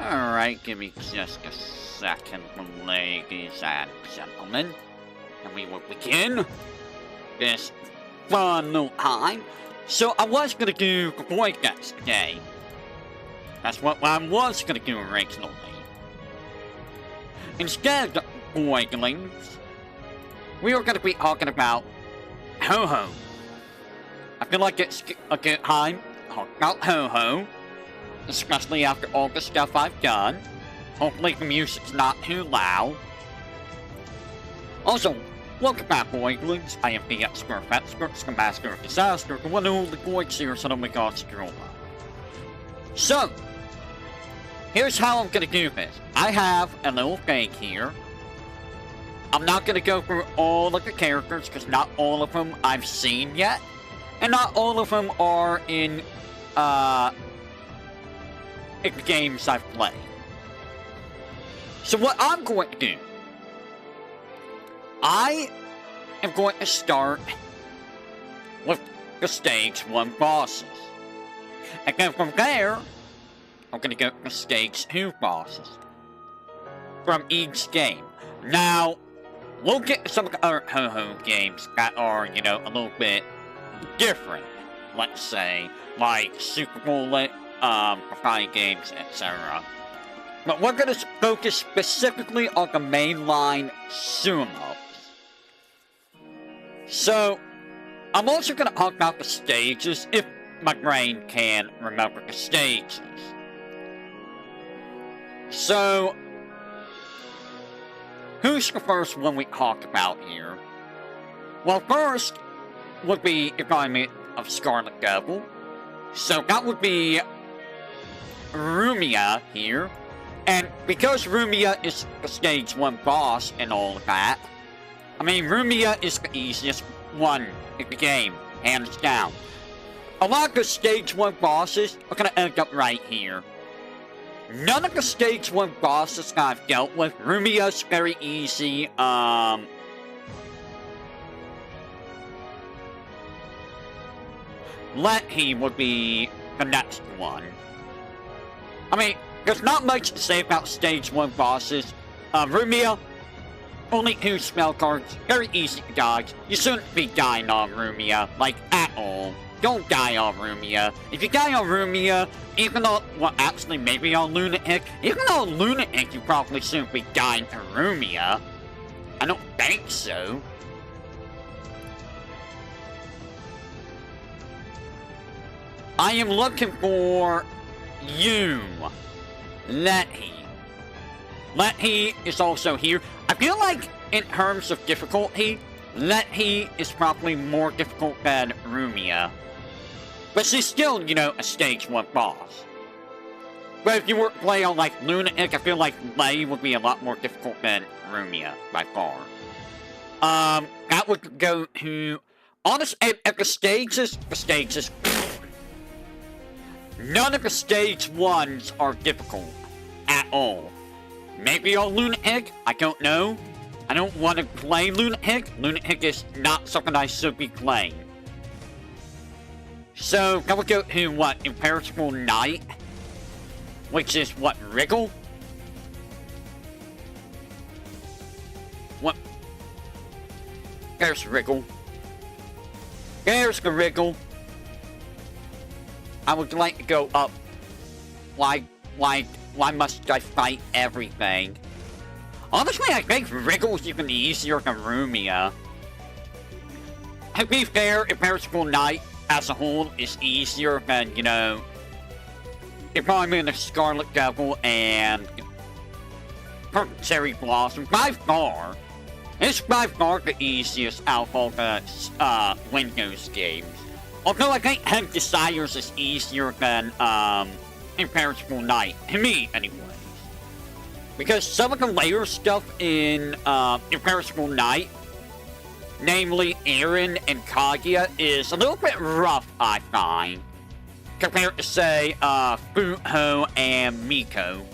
Alright, give me just a second, ladies and gentlemen. And we will begin this fun little time. So I was gonna do the Voidex today. That's what I was gonna do originally. Instead of Voidelings, we are gonna be talking about Touhou. I feel like it's a good time to talk about Touhou, especially after all the stuff I've done. Hopefully the music's not too loud. Also, welcome back, Voidelings. I am the expert the master of disaster, the one who only voids here so we got Stroller. So, here's how I'm gonna do this. I have a little fake here. I'm not gonna go through all of the characters, because not all of them I've seen yet. And not all of them are in the games I've played. So what I'm going to do, I am going to start with the Stage 1 bosses. And then from there, I'm going to go to Stage 2 bosses from each game. Now, we'll get to some of the other Touhou games that are, you know, a little bit different. Let's say, like Super Bullet, fighting games, etc. But we're going to focus specifically on the mainline sumos. So, I'm also going to talk about the stages, if my brain can remember the stages. So, who's the first one we talk about here? Well, first would be the Environment of Scarlet Devil. So that would be Rumia here. And because Rumia is the Stage 1 boss and all of that, I mean, Rumia is the easiest one in the game, hands down. A lot of the Stage 1 bosses are going to end up right here. None of the Stage 1 bosses that I've dealt with, Rumia's very easy, Letty would be the next one. I mean, there's not much to say about Stage 1 bosses. Rumia, only 2 spell cards, very easy to dodge. You shouldn't be dying on Rumia, like, at all. Don't die on Rumia. If you die on Rumia, even though, well, actually, maybe on Lunatic, even on Lunatic, you probably shouldn't be dying to Rumia. I don't think so. I am looking for you, Letty. Letty is also here. I feel like, in terms of difficulty, Letty is probably more difficult than Rumia. But she's still, you know, a Stage 1 boss. But if you were to play on, like, Lunatic, I feel like Letty would be a lot more difficult than Rumia, by far. That would go to... Honestly, at the stages... None of the Stage 1s are difficult. At all. Maybe on Lunatic? I don't know. I don't want to play Lunatic. Lunatic is not something I should be playing. So, can we go to, what, Imperishable Knight? Which is, what, Wriggle? What? There's Wriggle. There's the Wriggle. I would like to go up. Why must I fight everything? Honestly, I think Wriggle's even easier than Rumia. To be fair, Imperishable Knight as a whole is easier than, you know, Environment of Scarlet Devil and Purple Cherry Blossom. By far, it's by far the easiest out of all the Windows games. Although I think Head Desires is easier than Imperishable Knight, to me anyways. Because some of the layer stuff in Imperishable Knight, namely Eren and Kaguya, is a little bit rough, I find, compared to, say, Fuho and Miko.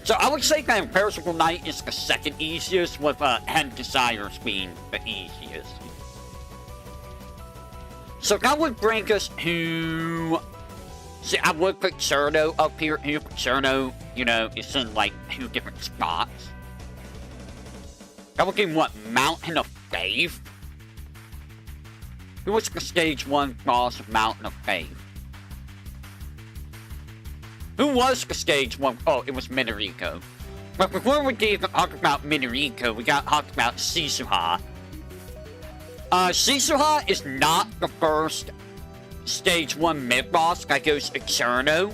So I would say that Imperishable Knight is the second easiest, with Head Desires being the easiest. So that would bring us to See, I would put Cerno up here. Cerno, you know, it's in like 2 different spots. I'm looking what? Mountain of Faith? Who was the stage 1 boss of Mountain of Faith? Who was the stage 1? Oh, it was Minariko. But before we even talk about Minariko, we gotta talk about Shisuha. Shisuha is not the first stage 1 mid-boss that goes to Cerno.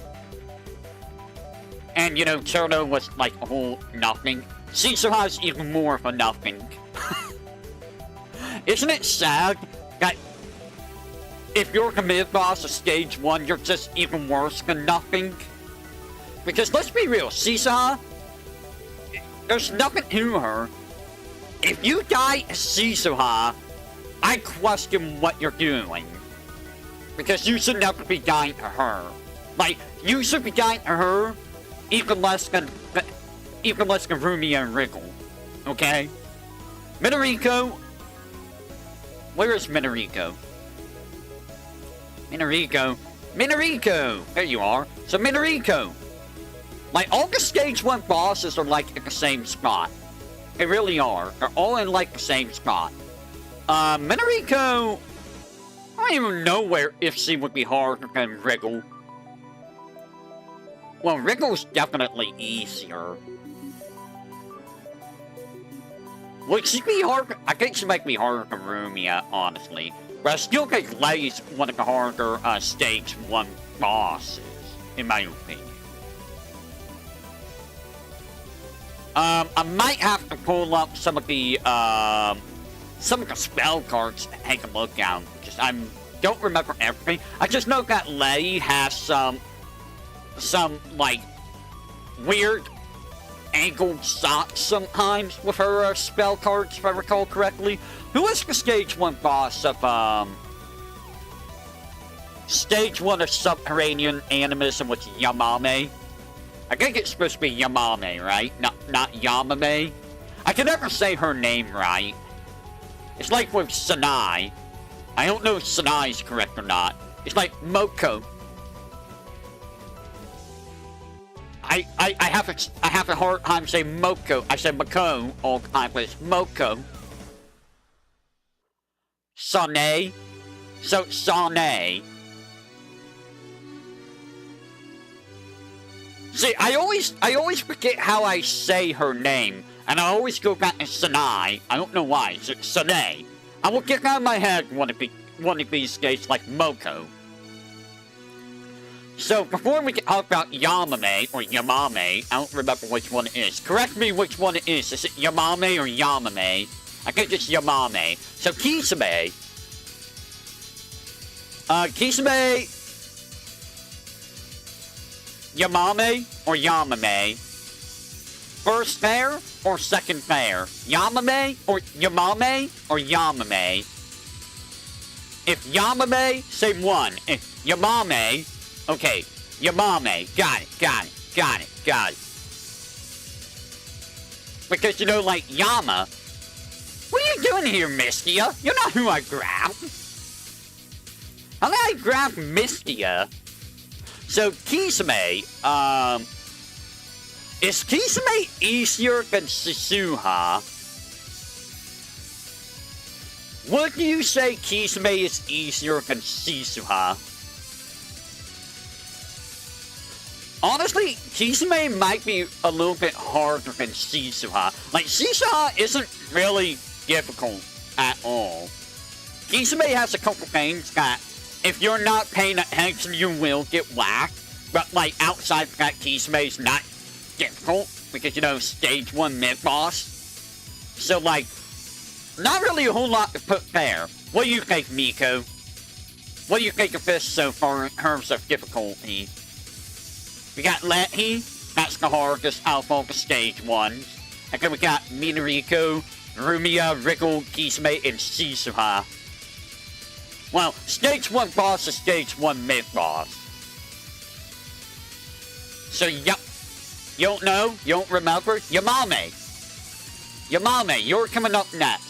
And, you know, Cerno was like a whole nothing. Shisuha is even more of a nothing. Isn't it sad that if you're the mid-boss of stage 1, you're just even worse than nothing? Because let's be real, Shisuha, there's nothing to her. If you die as Shisuha, I question what you're doing. Because you should never be dying to her. Like, you should be dying to her even less than Rumia and Wriggle. Okay? Minariko. Where is Minariko? Minariko! There you are. So Minariko. Like, all the stage 1 bosses are like in the same spot. They really are. They're all in like the same spot. Minariko, I don't even know where if she would be harder than Wriggle. Well, Wriggle's definitely easier. Would she be harder? I think she might be harder than Rumia, honestly. But I still think Lay's one of the harder stage 1 bosses, in my opinion. I might have to pull up some of the spell cards to take a look at, because I don't remember everything. I just know that Lei has some like weird angled shots sometimes with her spell cards, if I recall correctly. Who is the stage 1 boss of stage 1 of Subterranean Animism with Yamame? I think it's supposed to be Yamame, right? Not Yamame. I can never say her name right. It's like with Sanai. I don't know if Sanai is correct or not. It's like Moko. I have a hard time saying Moko. I say Mako all the time, but it's Moko. Sane. So Sane. See, I always forget how I say her name, and I always go back to Sanai. I don't know why. It's Sane. I will get out of my head one of these days like Moko. So, before we can talk about Yamame, or Yamame, I don't remember which one it is. Correct me which one it is. Is it Yamame or Yamame? I think it's Yamame. So, Kisame. Kisame... Yamame or Yamame? First pair or second pair? Yamame or Yamame or Yamame? If Yamame, say 1. If Yamame, okay, Yamame, got it. Because, you know, like, Yama, what are you doing here, Mistia? You're not who I grabbed. How did I grab Mistia? So, Kisame, is Kisame easier than Shisuha? Would you say Kisame is easier than Shisuha? Honestly, Kisame might be a little bit harder than Shisuha. Like, Shisuha isn't really difficult at all. Kisame has a couple things that, if you're not paying attention, you will get whacked. But, like, outside of that, Kisame is not difficult. Because, you know, stage 1 mid-boss. So, like, not really a whole lot to put there. What do you think, Miko? What do you think of this so far in terms of difficulty? We got Lehi. That's the hardest out of all the stage 1s. And then we got Minariko, Rumia, Wriggle, Kisame, and Shisuha. Well, stage 1 boss is stage 1 mid-boss. So, yep. You don't know? You don't remember? Yamame, you're coming up next.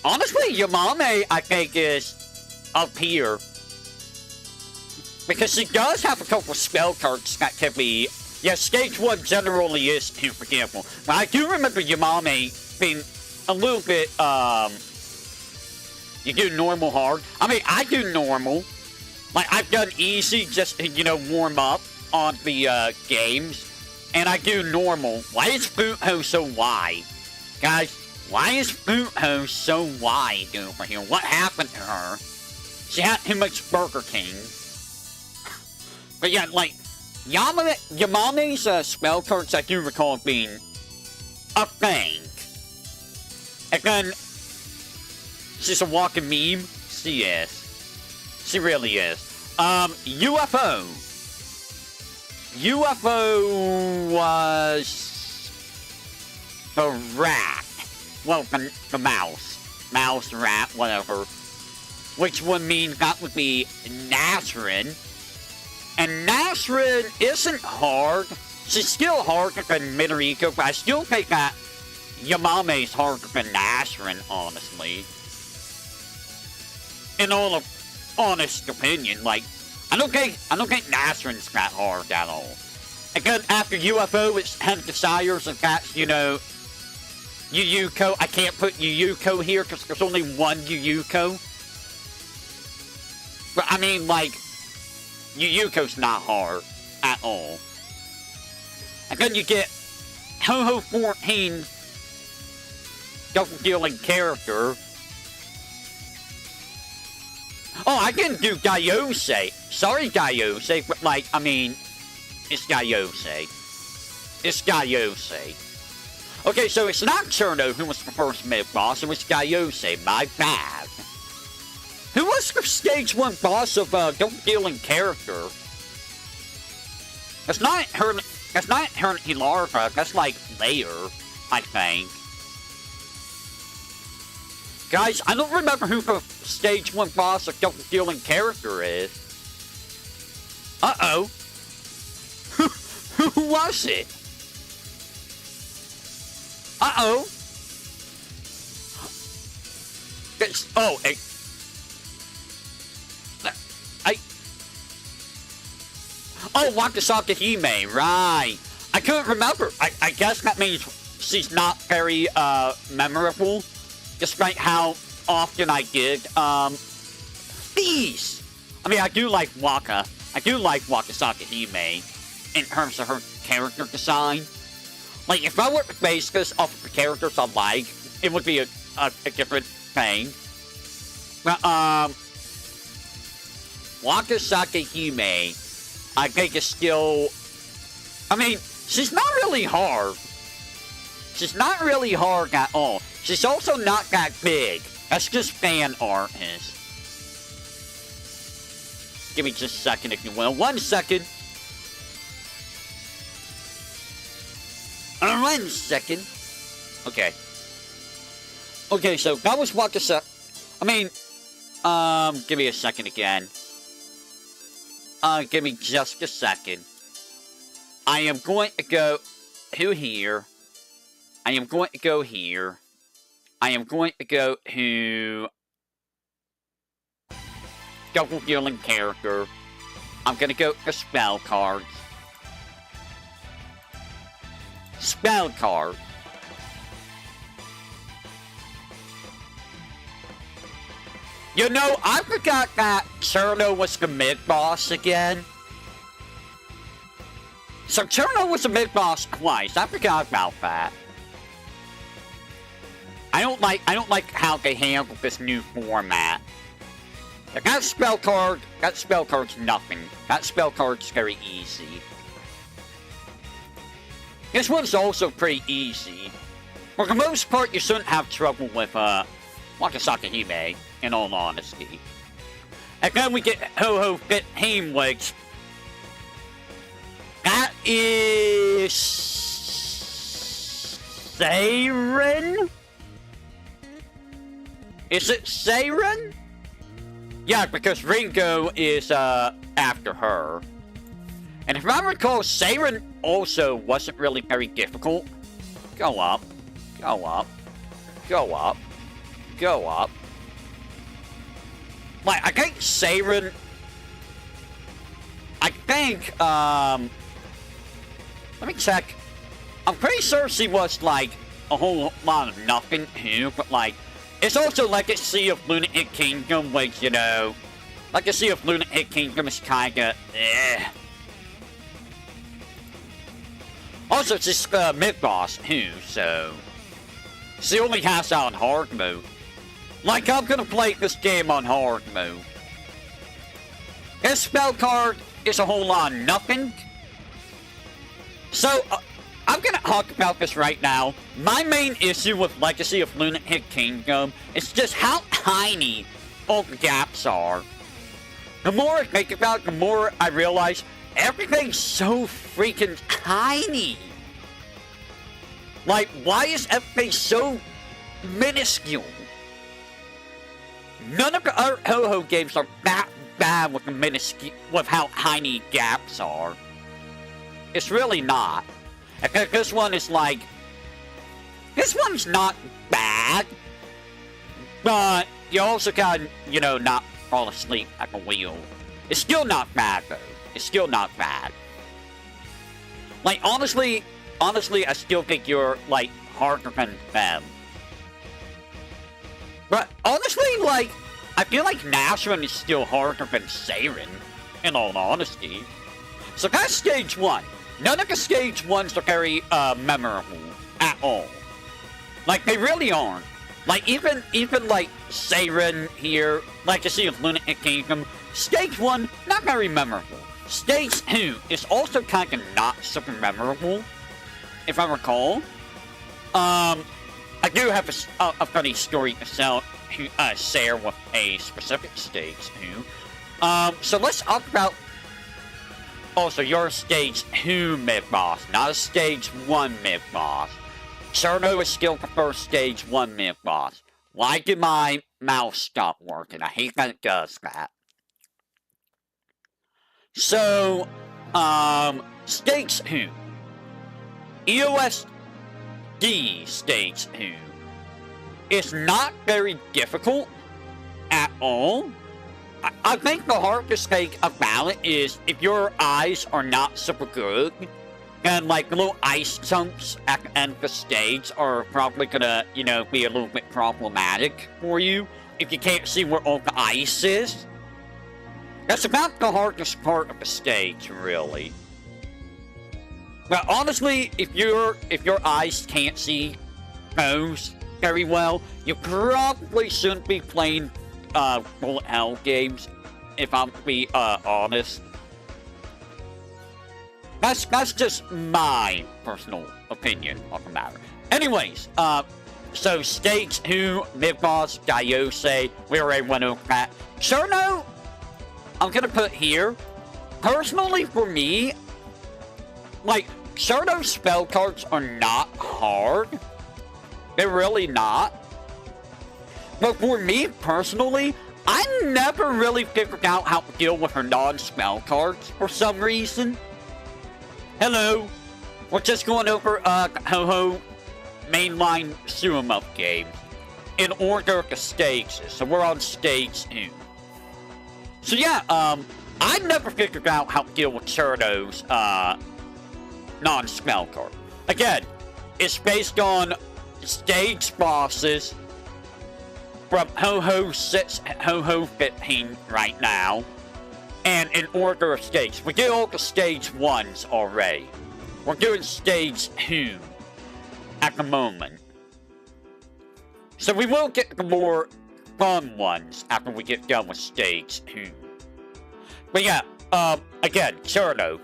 Honestly, Yamame, I think, is up here. Because she does have a couple spell cards that can be... Yeah, stage 1 generally is super careful. But I do remember Yamame being a little bit, You do normal hard. I mean, I do normal. Like, I've done easy just to, you know, warm up on the, games. And I do normal. Why is Touhou so wide? Guys, why is Touhou so wide over here? What happened to her? She had too much Burger King. But yeah, like, Yamame's spell cards I do recall being a thing. And then, she's a walking meme. She is. She really is. UFO. UFO was the rat. Well, the mouse. Mouse, rat, whatever. Which would mean that would be Nazrin. And Nazrin isn't hard. She's still harder than Midoriko, but I still think that Yamame's harder than Nazrin, honestly. In all of honest opinion, like, I don't think Nazrin's that hard at all. Again, after UFO, it's Hand Desires, and that's, you know, Yuyuko. I can't put Yuyuko here because there's only one Yuyuko. But I mean, like, Yuyuko's not hard at all. And then you get Touhou 14, double-dealing character. Oh, I didn't do Gaiose. Sorry, Gaiose, but, like, I mean, it's Gaiose. It's Gaiose. Okay, so it's not Cherno who was the first mid-boss, it was Gaiose, my bad. Who was the stage 1 boss of, double-dealing character? That's not her Hilarva, that's, like, Layer, I think. Guys, I don't remember who the stage 1 boss of double-dealing character is. Uh-oh. Who was it? Uh-oh. Oh, oh, Wakasaka Hime, right. I couldn't remember. I guess that means she's not very, memorable. Despite how often I did, please! I mean, I do like Waka. I do like Wakasaka Hime in terms of her character design. Like, if I were to base this off of the characters I like, it would be a different thing. But, Wakasaka Hime, I think is still... I mean, she's not really hard. She's not really hard at all. She's also not that big. That's just fan art is. Give me just a second if you will. 1 second. 1 second. Okay. Okay, so that was Wakasaka. I mean, give me a second again. Give me just a second. I am going to go to here. I am going to go here. I am going to go to double dealing character. I'm going to go to spell cards. Spell card. You know, I forgot that Cherno was the mid-boss again. So Cherno was the mid-boss twice. I forgot about that. I don't like how they handle this new format. That spell card's nothing. That spell card's very easy. This one's also pretty easy. For the most part, you shouldn't have trouble with, Wakasaka Hime, in all honesty. And then we get Touhou 15, which... That is... Seiren? Is it Seiren? Yeah, because Ringo is, after her. And if I recall, Seiren also wasn't really very difficult. Go up. Go up. Go up. Go up. Like, I think Seiren... think, let me check. I'm pretty sure she was, like, a whole lot of nothing, too, but, like, it's also Legacy of Lunatic Kingdom, which, you know, Legacy of Lunatic Kingdom is kinda, eh. Also, she's, mid-boss, too, so... She only has that on hard mode. Like, I'm gonna play this game on hard mode. This spell card is a whole lot of nothing. So, I'm gonna talk about this right now. My main issue with Legacy of Lunatic Kingdom is just how tiny all the gaps are. The more I think about it, the more I realize everything's so freaking tiny. Like, why is everything so minuscule? None of the other Touhou games are that bad with with how tiny gaps are. It's really not. I think this one is like... This one's not bad. But you also can, you know, not fall asleep at the wheel. It's still not bad, though. It's still not bad. Like, honestly, I still think you're, like, harder than them. But, honestly, like, I feel like Nashvin is still harder than Seiren, in all honesty. So that's stage 1. None of the stage 1s are very, memorable at all. Like, they really aren't. Like, even like, Seiren here, Legacy of Lunatic Kingdom, stage 1, not very memorable. Stage 2 is also kind of not super memorable, if I recall. I do have a funny story to share with a specific stage 2. So let's talk about... Also, you're a stage 2 mid-boss, not a stage 1 mid-boss. Cherno is still the first stage 1 mid-boss. Why did my mouse stop working? I hate that it does that. So, stage 2. EoSD stage 2 is not very difficult at all. I think the hardest thing about it is if your eyes are not super good, and like little ice chunks at the end of the stage are probably gonna, you know, be a little bit problematic for you if you can't see where all the ice is. That's about the hardest part of the stage, really. But honestly, if your eyes can't see those very well, you probably shouldn't be playing bullet hell games, if I'm to be honest. That's just my personal opinion on the matter. Anyways, so stage 2, mid-boss, Gaiose, we already went over that. Cherno, I'm gonna put here. Personally, for me, like, Cherno's spell cards are not hard. They're really not. But for me, personally, I never really figured out how to deal with her non-spell cards for some reason. Hello. We're just going over Touhou mainline shoot-em-up game in order of the stages. So we're on stage 2. So yeah, I never figured out how to deal with Cherno's non-spell card. Again, it's based on stage bosses from Touhou 6 and Touhou 15 right now, and in order of stage. We did all the stage 1s already. We're doing stage 2 at the moment. So we will get the more fun ones after we get done with stage 2. But yeah, again, Cherno.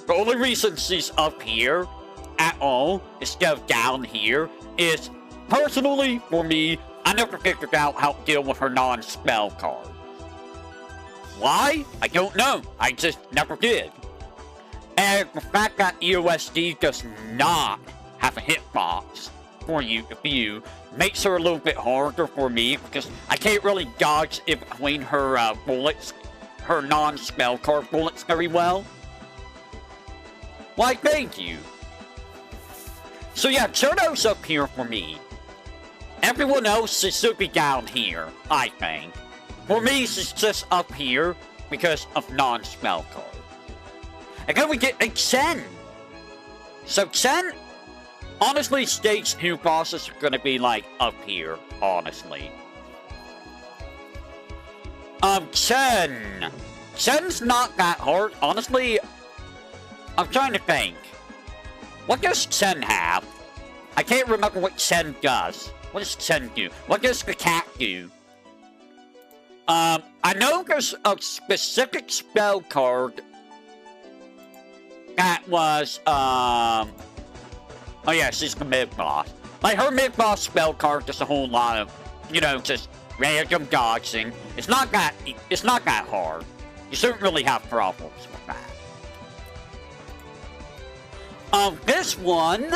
The only reason she's up here at all instead of down here is, personally, for me, I never figured out how to deal with her non-spell card. Why? I don't know. I just never did. And the fact that EoSD does not have a hitbox for you to view makes her a little bit harder for me because I can't really dodge in between her bullets, her non-spell card bullets very well. Why, thank you. So yeah, Cherno's up here for me. Everyone else should be down here, I think. For me, she's just up here because of non-spell card. And then we get a Chen. So Chen, honestly, stage 2 bosses are gonna be like up here, honestly. Chen. Chen's not that hard. Honestly, I'm trying to think. What does Chen have? I can't remember what Chen does. What does Chen do? What does the cat do? I know there's a specific spell card that was, oh yeah, she's the mid-boss. Like, her mid-boss spell card does a whole lot of, you know, just random dodging. It's not that hard. You shouldn't really have problems with that. This one...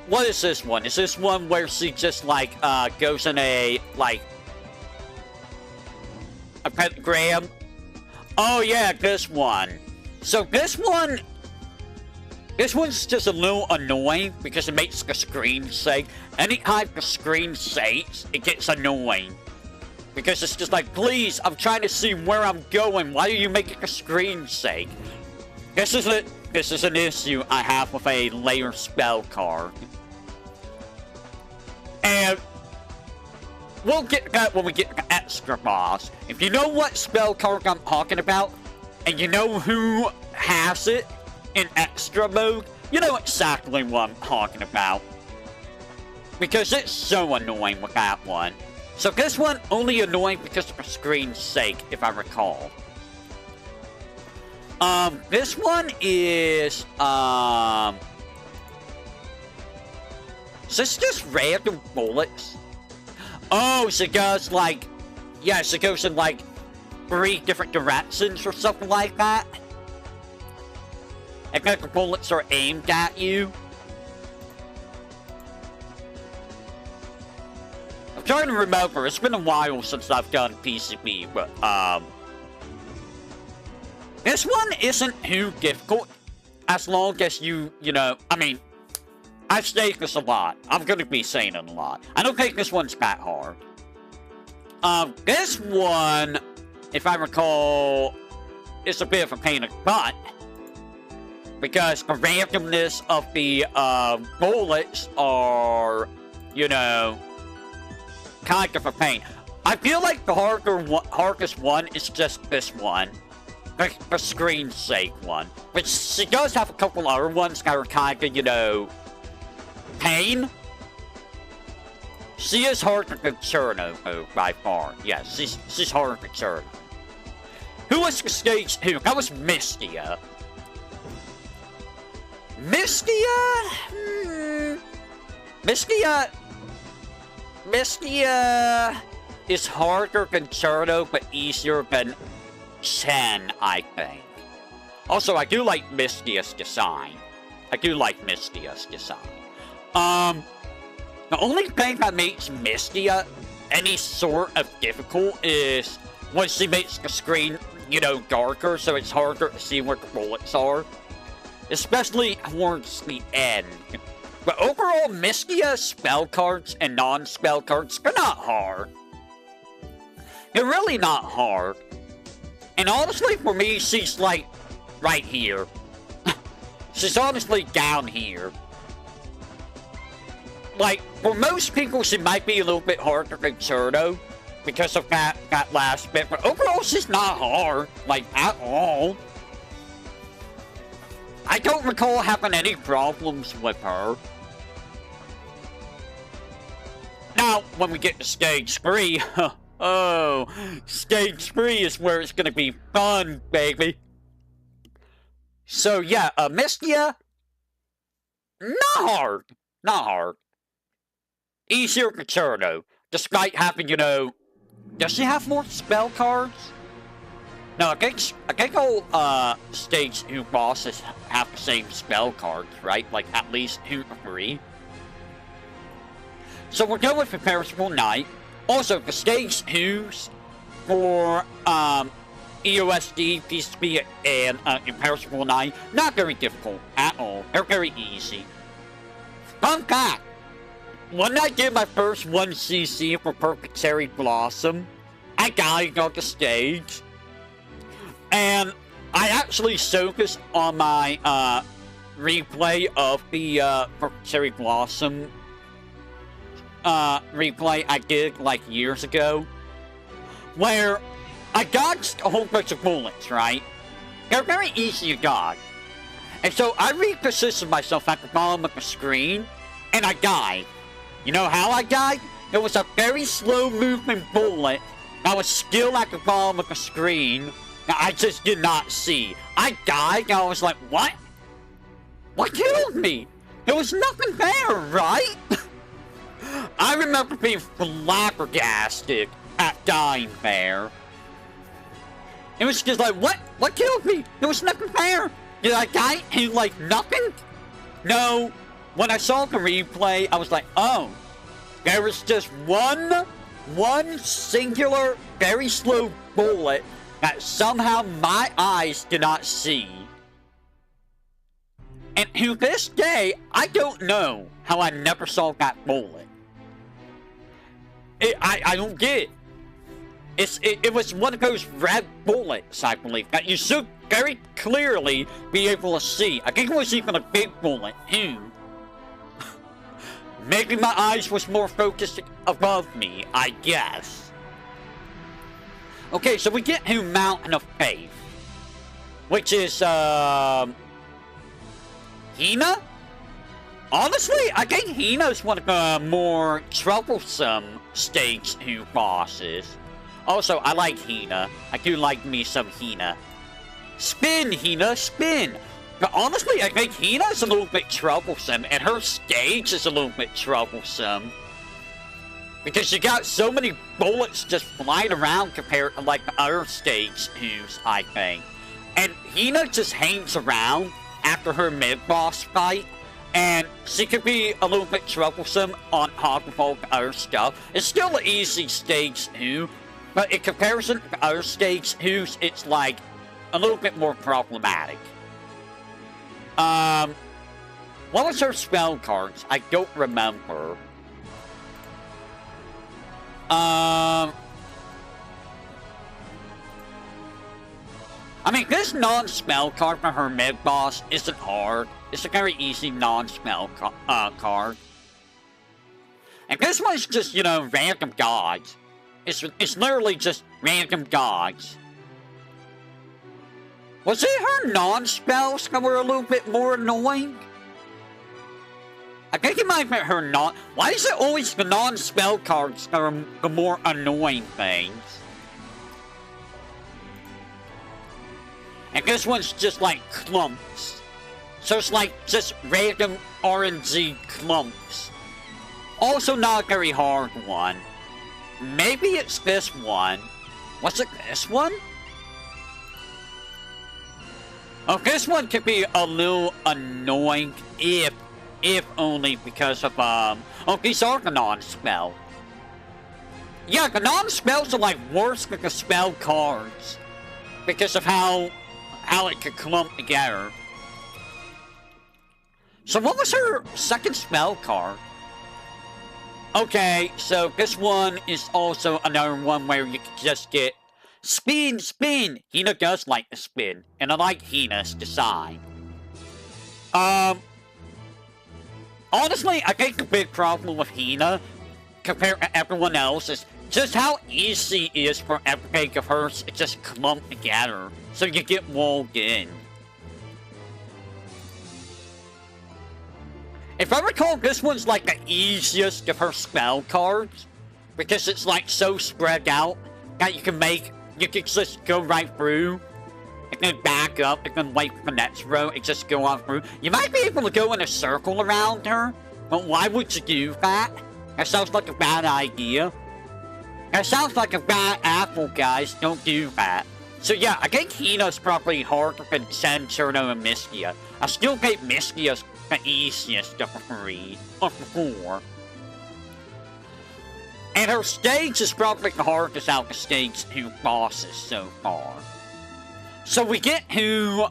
What is this one? Is this one where she just, like, goes in a, like... a pentagram? Oh, yeah, this one. So this one... This one's just a little annoying because it makes the screen shake. Anytime the screen shakes, it gets annoying. Because it's just like, please, I'm trying to see where I'm going. Why are you making the screen shake? This is an issue I have with a layer spell card. And we'll get that when we get the extra boss. If you know what spell card I'm talking about, and you know who has it in extra mode, you know exactly what I'm talking about. Because it's so annoying with that one. So this one, only annoying because of the screen's sake, if I recall. This one is, is this just random bullets? Oh, so it goes like, yes, it goes in like 3 different directions or something like that. And then the bullets are aimed at you. I'm trying to remember, it's been a while since I've done PCB, but, this one isn't too difficult, as long as you know, I mean, I've said this a lot. I'm gonna be saying it a lot. I don't think this one's that hard. This one, if I recall, is a bit of a pain in the butt, because the randomness of the, bullets are, you know, kind of a pain. I feel like the hardest one is just this one. The screen's sake one. But she does have a couple other ones that are kind of, you know, pain. She is harder than Cherno, though, by far. Yes, she's harder than Cherno. Who was the stage 2? That was Mystia. Mystia? Mystia is harder than Cherno, but easier than Chen, I think. Also, I do like Mystia's design. The only thing that makes Mystia any sort of difficult is when she makes the screen, you know, darker, so it's harder to see where the bullets are. Especially towards the end. But overall, Mystia's spell cards and non-spell cards, they're not hard. They're really not hard. And honestly, for me, she's like, right here. She's honestly down here. Like, for most people, she might be a little bit harder than Cherno because of that last bit. But overall, she's not hard, like, at all. I don't recall having any problems with her. Now, when we get to stage 3, oh, stage 3 is where it's gonna be fun, baby. So yeah, Mystia, not hard. Easier for Cherno, despite having, you know, does she have more spell cards? No, I think all stage 2 bosses have the same spell cards, right? Like at least 2 or 3. So we're going with the Perishable Knight. Also, the stage 2s for EoSD, PCB, and Imperishable Knight, not very difficult at all. They're very easy. Fun fact, when I did my first 1cc for Perfect Cherry Blossom, I died on the stage. And I actually focused on my replay of the Cherry Blossom replay I did like years ago, where I dodged a whole bunch of bullets, right? They're very easy to dodge. And so I repositioned myself at the bottom of the screen, and I died. You know how I died? There was a very slow movement bullet that was still at the bottom of the screen that I just did not see. I died, and I was like, what? What killed me? There was nothing there, right? I remember being flabbergasted at dying there. It was just like, what? What killed me? There was nothing there. Did I die in, like, nothing? No. When I saw the replay, I was like, oh. There was just one singular, very slow bullet that somehow my eyes did not see. And to this day, I don't know how I never saw that bullet. I don't get it. It was one of those red bullets, I believe, that you should very clearly be able to see. I think it was even a big bullet, too. Maybe my eyes was more focused above me, I guess. Okay, so we get to Mountain of Faith, which is, Hina? Honestly, I think Hina's one of the more troublesome stage 2 bosses. Also, I like Hina. I do like me some Hina. Spin, Hina, spin! But honestly, I think Hina's a little bit troublesome, and her stage is a little bit troublesome. Because you got so many bullets just flying around compared to, like, the other stage 2s, I think. And Hina just hangs around after her mid-boss fight, and she could be a little bit troublesome on top of all the other stuff. It's still an easy stage 2, but in comparison to other stage 2s, it's, like, a little bit more problematic. What was her spell cards? I don't remember. I mean, this non-spell card for her mid-boss isn't hard. It's a very easy non-spell card. And this one's just, you know, random dodge. It's literally just random dodge. Was it her non-spells that were a little bit more annoying? I think it might have been her non... Why is it always the non-spell cards that are the more annoying things? And this one's just like clumps. So it's like just random RNG clumps. Also not a very hard one. Maybe it's this one. Was it this one? Oh, this one could be a little annoying if only because of, oh, these are the non-spell. Yeah, the non-spells are like worse than the spell cards. Because of how it could clump together. So what was her second spell card? Okay, so this one is also another one where you can just get spin, spin! Hina does like to spin, and I like Hina's design. Honestly, I think the big problem with Hina, compared to everyone else, is just how easy it is for everything of hers to just clump together, so you get walled in. If I recall, this one's like the easiest of her spell cards, because it's like so spread out that you can just go right through, and then back up, and then wait for the next row, and just go on through. You might be able to go in a circle around her, but why would you do that? That sounds like a bad idea. That sounds like a bad apple, guys. Don't do that. So yeah, I think Hina's probably harder than Sen, Cherno, and Miskia. I still think Miskia's the easiest of the three, of the four. And her stage is probably the hardest out of the stage 2 bosses so far. So we get to...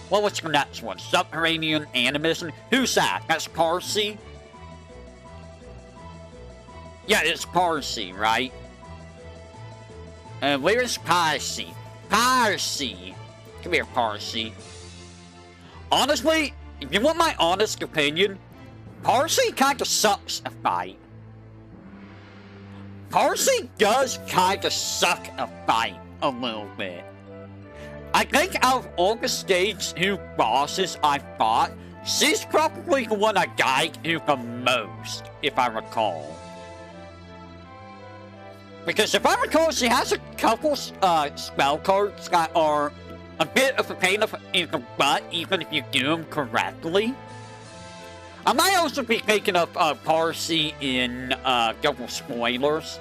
Well, what's the next one? Subterranean Animism? Who's that? That's Parsi? Yeah, it's Parsi, right? Where is Parsi? Parsi. Come here, Parsi. Honestly, if you want my honest opinion, Parsi kinda sucks a fight. Parsi does kinda suck a fight a little bit. I think out of all the stage 2 bosses I fought, she's probably the one I died to the most, if I recall. Because if I recall, she has a couple spell cards that are a bit of a pain in the butt, even if you do them correctly. I might also be thinking of Parsi in double spoilers.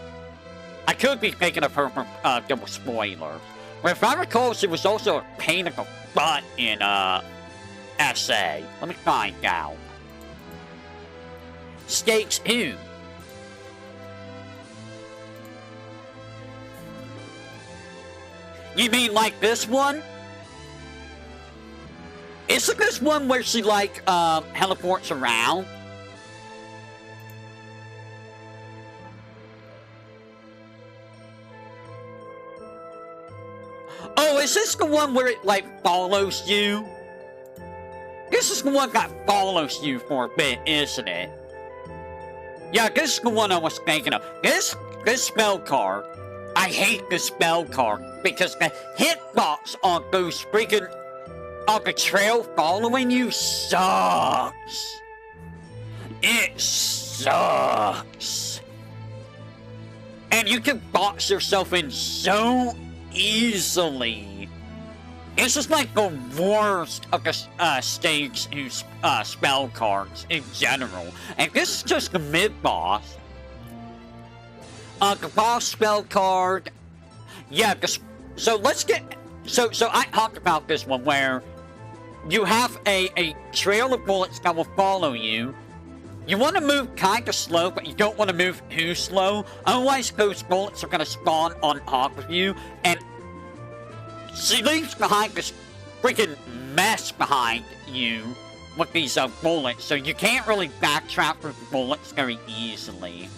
I could be thinking of her from double spoilers. But if I recall, she was also a pain in the butt in SA. Let me find out. Stage 2. You mean like this one? Isn't this one where she like teleports around? Oh, is this the one where it like follows you? This is the one that follows you for a bit, isn't it? Yeah, this is the one I was thinking of. This spell card, I hate this spell card because the hitbox on those freaking on the trail following you sucks. It sucks. And you can box yourself in so easily. This is like the worst of the stage 2 spell cards in general. And this is just the mid-boss. The boss spell card. Yeah, so let's get... So I talked about this one where you have a trail of bullets that will follow you. You want to move kind of slow, but you don't want to move too slow. Otherwise, those bullets are going to spawn on top of you. And she leaves behind this freaking mess behind you with these bullets. So you can't really backtrack with bullets very easily.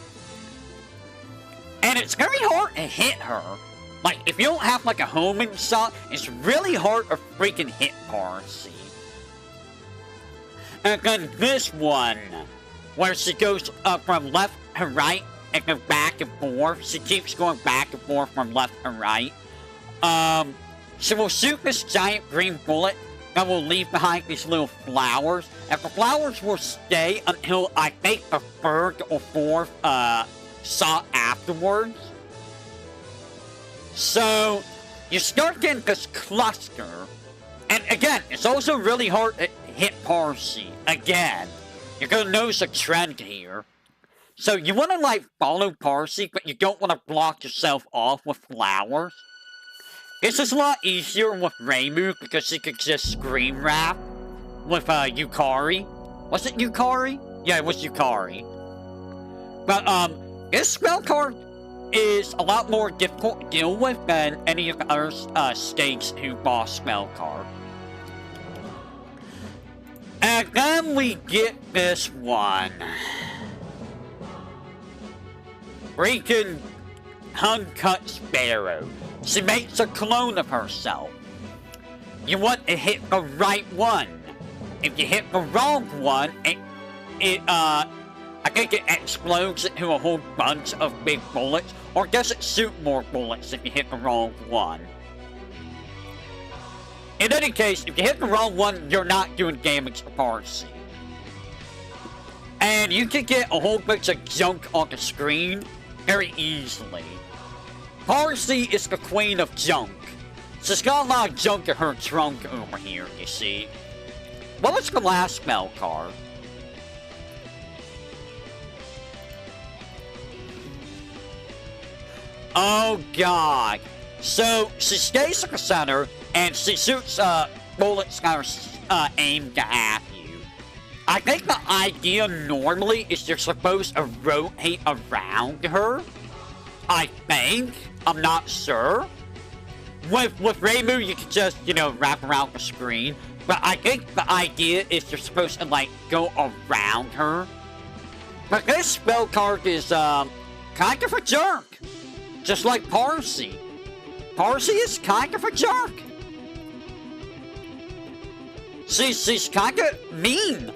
And it's very hard to hit her. Like, if you don't have, like, a homing shot, it's really hard to freaking hit Parsi. And then this one, where she goes from left to right and goes back and forth. She keeps going back and forth from left to right. She will shoot this giant green bullet that will leave behind these little flowers. And the flowers will stay until, I think, the third or fourth shot afterwards. So, you start getting this cluster. And again, it's also really hard to hit Parsi. Again, you're gonna notice a trend here. So, you want to, like, follow Parsi, but you don't want to block yourself off with flowers. This is a lot easier with Reimu because she could just scream rap with Yukari. Was it Yukari? Yeah, it was Yukari. But, this spell card is a lot more difficult to deal with than any of the other stage 2 boss spell card. And then we get this one. Freaking Uncut Sparrow. She makes a clone of herself. You want to hit the right one. If you hit the wrong one, I think it explodes into a whole bunch of big bullets, or does it shoot more bullets if you hit the wrong one? In any case, if you hit the wrong one, you're not doing damage to Parsi. And you can get a whole bunch of junk on the screen very easily. Parsi is the queen of junk. She's got a lot of junk in her trunk over here, you see. What was the last spell card? Oh god. So, she stays at the center, and she shoots bullets that are aimed at you. I think the idea normally is you're supposed to rotate around her. I think. I'm not sure. With Reimu, you can just, you know, wrap around the screen. But I think the idea is you're supposed to, like, go around her. But this spell card is, kind of a jerk. Just like Parsi. Parsi is kind of a jerk. She's kind of mean.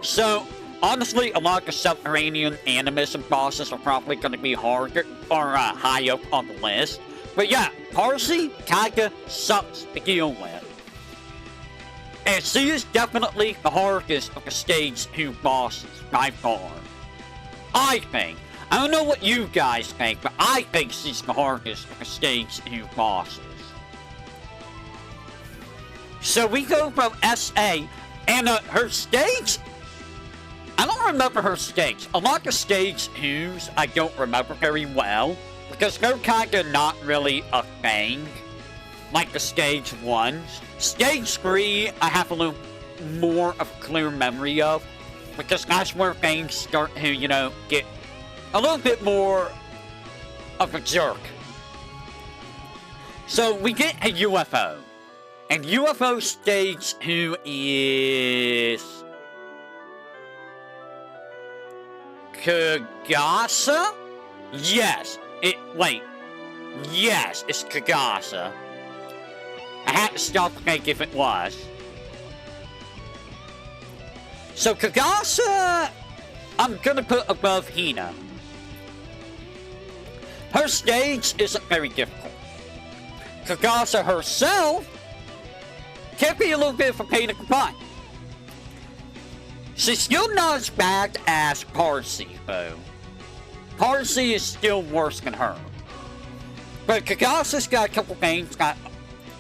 So, honestly, a lot of subterranean animism bosses are probably going to be harder or high up on the list. But yeah, Parsi kinda sucks to deal with. And she is definitely the hardest of the stage 2 bosses by far. I think. I don't know what you guys think, but I think she's the hardest of the stage 2 bosses. So we go from SA, and her stage... I don't remember her stage. A lot of stage 2s I don't remember very well, because they're kinda not really a thing, like the stage 1s. Stage 3, I have a little more of a clear memory of, because that's where things start to, you know, get a little bit more of a jerk. So we get a UFO, and UFO stage 2 is... Kagasa? Yes. Yes, it's Kagasa. I had to stop to think if it was. So Kagasa, I'm gonna put above Hina. Her stage isn't very difficult. Kagasa herself can be a little bit of a pain to combine. She's still not as bad as Parsi, though. Parsi is still worse than her. But Kagasa's got a couple things that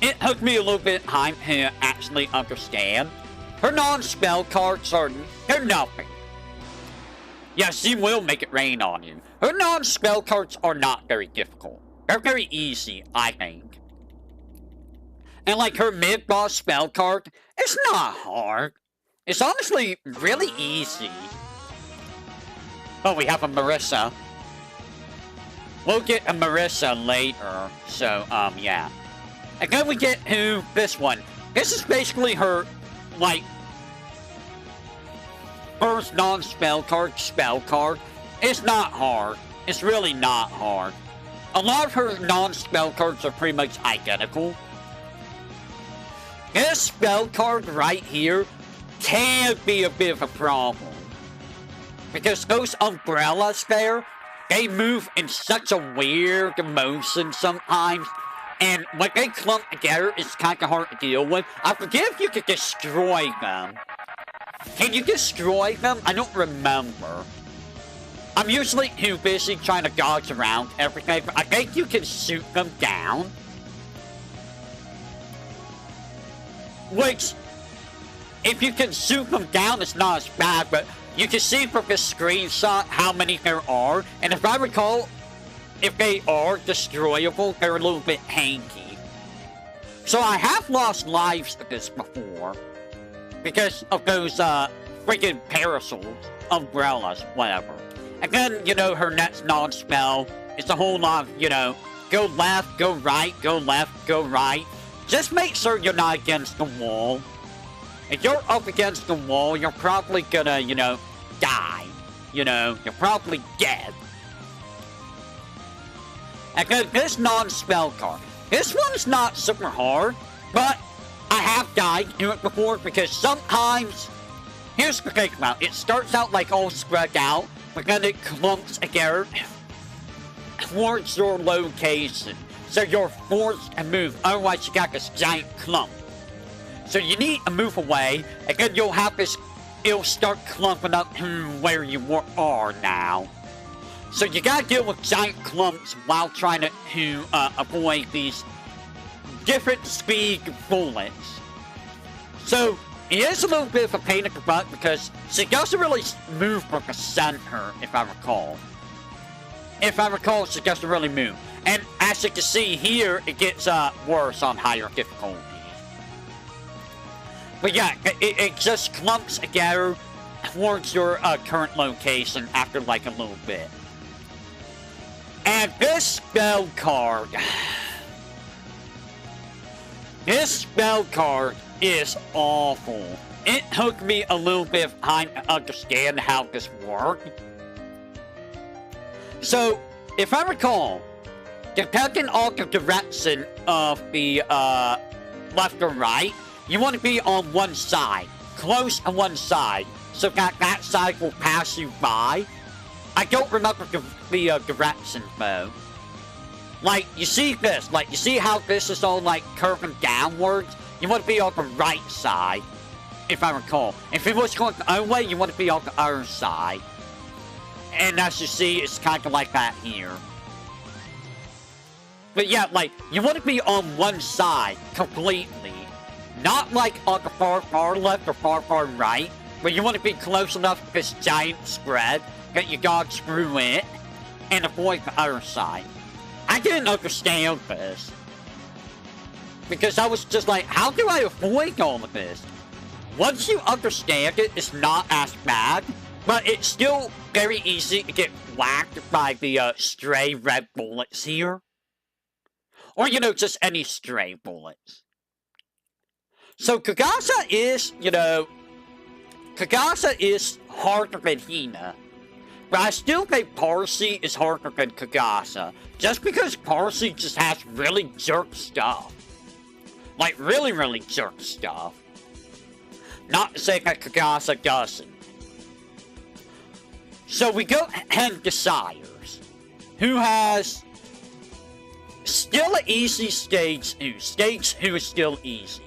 it took me a little bit of time to actually understand. Her non-spell cards they're nothing. Yes, she will make it rain on you. Her non-spell cards are not very difficult. They're very easy, I think. And like her mid-boss spell card, it's not hard. It's honestly really easy. Oh, we have a Marissa. We'll get a Marissa later, so, yeah. And then we get to this one. This is basically her, like, first non-spell card, spell card. It's not hard. It's really not hard. A lot of her non-spell cards are pretty much identical. This spell card right here can be a bit of a problem. Because those umbrellas there, they move in such a weird motion sometimes. And when they clump together, it's kind of hard to deal with. I forget if you could destroy them. Can you destroy them? I don't remember. I'm usually too busy trying to dodge around everything, but I think you can shoot them down. Which, if you can shoot them down, it's not as bad, but you can see from the screenshot how many there are. And if I recall, if they are destroyable, they're a little bit hanky. So I have lost lives to this before. Because of those, freaking parasols, umbrellas, whatever. And then, you know, her next non-spell is a whole lot of, you know, go left, go right, go left, go right. Just make sure you're not against the wall. If you're up against the wall, you're probably gonna, you know, die. You know, you're probably dead. And then this non-spell card. This one's not super hard, but I have died to it before because sometimes... Here's the thing about it. It starts out like all spread out, but then it clumps together towards your location. So you're forced to move, otherwise you got this giant clump. So you need to move away, and then you'll have this, it'll start clumping up to where you are now. So you gotta deal with giant clumps while trying to avoid these different speed bullets. So it is a little bit of a pain in the butt because she doesn't really move from the center, if I recall. If I recall, she doesn't really move. And as you can see here, it gets worse on higher difficulties. But yeah, it just clumps together towards your current location after like a little bit. And this spell card... This spell card is awful. It took me a little bit of time to understand how this worked. So, if I recall, depending on the direction of the left or right, you want to be on one side, close to one side, so that that side will pass you by. I don't remember the directions though. Like, you see this, like, you see how this is all, like, curving downwards? You want to be on the right side, if I recall. If it was going the other way, you want to be on the other side. And as you see, it's kind of like that here. But yeah, like, you want to be on one side, completely. Not, like, on the far left or far right, where you want to be close enough to this giant spread that you dodge through it, and avoid the other side. I didn't understand this. Because I was just like, how do I avoid all of this? Once you understand it, it's not as bad, but it's still very easy to get whacked by the stray red bullets here. Or, you know, just any stray bullets. So Kagasa is, you know, Kagasa is harder than Hina. But I still think Parsi is harder than Kagasa. Just because Parsi just has really jerk stuff. Like, really jerk stuff. Not to say that Kagasa doesn't. So we go ahead to Sires, who has still an easy stage 2. Stage 2 is still easy.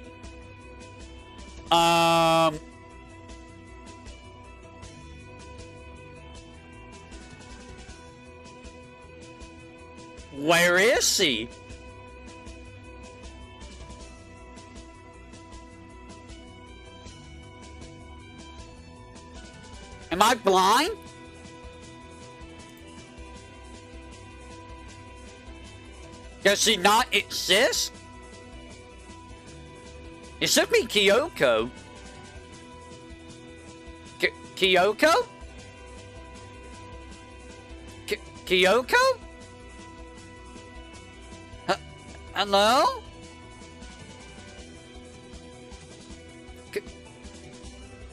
Where is he? Am I blind? Does he not exist? It should be Kyoko. Kyoko? Kyoko? Hello?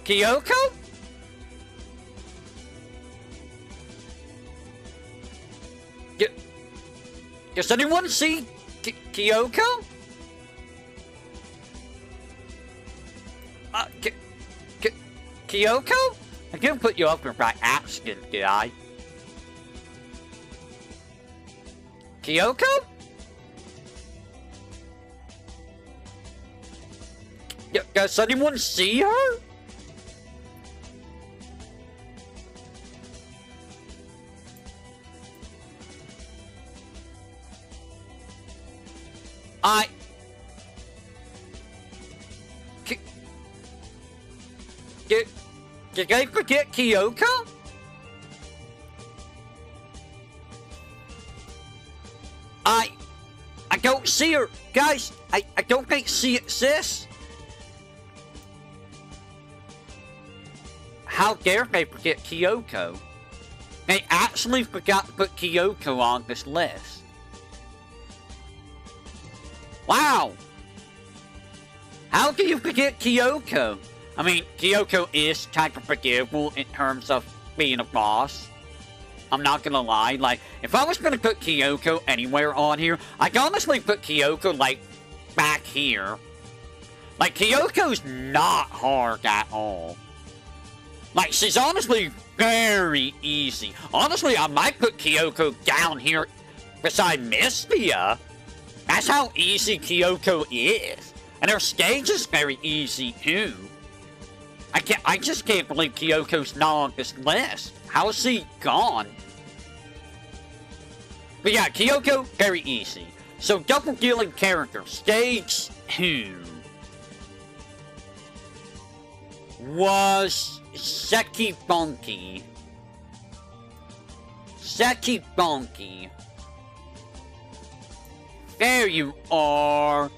Kyoko? Does anyone see Kyoko? Kyoko? I didn't put you up here by accident, did I? Kyoko? Does anyone see her? Did I forget Kyoko? I don't see her. Guys, I don't think she exists. How dare they forget Kyoko? They actually forgot to put Kyoko on this list. Wow! How can you forget Kyoko? I mean, Kyoko is kind of forgivable in terms of being a boss. I'm not gonna lie, like, if I was gonna put Kyoko anywhere on here, I'd honestly put Kyoko, like, back here. Like, Kyoko's not hard at all. Like, she's honestly very easy. Honestly, I might put Kyoko down here beside Mystia. That's how easy Kyoko is. And her stage is very easy, too. I just can't believe Kyoko's not on this list. How is she gone? But yeah, Kyoko, very easy. So, double dealing character, stage 2 was Seki Bonky. Seki Bonky. There you are.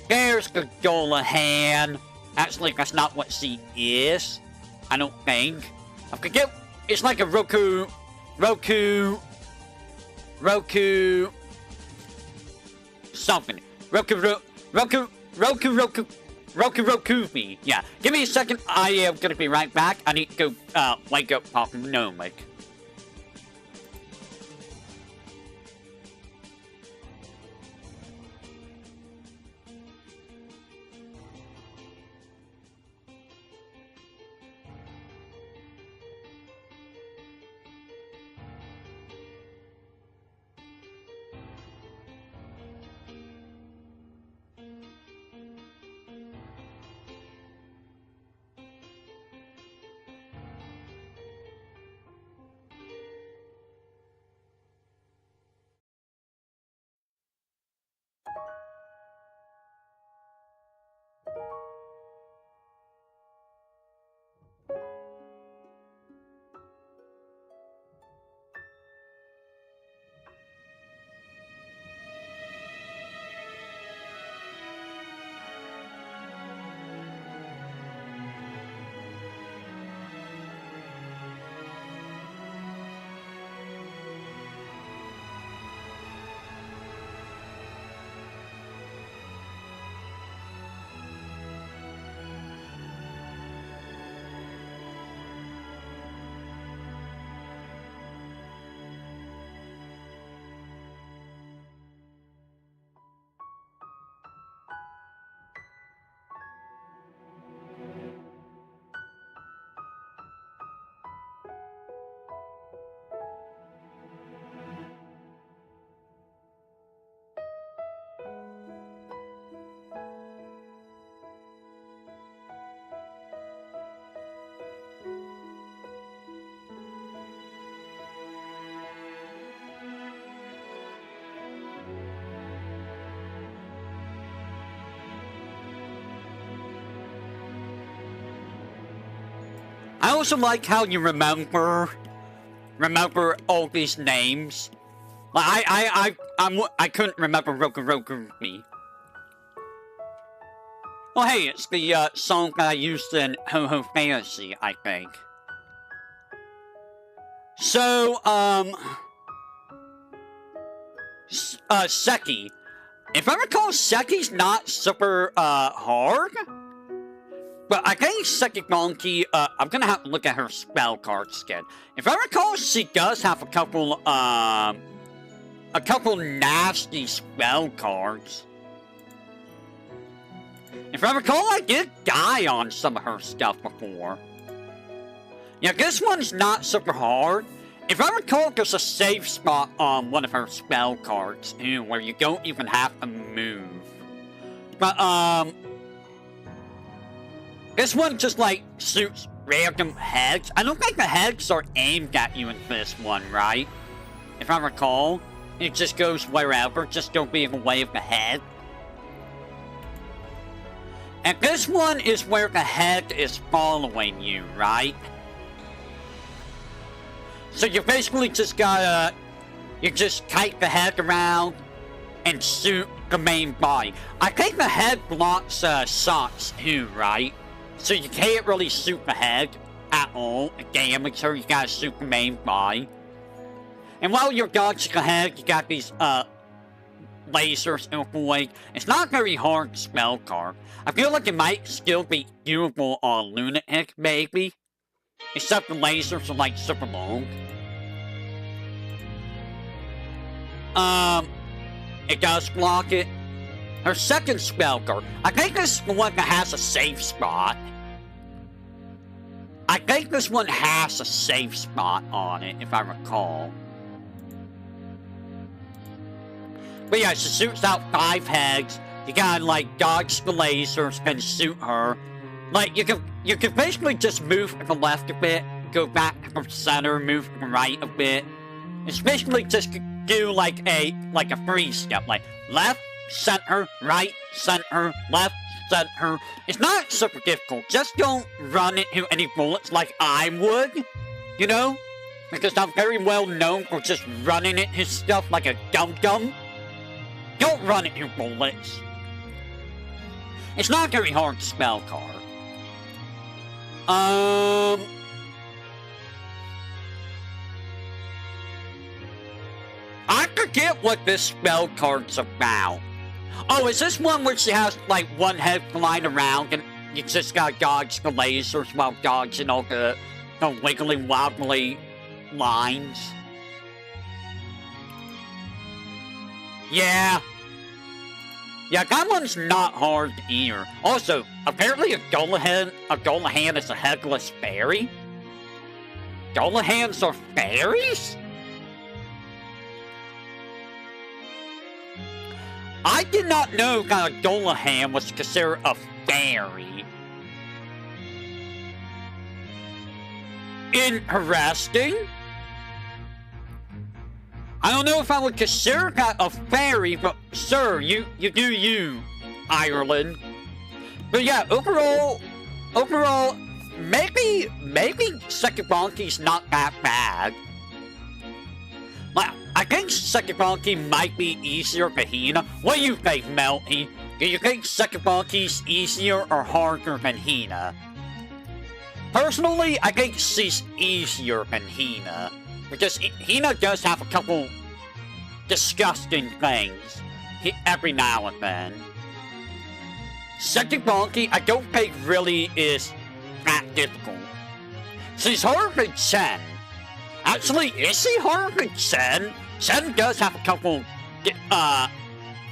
There's the Dolahan. Actually, that's not what she is. I don't think. I forget. It's like a Roku something. Roku. Yeah. Give me a second. I am gonna be right back. I need to go wake up Papa Nomic. I also like how you remember all these names. Like I couldn't remember Rokurokumi. Oh hey, it's the song that I used in Ho-Ho Fantasy, I think. So Seki. If I recall, Seki's not super hard. But I think Seki Monkey, I'm gonna have to look at her spell card skin. If I recall, she does have a couple nasty spell cards. If I recall, I did die on some of her stuff before. Yeah, this one's not super hard. If I recall, there's a safe spot on one of her spell cards, too, where you don't even have to move. But, this one just, like, shoots random heads. I don't think the heads are aimed at you in this one, right? If I recall. It just goes wherever, just don't be in the way of the head. And this one is where the head is following you, right? So you basically just gotta... You just kite the head around and shoot the main body. I think the head blocks shots too, right? So you can't really shoot the head at all. Damage her, you gotta shoot the main body. And while you're dodging the head, you got these lasers avoid. It's not a very hard spell card. I feel like it might still be doable on Lunatic, maybe. Except the lasers are like super long. It does block it. Her second spell card. I think this is the one that has a safe spot. I think this one has a safe spot on it, if I recall. But yeah, she shoots out 5 heads. You gotta, like, dodge the lasers and shoot her. Like, you can basically just move to the left a bit, go back to the center, move to the right a bit. It's basically just do, like a 3-step. Like, left, center, right, center, left, center. It's not super difficult. Just don't run into any bullets like I would, you know? Because I'm very well known for just running into stuff like a dum-dum. Don't run into bullets. It's not very hard to spell card. I forget what this spell card's about. Oh, is this one where she has, like, one head flying around and you just gotta dodge the lasers while dodging all the wiggly wobbly lines? Yeah. Yeah, that one's not hard either. Also, apparently a Golahan is a headless fairy? Golahans are fairies? I did not know that a Golahan was considered a fairy. Interesting. I don't know if I would consider that a fairy, but sir, you do you, Ireland. But yeah, overall, maybe Sekibonki's not that bad. Like, I think Sekibonki might be easier than Hina. What do you think, Melty? Do you think Sekibonki's easier or harder than Hina? Personally, I think she's easier than Hina. Because Hina does have a couple disgusting things every now and then. Sekibonki, I don't think really is that difficult. She's harder than Chen. Actually, is she harder than Chen? Chen does have a couple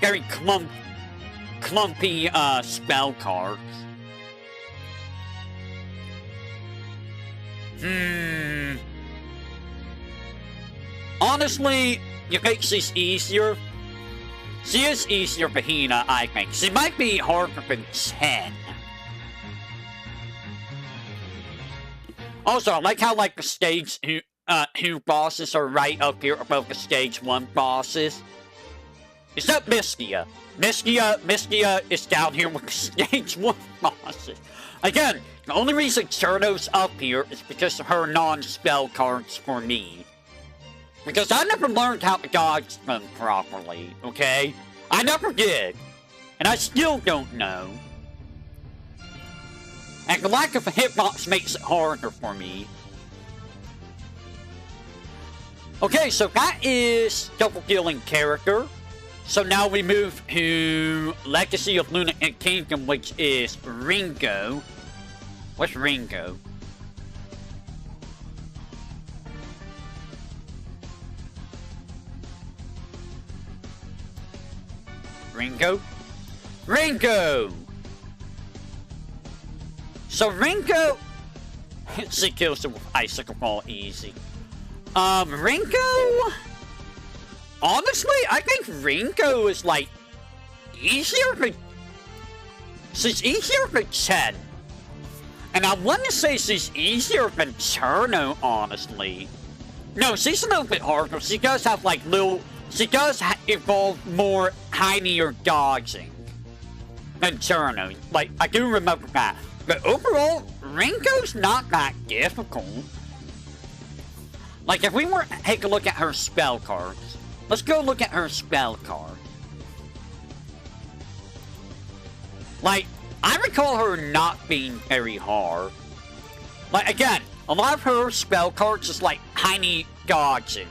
very clumpy spell cards. Honestly, you think she's easier? She is easier for Hina, I think. She might be harder than Chen. Also, I like how, like, the stage 2 bosses are right up here above the stage 1 bosses. Except Mystia. Mystia is down here with the stage 1 bosses. Again, the only reason Cherno's up here is because of her non-spell cards for me. Because I never learned how to dodge them properly, okay? I never did. And I still don't know. And the lack of a hitbox makes it harder for me. Okay, so that is double dealing character. So now we move to Legacy of Lunatic Kingdom, which is Ringo. What's Ringo? Ringo? Ringo! So Ringo... she kills him with Icicle Ball easy. Ringo... honestly, I think Ringo is, like, easier for... she's easier for Chen. And I want to say she's easier than Cherno, honestly. No, she's a little bit harder. She does have, like, little... she does evolve more tinier dodging than Cherno. Like, I do remember that. But overall, Ringo's not that difficult. Like, if we were to take a look at her spell cards... let's go look at her spell card. Like, I recall her not being very hard. Like, again, a lot of her spell cards is like tiny dodging.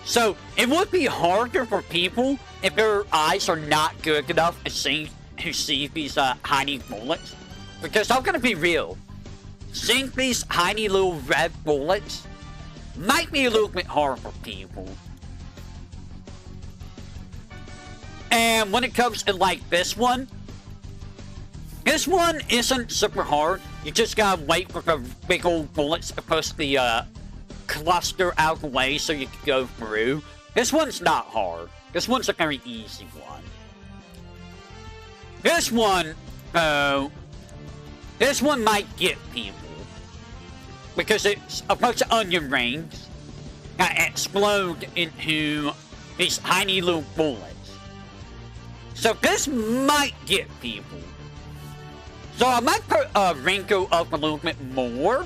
So, it would be harder for people if their eyes are not good enough to see these tiny bullets. Because I'm gonna be real. Seeing these tiny little red bullets might be a little bit hard for people. And when it comes to, like, this one isn't super hard. You just gotta wait for the big old bullets to push the cluster out of the way so you can go through. This one's not hard. This one's a very easy one. This one, though, this one might get people. Because it's a bunch of onion rings that explode into these tiny little bullets. So this might get people. So I might put Ringo up a little bit more.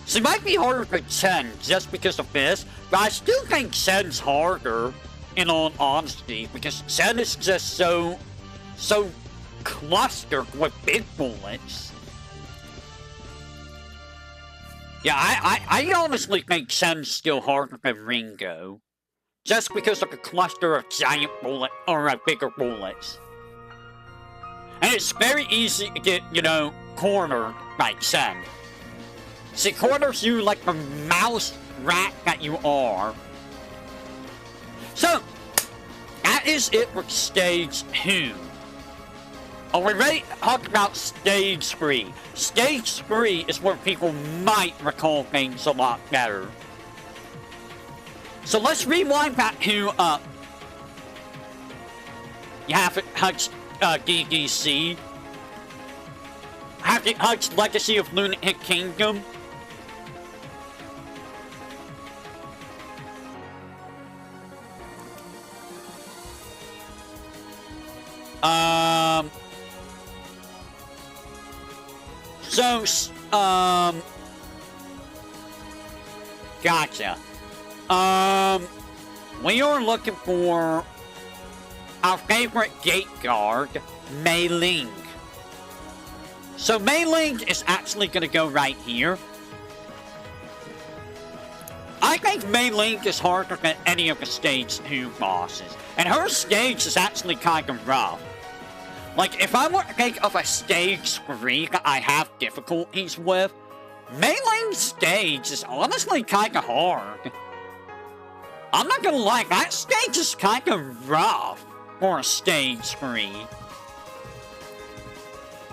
She might be harder for Chen just because of this, but I still think Chen's harder, in all honesty, because Chen is just so clustered with big bullets. Yeah, I honestly think Chen's still harder than Ringo. Just because of a cluster of giant bullet or bigger bullets. And it's very easy to get, you know, cornered by Chen. She corners you like the mouse rat that you are. So, that is it for Stage 2. Are we ready to talk about Stage 3? Stage 3 is where people might recall things a lot better. So let's rewind back to, you have to touch, DDC. Have to touch Legacy of Lunatic Kingdom. Gotcha. We are looking for our favorite gate guard, Mei Ling. So Mei Ling is actually going to go right here. I think Mei Ling is harder than any of the Stage 2 bosses. And her stage is actually kind of rough. Like, if I were to think of a Stage 3 that I have difficulties with, Mei Ling's stage is honestly kind of hard. I'm not gonna lie, that stage is kind of rough for a Stage 3.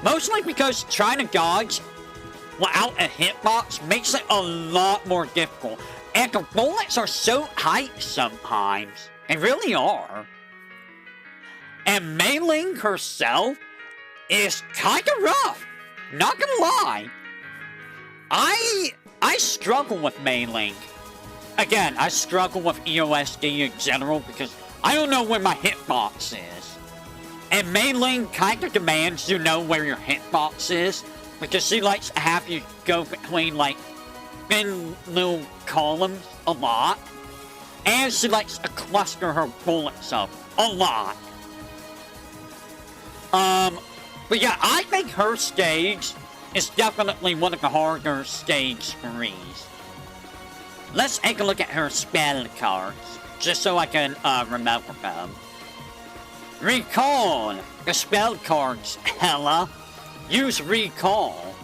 Mostly because trying to dodge without a hitbox makes it a lot more difficult. And the bullets are so tight sometimes. They really are. And Mei Ling herself is kind of rough. Not gonna lie. I struggle with Mei Ling. Again, I struggle with EoSD in general because I don't know where my hitbox is. And Mei Ling kind of demands you know where your hitbox is, because she likes to have you go between, like, thin little columns a lot. And she likes to cluster her bullets up a lot. But yeah, I think her stage is definitely one of the harder stage 3s. Let's take a look at her spell cards, just so I can remember them. Recall! The spell cards, hella. Use recall.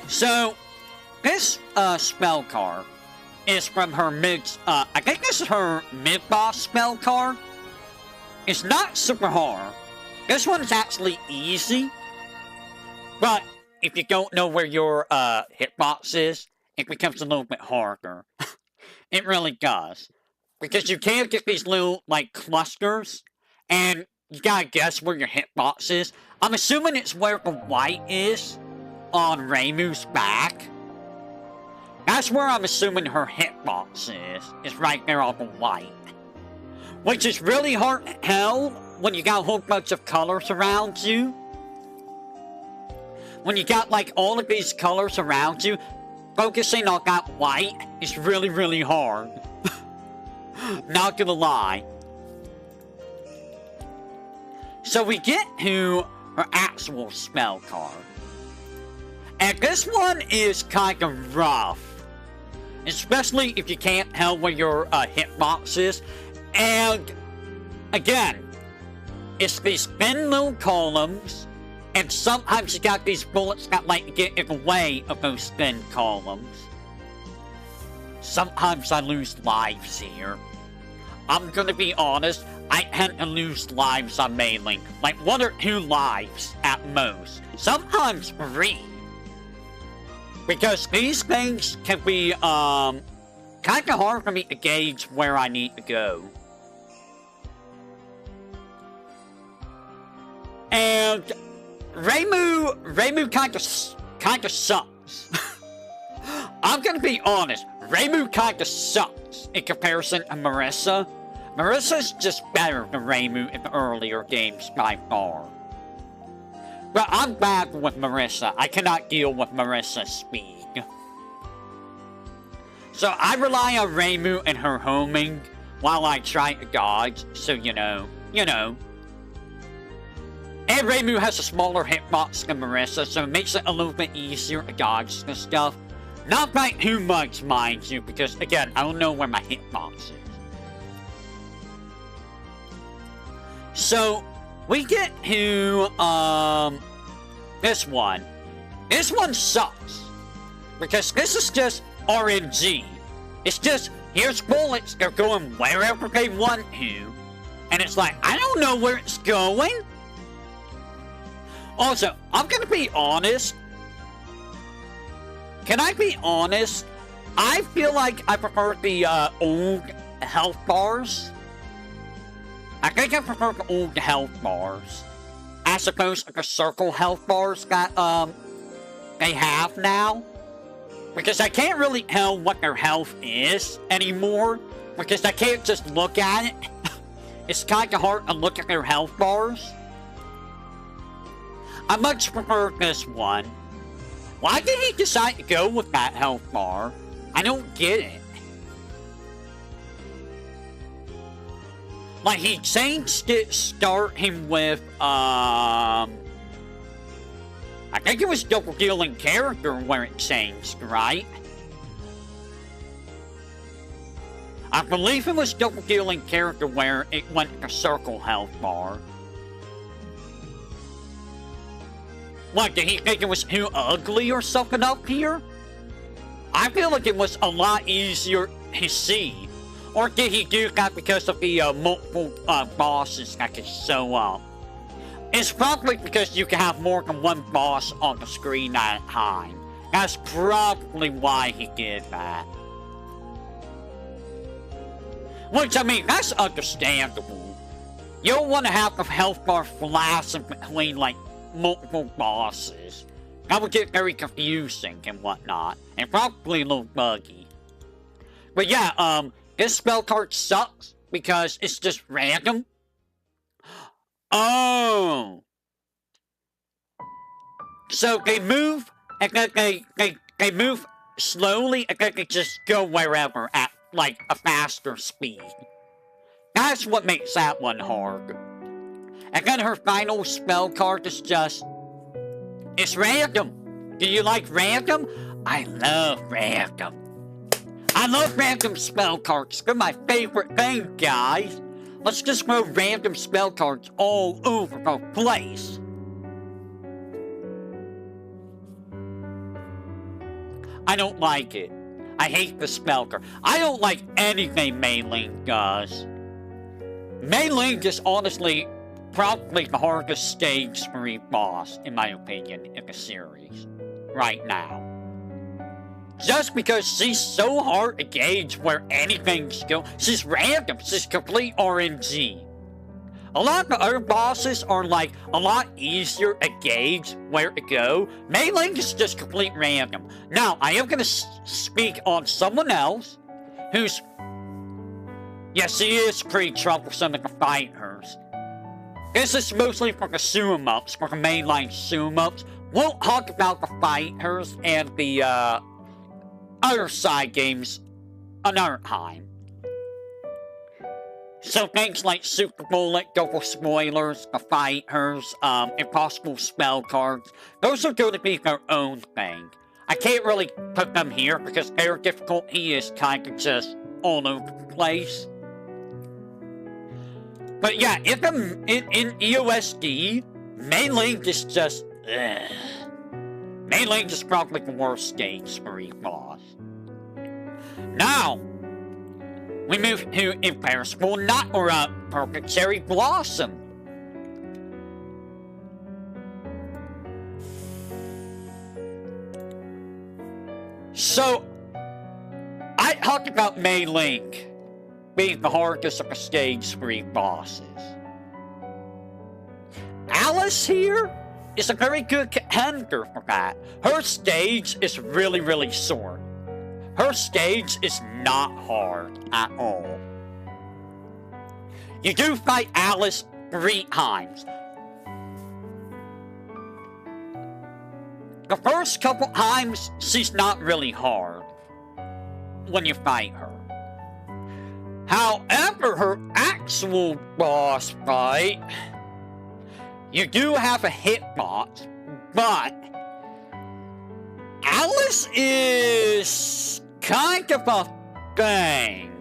So, this spell card is from her I think this is her mid-boss spell card. It's not super hard. This one is actually easy. But if you don't know where your hitbox is, it becomes a little bit harder. It really does. Because you can get these little, like, clusters, and you gotta guess where your hitbox is. I'm assuming it's where the white is on Reimu's back. That's where I'm assuming her hitbox is right there on the white. Which is really hard to tell when you got a whole bunch of colors around you. When you got, like, all of these colors around you, focusing on that white is really, really hard. Not gonna lie. So we get to her actual spell card. And this one is kind of rough. Especially if you can't tell where your hitbox is. And, again, it's these thin little columns. And sometimes you got these bullets that like to get in the way of those thin columns. Sometimes I lose lives here. I'm gonna be honest, I tend to lose lives on Mei Ling. Like 1 or 2 lives at most. Sometimes 3. Because these things can be, kinda hard for me to gauge where I need to go. And Reimu kinda sucks. I'm gonna be honest, Reimu kinda sucks in comparison to Marissa. Marissa's just better than Reimu in the earlier games by far. But I'm bad with Marissa. I cannot deal with Marissa's speed. So I rely on Reimu and her homing while I try to dodge, so you know. And Reimu has a smaller hitbox than Marissa, so it makes it a little bit easier to dodge this stuff. Not by too much, mind you, because again, I don't know where my hitbox is. So, we get to, this one. This one sucks. Because this is just RNG. It's just, here's bullets, they're going wherever they want to. And it's like, I don't know where it's going. Also, I'm gonna be honest. Can I be honest? I feel like I prefer the old health bars. I think I prefer the old health bars, as opposed to the circle health bars that they have now. Because I can't really tell what their health is anymore, because I can't just look at it. It's kind of hard to look at their health bars. I much prefer this one. Why did he decide to go with that health bar? I don't get it. Like, he changed it starting with, I think it was double dealing character where it changed, right? I believe it was double dealing character where it went to circle health bar. What, did he think it was too ugly or something up here? I feel like it was a lot easier to see. Or did he do that because of the multiple bosses that could show up? It's probably because you can have more than one boss on the screen at a time. That's probably why he did that. Which, I mean, that's understandable. You don't want to have the health bar flashing between, like, multiple bosses. That would get very confusing and whatnot. And probably a little buggy. But yeah, This spell card sucks because it's just random. Oh. So they move, and then they move slowly, and then they just go wherever at, like, a faster speed. That's what makes that one hard. And then her final spell card is just... It's random. Do you like random? I love random. I love random spell cards. They're my favorite thing, guys. Let's just throw random spell cards all over the place. I don't like it. I hate the spell card. I don't like anything Mei Ling does. Mei Ling is honestly probably the hardest stage 3 boss, in my opinion, in the series. Right now. Just because she's so hard to gauge where anything's going. She's random. She's complete RNG. A lot of the other bosses are like a lot easier to gauge where to go. Mei Ling is just complete random. Now, I am going to speak on someone else who's... Yes, she is pretty troublesome to fight hers. This is mostly for the sumo-ups, for the mainline sumo-ups. We'll talk about the fighters and the other side games another time. So things like Super Bullet, double spoilers, the fighters, impossible spell cards, those are going to be their own thing. I can't really put them here because their difficulty is kind of just all over the place. But yeah, in EoSD, Mei Ling is just... Ugh. Mei Ling is probably the worst stage 3 boss. Now, we move to Imperishable Nut, or Perfect Cherry Blossom. So, I talked about Mei Ling being the hardest of the stage 3 bosses. Alice here is a very good contender for that. Her stage is really, really short. Her stage is not hard at all. You do fight Alice 3 times. The first couple times, she's not really hard when you fight her. However, her actual boss fight, you do have a hitbox, but Alice is kind of a thing.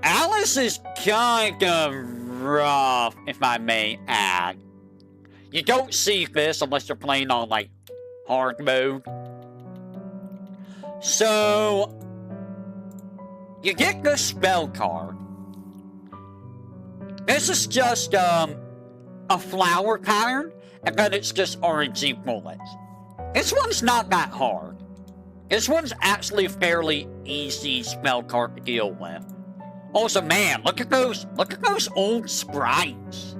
Alice is kind of rough, if I may add. You don't see this unless you're playing on, like, hard mode. So, you get the spell card. This is just, a flower pattern, and then it's just RNG bullets. This one's not that hard. This one's actually a fairly easy spell card to deal with. Also, man, look at those old sprites.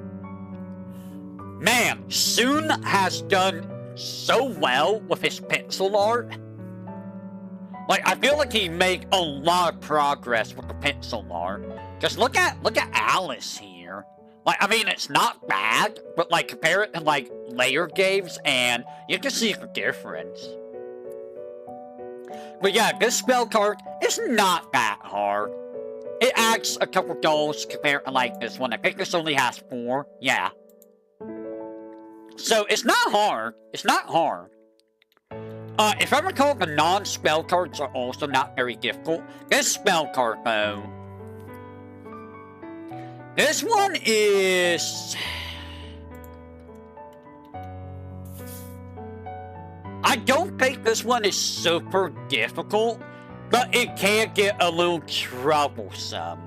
Man, Soon has done so well with his pixel art. Like, I feel like he made a lot of progress with the pixel art. Just look at Alice here. Like, I mean, it's not bad, but, like, compare it to, like, layer games, and you can see the difference. But yeah, this spell card is not that hard. It adds a couple goals compared to, like, this one. I think this only has 4. Yeah. So, it's not hard. It's not hard. If I recall, the non-spell cards are also not very difficult. This spell card, though... This one is... I don't think this one is super difficult, but it can get a little troublesome.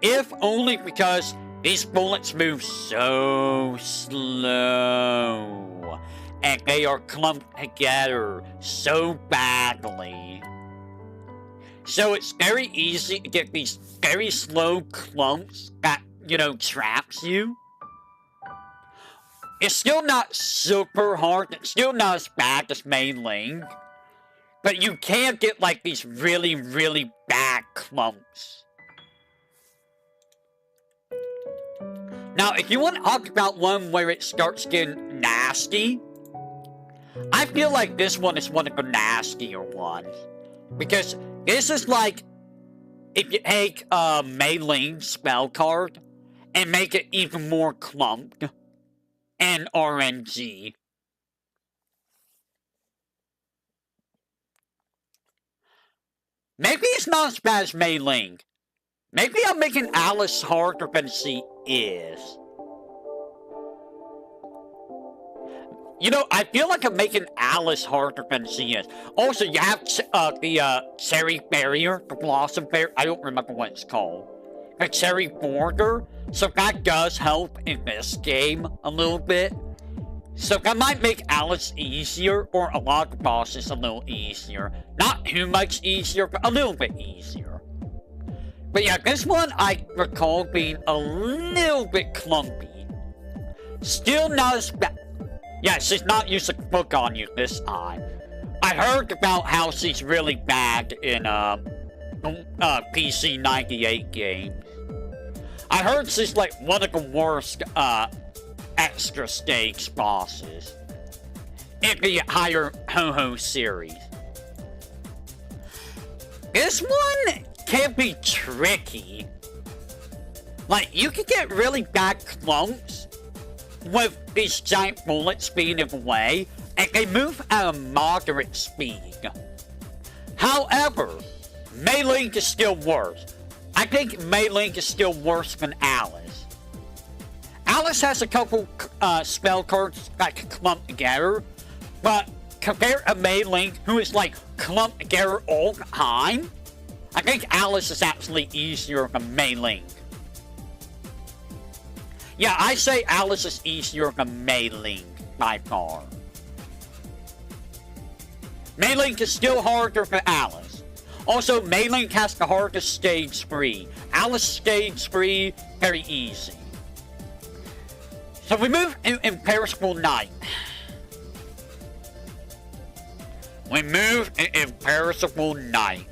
If only because these bullets move so slow, and they are clumped together so badly. So it's very easy to get these very slow clumps that, you know, traps you. It's still not super hard. It's still not as bad as Mei Ling. But you can get, like, these really, really bad clumps. Now, if you want to talk about one where it starts getting nasty, I feel like this one is one of the nastier ones. Because this is like, if you take a Mei Ling spell card and make it even more clumped and RNG. Maybe it's not as bad as Mei Ling. Maybe I'm making Alice harder than she is. You know, I feel like I'm making Alice harder than she is. Also, you have the Cherry Barrier, the Blossom Barrier. I don't remember what it's called. The Cherry Border. So that does help in this game a little bit. So that might make Alice easier, or a lot of bosses a little easier. Not too much easier, but a little bit easier. But yeah, this one I recall being a little bit clumpy. Still not as bad. Yeah, she's not using book on you this time. I heard about how she's really bad in PC 98 games. I heard she's like one of the worst extra stage bosses in the higher Touhou series. This one can be tricky. Like, you can get really bad clumps with these giant bullets being in the way, and they move at a moderate speed. However, Mei Ling is still worse. I think Mei Ling is still worse than Alice. Alice has a couple spell cards that can clump together, but compared to Mei Ling, who is like clumped together all the time, I think Alice is actually easier than Mei Ling. Yeah, I say Alice is easier than Mei Ling by far. Mei Ling is still harder for Alice. Also, Mei Ling has the hardest stage 3. Alice stage 3, very easy. So we move to Imperishable Night. We move to Imperishable Night.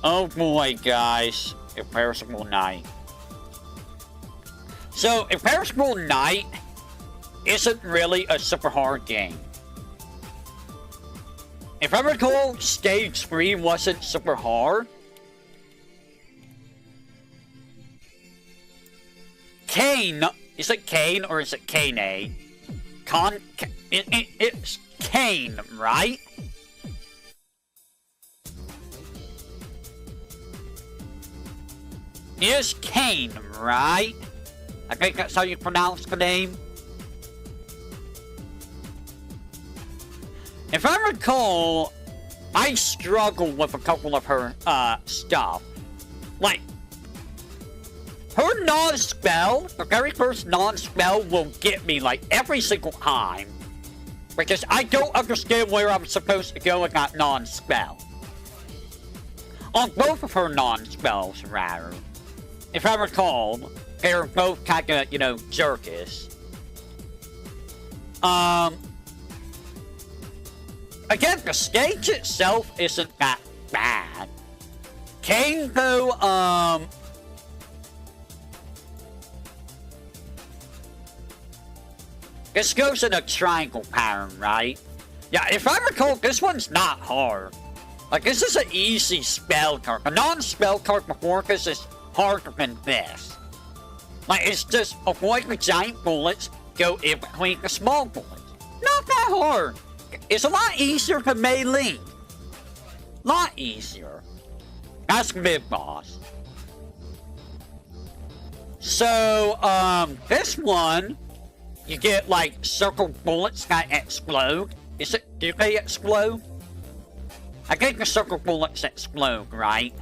Oh boy, guys. Imperishable Night. So, Imperishable Night isn't really a super hard game. If I recall, Stage 3 wasn't super hard. Kane, is it Kane or is it Kane? It's Kane, right? It's Kane, right? I think that's how you pronounce the name. If I recall, I struggled with a couple of her stuff. Like, her non-spell, the very first non-spell will get me like every single time. Because I don't understand where I'm supposed to go with that non-spell. On both of her non-spells, rather. If I recall, they're both kind of, you know, jerkish. Again, the stage itself isn't that bad. Kane, though, this goes in a triangle pattern, right? Yeah, if I recall, this one's not hard. Like, this is an easy spell card. A non-spell card before this is harder than this. Like, it's just avoid the giant bullets, go in between the small bullets. Not that hard. It's a lot easier than Mei Ling. Lot easier. That's mid-boss. So, this one, you get, like, circle bullets that explode. Do they explode? I think the circle bullets explode, right?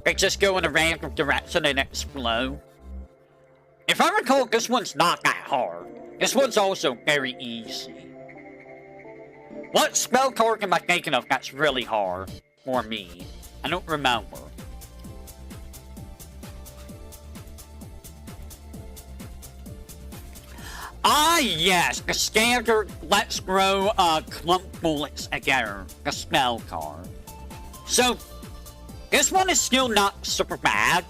They just go in a random direction and explode. If I recall, this one's not that hard. This one's also very easy. What spell card am I thinking of that's really hard for me? I don't remember. Ah, yes, the standard Let's Grow Clump Bullets together, the spell card. So, this one is still not super bad.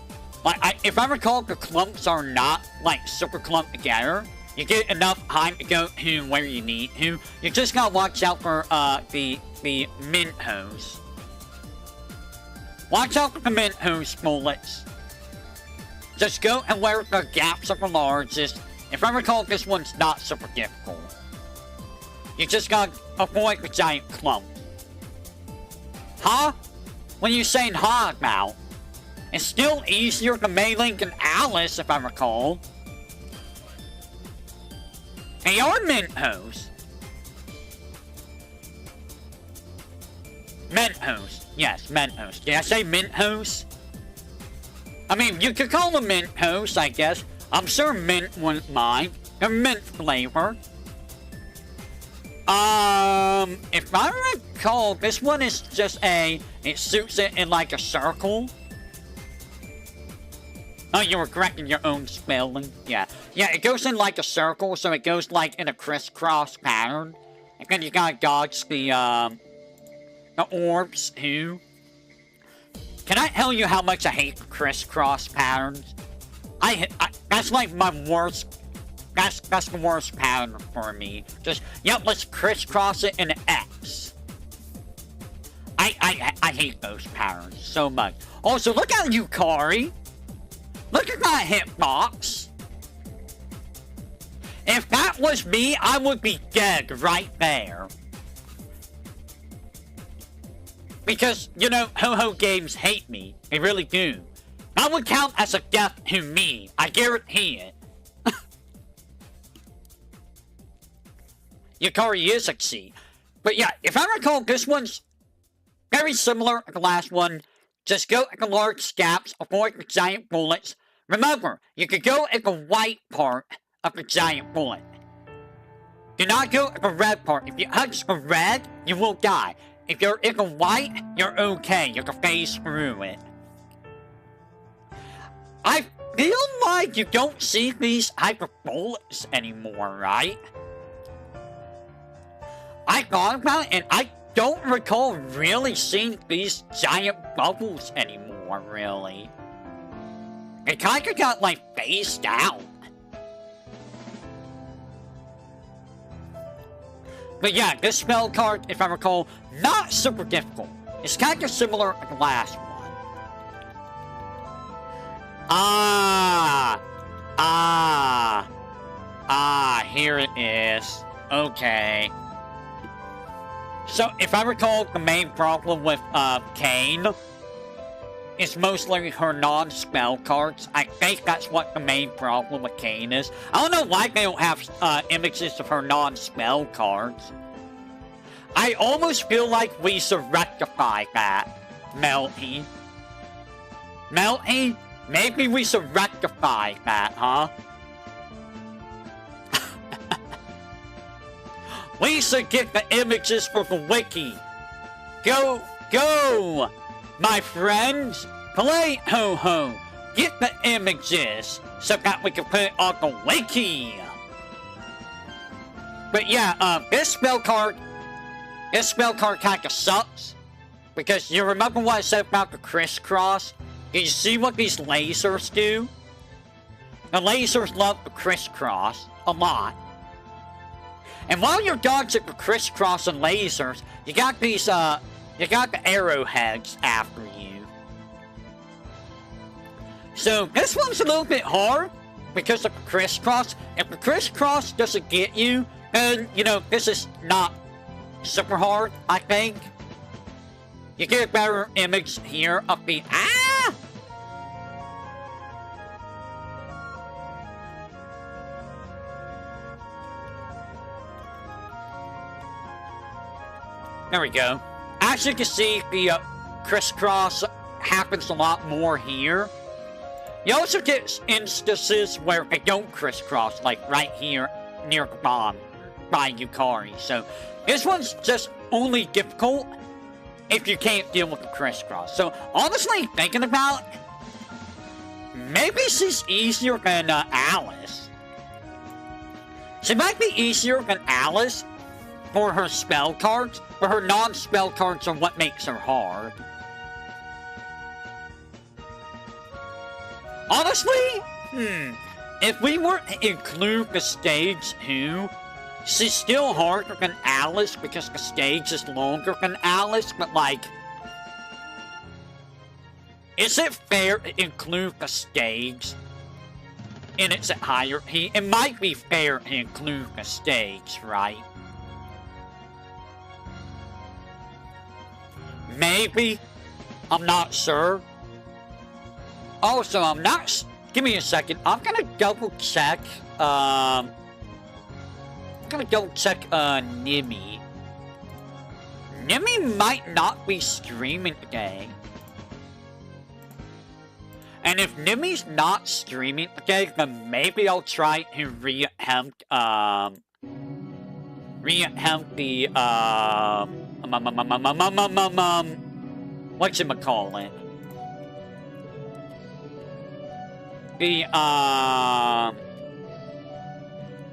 Like, if I recall, the clumps are not, like, super clumped together. You get enough time to go to where you need to. You just gotta watch out for, the Mintos. Watch out for the Mintos bullets. Just go and where the gaps are the largest. If I recall, this one's not super difficult. You just gotta avoid the giant clump. Huh? What are you saying huh about? It's still easier to melee than Alice, if I recall. They are Mentos. Mentos. Yes, Mentos. Did I say Mentos? I mean, you could call them Mentos, I guess. I'm sure Mint wouldn't mind. They're mint flavor. If I recall, this one is just it suits it in like a circle. Oh, you were correcting your own spelling. Yeah. Yeah, it goes in like a circle, so it goes like in a crisscross pattern. And then you gotta dodge the orbs, too. Can I tell you how much I hate crisscross patterns? That's like my worst... That's the worst pattern for me. Just, yep, let's crisscross it in an X. I hate those patterns so much. Also, look at you, Kari. Look at that hitbox. If that was me, I would be dead right there. Because, you know, Touhou games hate me. They really do. That would count as a death to me. I guarantee it. Yukari is a C. But yeah, if I recall, this one's very similar to the last one. Just go at the large gaps, avoid the giant bullets. Remember, you could go at the white part of the giant bullet. Do not go at the red part. If you touch the red, you will die. If you're in the white, you're okay. You can phase through it. I feel like you don't see these type of bullets anymore, right? I thought about it, and I don't recall really seeing these giant bubbles anymore, really. It kind of got, like, phased out. But yeah, this spell card, if I recall, not super difficult. It's kind of similar to the last one. Here it is. Okay. So, if I recall, the main problem with, Kane is mostly her non-spell cards. I think that's what the main problem with Kane is. I don't know why they don't have, images of her non-spell cards. I almost feel like we should rectify that, Melty. Melty, maybe we should rectify that, huh? We should get the images for the wiki. Go, my friends. Play Touhou. Get the images so that we can put it on the wiki. But yeah, this spell card kinda sucks. Because you remember what I said about the crisscross? Did you see what these lasers do? The lasers love the crisscross a lot. And while you're dodging the crisscross and lasers, you got these, you got the arrowheads after you. So, this one's a little bit hard because of the crisscross. If the crisscross doesn't get you, then, you know, this is not super hard, I think. You get a better image here of the... There we go. As you can see, the crisscross happens a lot more here. You also get instances where they don't crisscross, like right here near the bomb by Yukari. So this one's just only difficult if you can't deal with the crisscross. So honestly, thinking about it, maybe she's easier than Alice. She might be easier than Alice for her spell cards, but her non-spell cards are what makes her hard. Honestly, if we were to include the stage too, she's still harder than Alice because the stage is longer than Alice, but like, is it fair to include the stage in its hierarchy? It might be fair to include the stage, right? Maybe. I'm not sure. Also, I'm not... Give me a second. I'm gonna double check, Nimmy. Nimmy might not be streaming today. And if Nimmy's not streaming today, then maybe I'll try to re-attempt the, whatchamacallit? The,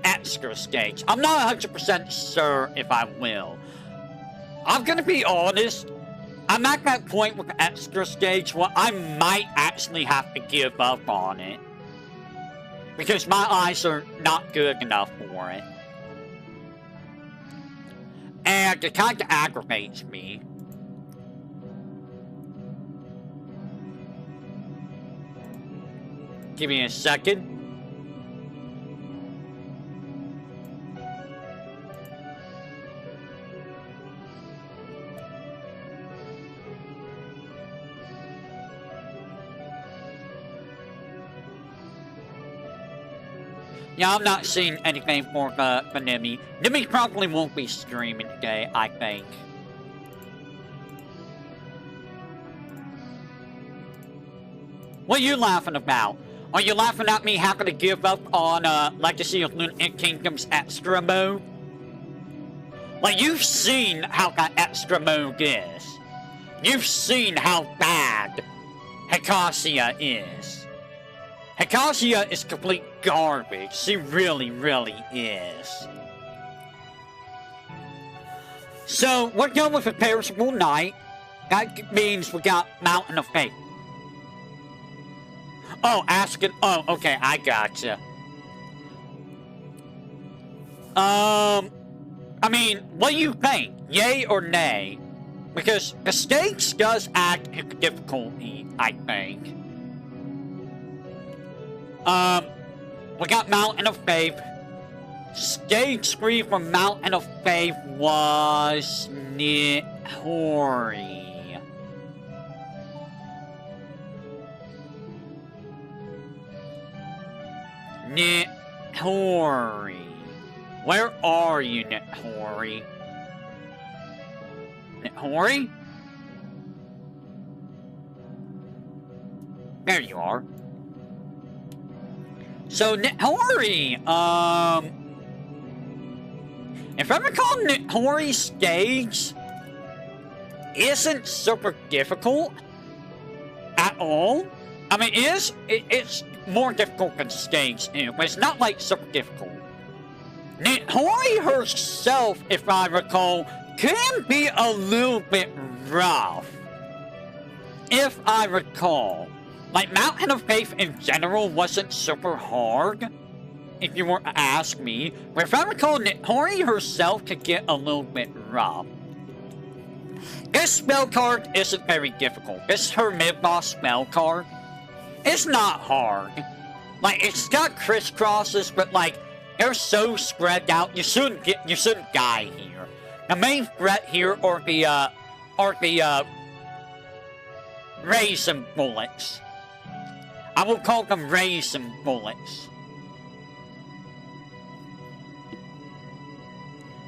extra stage. I'm not 100% sure if I will. I'm gonna be honest. I'm at that point with the extra stage where I might actually have to give up on it. Because my eyes are not good enough for it. And it kind of aggravates me. Give me a second. Yeah, I'm not seeing anything for Nimmy. Nimmy probably won't be streaming today, I think. What are you laughing about? Are you laughing at me having to give up on Legacy of Lunar Kingdom's extra mode? Like, you've seen how that extra mode is. You've seen how bad Hikasia is. Hikasia is complete garbage. She really, really is. So, we're going with a perishable knight. That means we got Mountain of Fate. Oh, asking. Oh, okay, I gotcha. I mean, what do you think? Yay or nay? Because the stage does add to the difficulty, I think. We got Mountain of Faith. Stage 3 for Mountain of Faith was Nihori. Nihori. Where are you, Nihori? Nihori? There you are. So, Nihori, if I recall, Nihori's stage isn't super difficult at all. I mean, it's more difficult than stage 2, but it's not like super difficult. Nihori herself, if I recall, can be a little bit rough. If I recall. Like, Mountain of Faith in general wasn't super hard, if you were to ask me. But if I recall, Nihori herself could get a little bit rough. This spell card isn't very difficult. This is her mid-boss spell card. It's not hard. Like, it's got crisscrosses, but like, they're so spread out, you shouldn't die here. The main threat here are the raisin bullets. I will call them raisin bullets.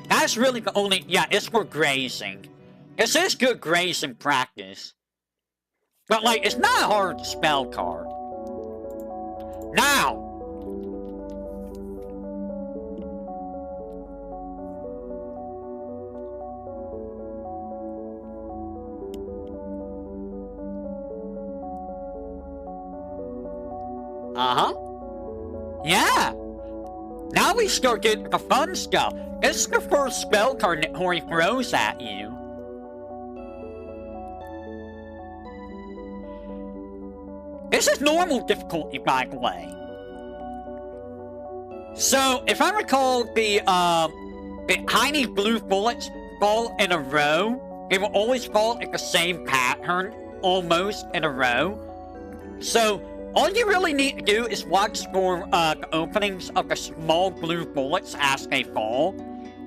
That's really the only... Yeah, it's for grazing. This is good grazing practice. But, like, it's not a hard spell card. Now! Uh-huh. Yeah! Now we start getting the fun stuff. This is the first spell card that Hori throws at you. This is normal difficulty, by the way. So, if I recall, the tiny blue bullets fall in a row. They will always fall in the same pattern, almost in a row. So, all you really need to do is watch for the openings of the small blue bullets as they fall.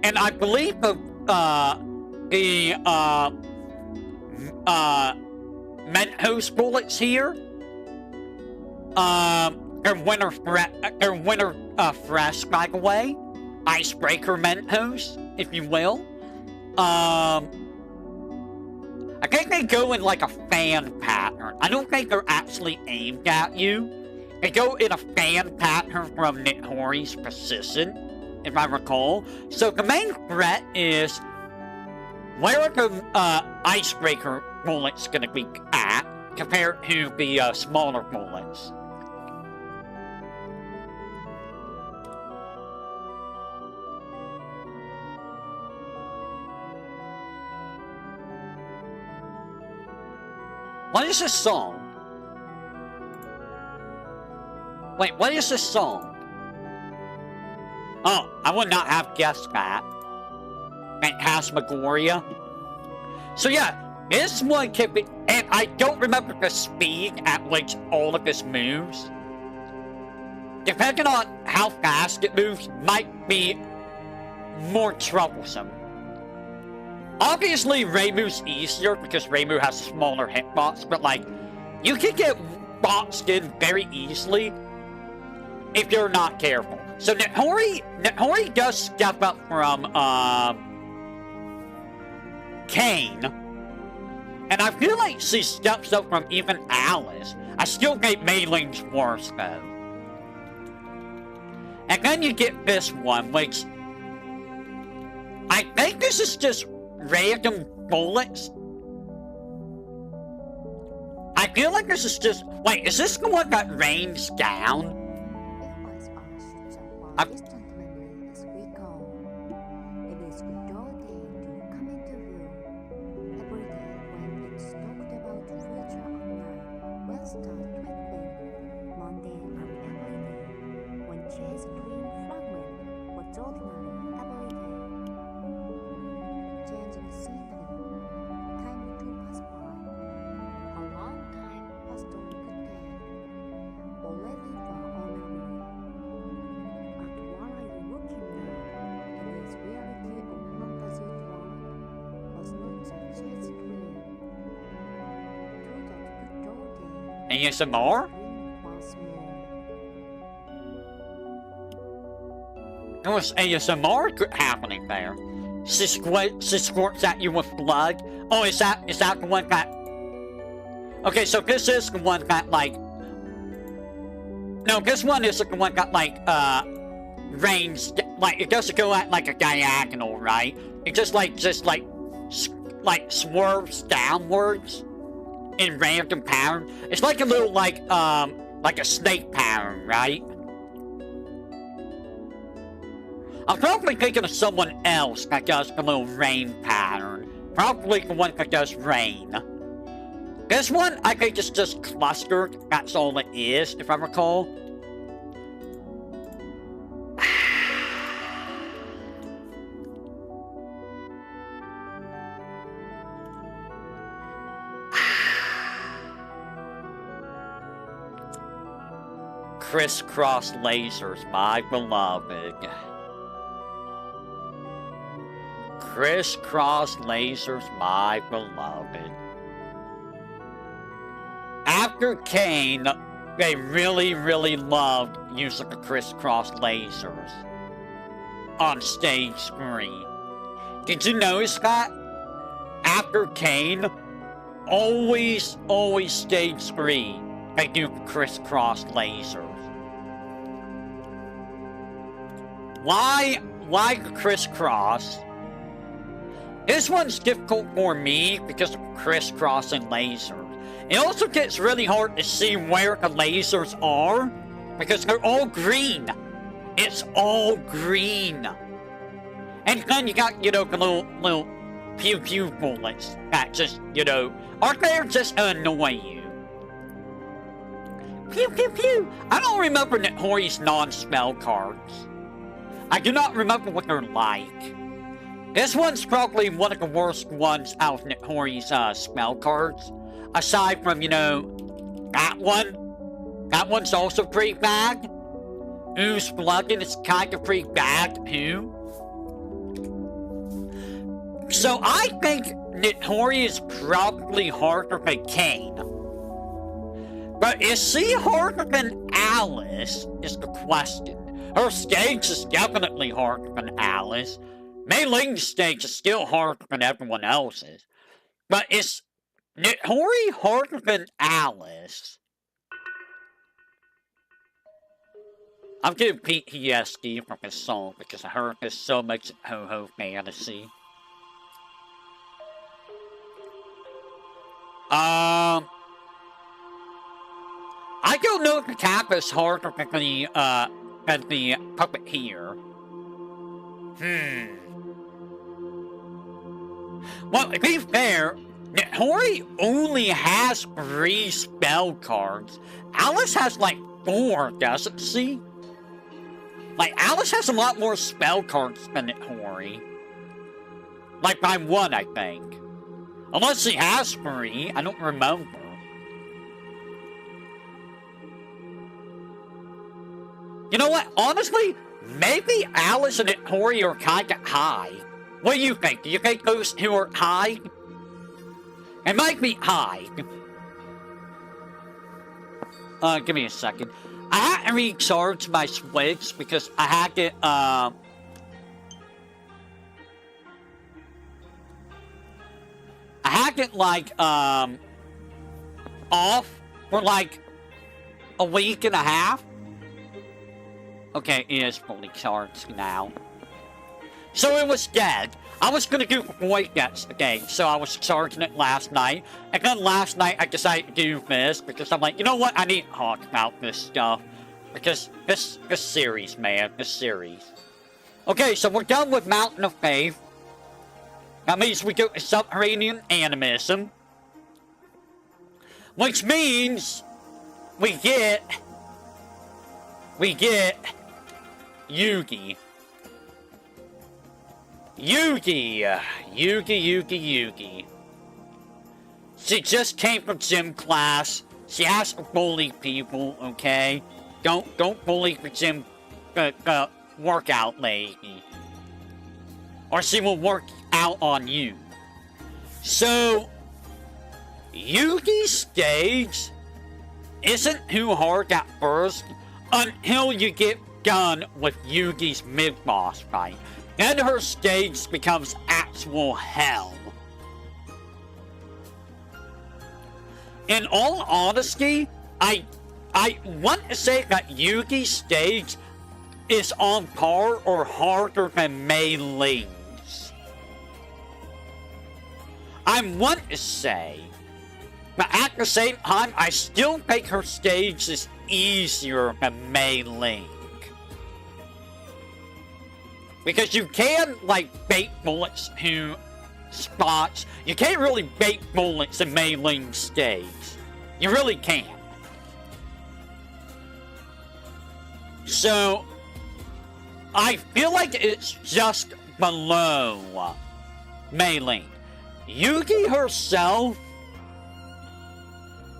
And I believe the Mentos bullets here, they're winter fresh, by the way. Icebreaker Mentos, if you will. I think they go in like a fan pattern. I don't think they're actually aimed at you. They go in a fan pattern from Hori's position, if I recall. So the main threat is where are the icebreaker bullets gonna be at compared to the smaller bullets. What is this song? Wait, what is this song? Oh, I would not have guessed that. Phantasmagoria. So yeah, this one could be, and I don't remember the speed at which all of this moves. Depending on how fast it moves, might be more troublesome. Obviously, Reimu's easier because Reimu has a smaller hitbox, but like, you can get boxed in very easily if you're not careful. So Hori does step up from Kane, and I feel like she steps up from even Alice. I still think Mei Ling's worse though. And then you get this one, which I think this is just random bullets. I feel like this is just... Wait, is this the one that rains down? ASMR? There was ASMR happening there. She squirts at you with blood. Oh, is that the one that... Okay, so this is the one that, like... No, this one isn't the one that, like, rains... Like, it doesn't go at, like, a diagonal, right? It just swerves downwards in random pattern. It's like a little, like a snake pattern, right? I'm probably thinking of someone else that does the little rain pattern. Probably the one that does rain. This one, I think it's just clustered. That's all it is, if I recall. Crisscross lasers, my beloved. Crisscross lasers, my beloved. After Kane, they really, really loved using the crisscross lasers on stage screen. Did you notice that? After Kane, always stage screen, they do crisscross lasers. Why the crisscross? This one's difficult for me because of crisscross and lasers. It also gets really hard to see where the lasers are because they're all green. It's all green. And then you got, you know, the little pew pew bullets that just, you know, are there just to annoy you. Pew pew pew. I don't remember Nihori's non-spell cards. I do not remember what they're like. This one's probably one of the worst ones out of Nihori's spell cards. Aside from, you know, that one. That one's also pretty bad. Ooze Blooded is kind of pretty bad too. So I think Nihori is probably harder than Kane. But is she harder than Alice is the question. Her stage is definitely harder than Alice. Mei Ling's stage is still harder than everyone else's. But is Nihori harder than Alice? I'm getting PTSD from this song because I heard this so much in Touhou Fantasy. I don't know if the Kappa is harder than the puppeteer. Well, to be fair, Nihori only has 3 spell cards. Alice has like 4, doesn't she? Like, Alice has a lot more spell cards than Nihori. Like, by 1, I think. Unless she has 3, I don't remember. You know what? Honestly, maybe Alice and Nihori are kinda high. What do you think? Do you think those two are high? It might be high. Give me a second. I had to recharge my Switch because I had it, I had it, like, off for, like, a week and a half. Okay, it is fully charged now. So it was dead. I was gonna do Voidex again, so I was charging it last night. And then last night I decided to do this because I'm like, you know what? I need to talk about this stuff. Because this series, man, this series. Okay, so we're done with Mountain of Faith. That means we go to Subterranean Animism. Which means we get Yugi. Yugi. She just came from gym class. She has to bully people, okay? Don't bully the gym workout lady. Or she will work out on you. So, Yugi's stage isn't too hard at first until you get done with Yugi's mid-boss fight. Then her stage becomes actual hell. In all honesty, I want to say that Yugi's stage is on par or harder than Mei Ling's. I want to say, but at the same time, I still think her stage is easier than Mei Ling. Because you can, like, bait bullets to spots. You can't really bait bullets in Mei Ling's stage. You really can't. So, I feel like it's just below Mei Ling. Yugi herself,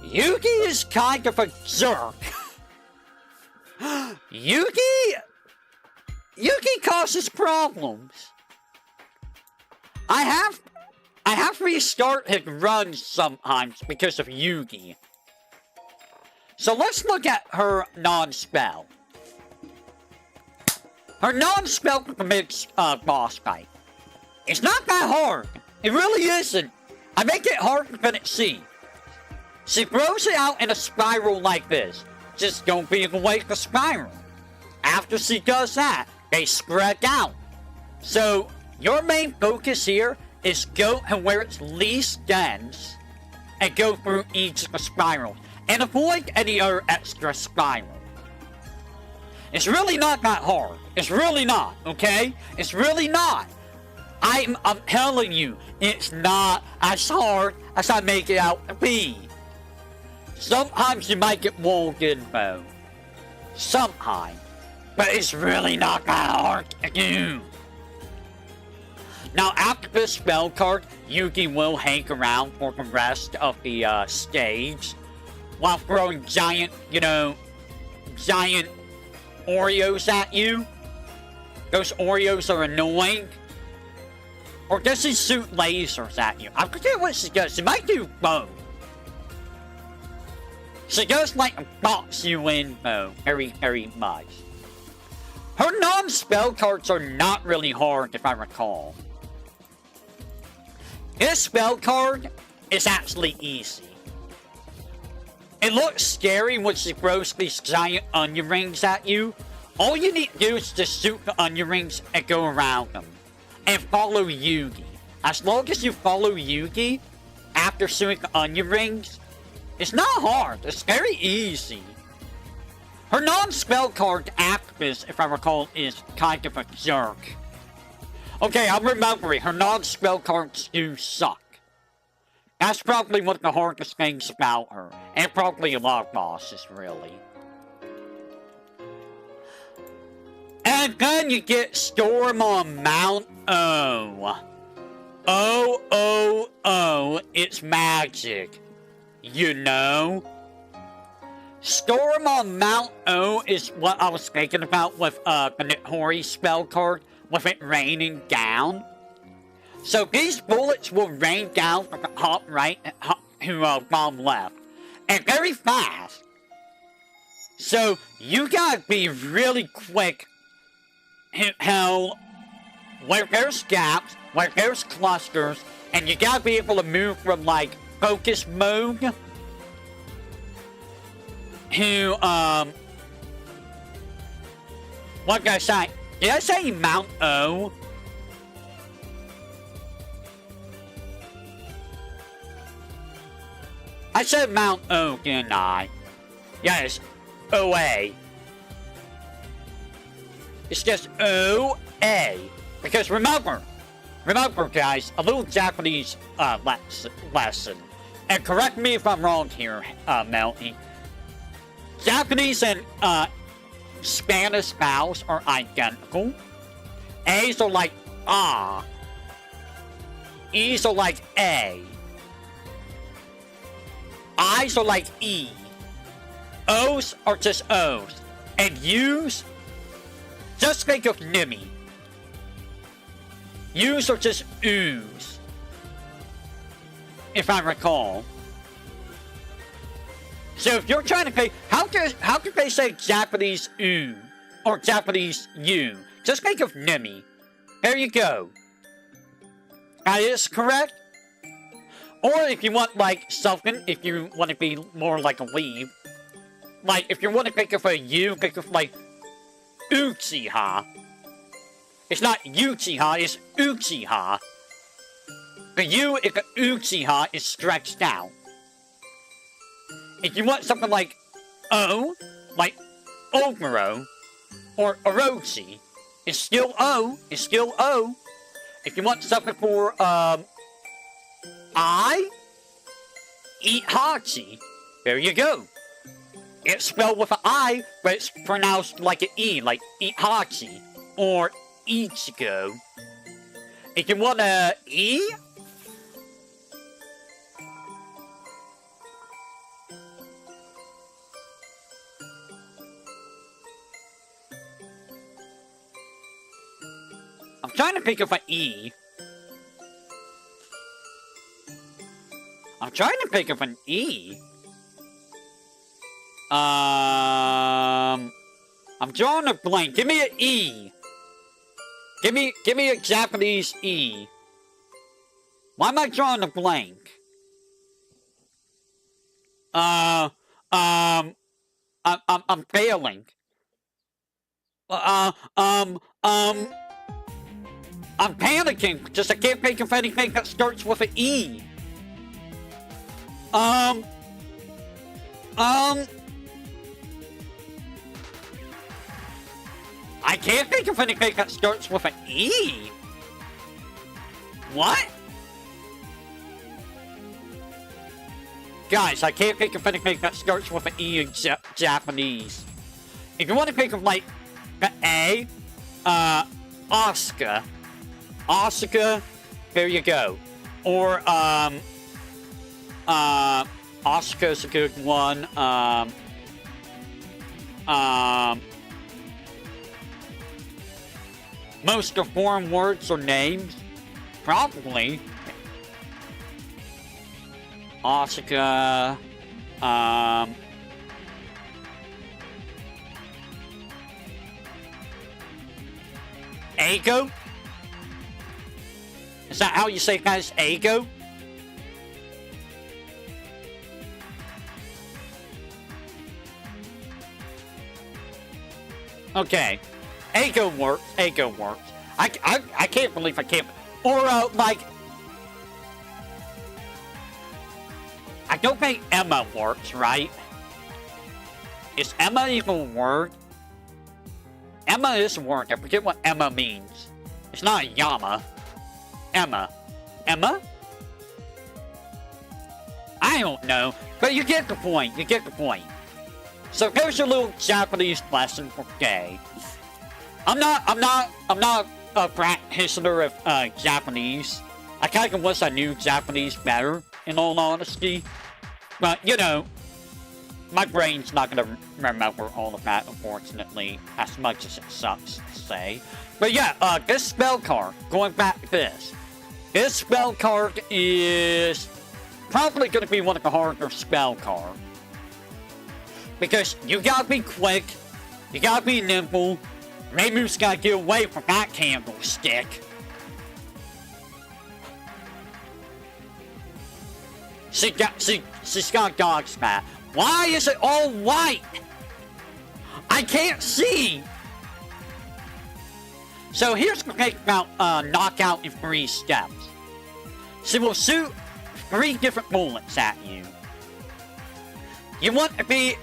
Yugi is kind of a jerk. Yugi causes problems. I have restarted runs sometimes because of Yugi. So let's look at her non-spell. Her non-spell commits boss fight. It's not that hard. It really isn't. I make it harder than it seems. She throws it out in a spiral like this. Just don't be away from the spiral. After she does that, they spread out. So, your main focus here is go to where it's least dense and go through each of the spirals and avoid any other extra spiral. It's really not that hard. It's really not, okay? It's really not. I'm telling you, it's not as hard as I make it out to be. Sometimes you might get walled info. Sometimes. But it's really not that hard to do. Now, after this spell card, Yugi will hang around for the rest of the stage while throwing giant, giant Oreos at you. Those Oreos are annoying. Or does he shoot lasers at you? I forget what she does. She might do both. She does like box you in though, very, very much. Her non-spell cards are not really hard, if I recall. This spell card is actually easy. It looks scary when she throws these giant onion rings at you. All you need to do is just shoot the onion rings and go around them. And follow Yugi. As long as you follow Yugi after shooting the onion rings, it's not hard. It's very easy. Her non-spell card after this, if I recall, is kind of a jerk. Okay, I'm remembering. Her non-spell cards do suck. That's probably one of the hardest things about her. And probably a lot of bosses, really. And then you get Storm on Mount O. Oh, it's magic. You know? Storm on Mount O is what I was thinking about with the Nihori spell card, with it raining down. So these bullets will rain down from the top right to bottom left. And very fast. So you gotta be really quick. Hell, where there's gaps, where there's clusters, and you gotta be able to move from like focus mode to what did I say? Did I say Mount O? I said Mount O, didn't I? Yes, OA. It's just O-A. Because remember guys, a little Japanese lesson. And correct me if I'm wrong here, Melty. Japanese and Spanish vowels are identical. A's are like ah. E's are like A. I's are like E. O's are just O's. And U's, just think of Nimi. U's are just Oo's. If I recall. So if you're trying to say, how could they say Japanese U or Japanese U? Just think of Nimi. There you go. That is correct. Or if you want like something, if you want to be more like a weeb, like if you want to think of a U, think of like Uchiha. It's not Uchiha, it's Uchiha. The U in the Uchiha is stretched out. If you want something like O, like Oguro, or Orochi, it's still O, it's still O. If you want something for, I, Itachi, there you go. It's spelled with an I, but it's pronounced like an E, like Itachi, or Ichigo. If you want a E, I'm trying to think of an E. I'm trying to think of an E. I'm drawing a blank. Give me an E. Give me a Japanese E. Why am I drawing a blank? I'm failing. I'm panicking. Just I can't think of anything that starts with an E. I can't think of anything that starts with an E. What? Guys, I can't think of anything that starts with an E in Japanese. If you want to think of, like, the A, Asuka. Asuka, there you go. Or, Asuka's a good one. Most of foreign words or names, probably. Asuka, Ego? Is that how you say guys? Ego? Okay. Ego works. Ego works. I can't believe I can't. Or, like... I don't think Emma works, right? Is Emma even a word? Emma is a word. I forget what Emma means. It's not a Yama. Emma. Emma? I don't know. But you get the point. You get the point. So there's your little Japanese lesson for today. I'm not a practitioner of Japanese. I kind of wish I knew Japanese better, in all honesty. But, you know, my brain's not going to remember all of that, unfortunately, as much as it sucks to say. But yeah, this spell card, going back to this. This spell card is probably going to be one of the harder spell cards. Because you gotta be quick, you gotta be nimble, Reimu's gotta get away from that candlestick. She's got dog spat. Why is it all white? I can't see. So here's the thing about knockout in 3 steps. She will shoot 3 different bullets at you. You want to be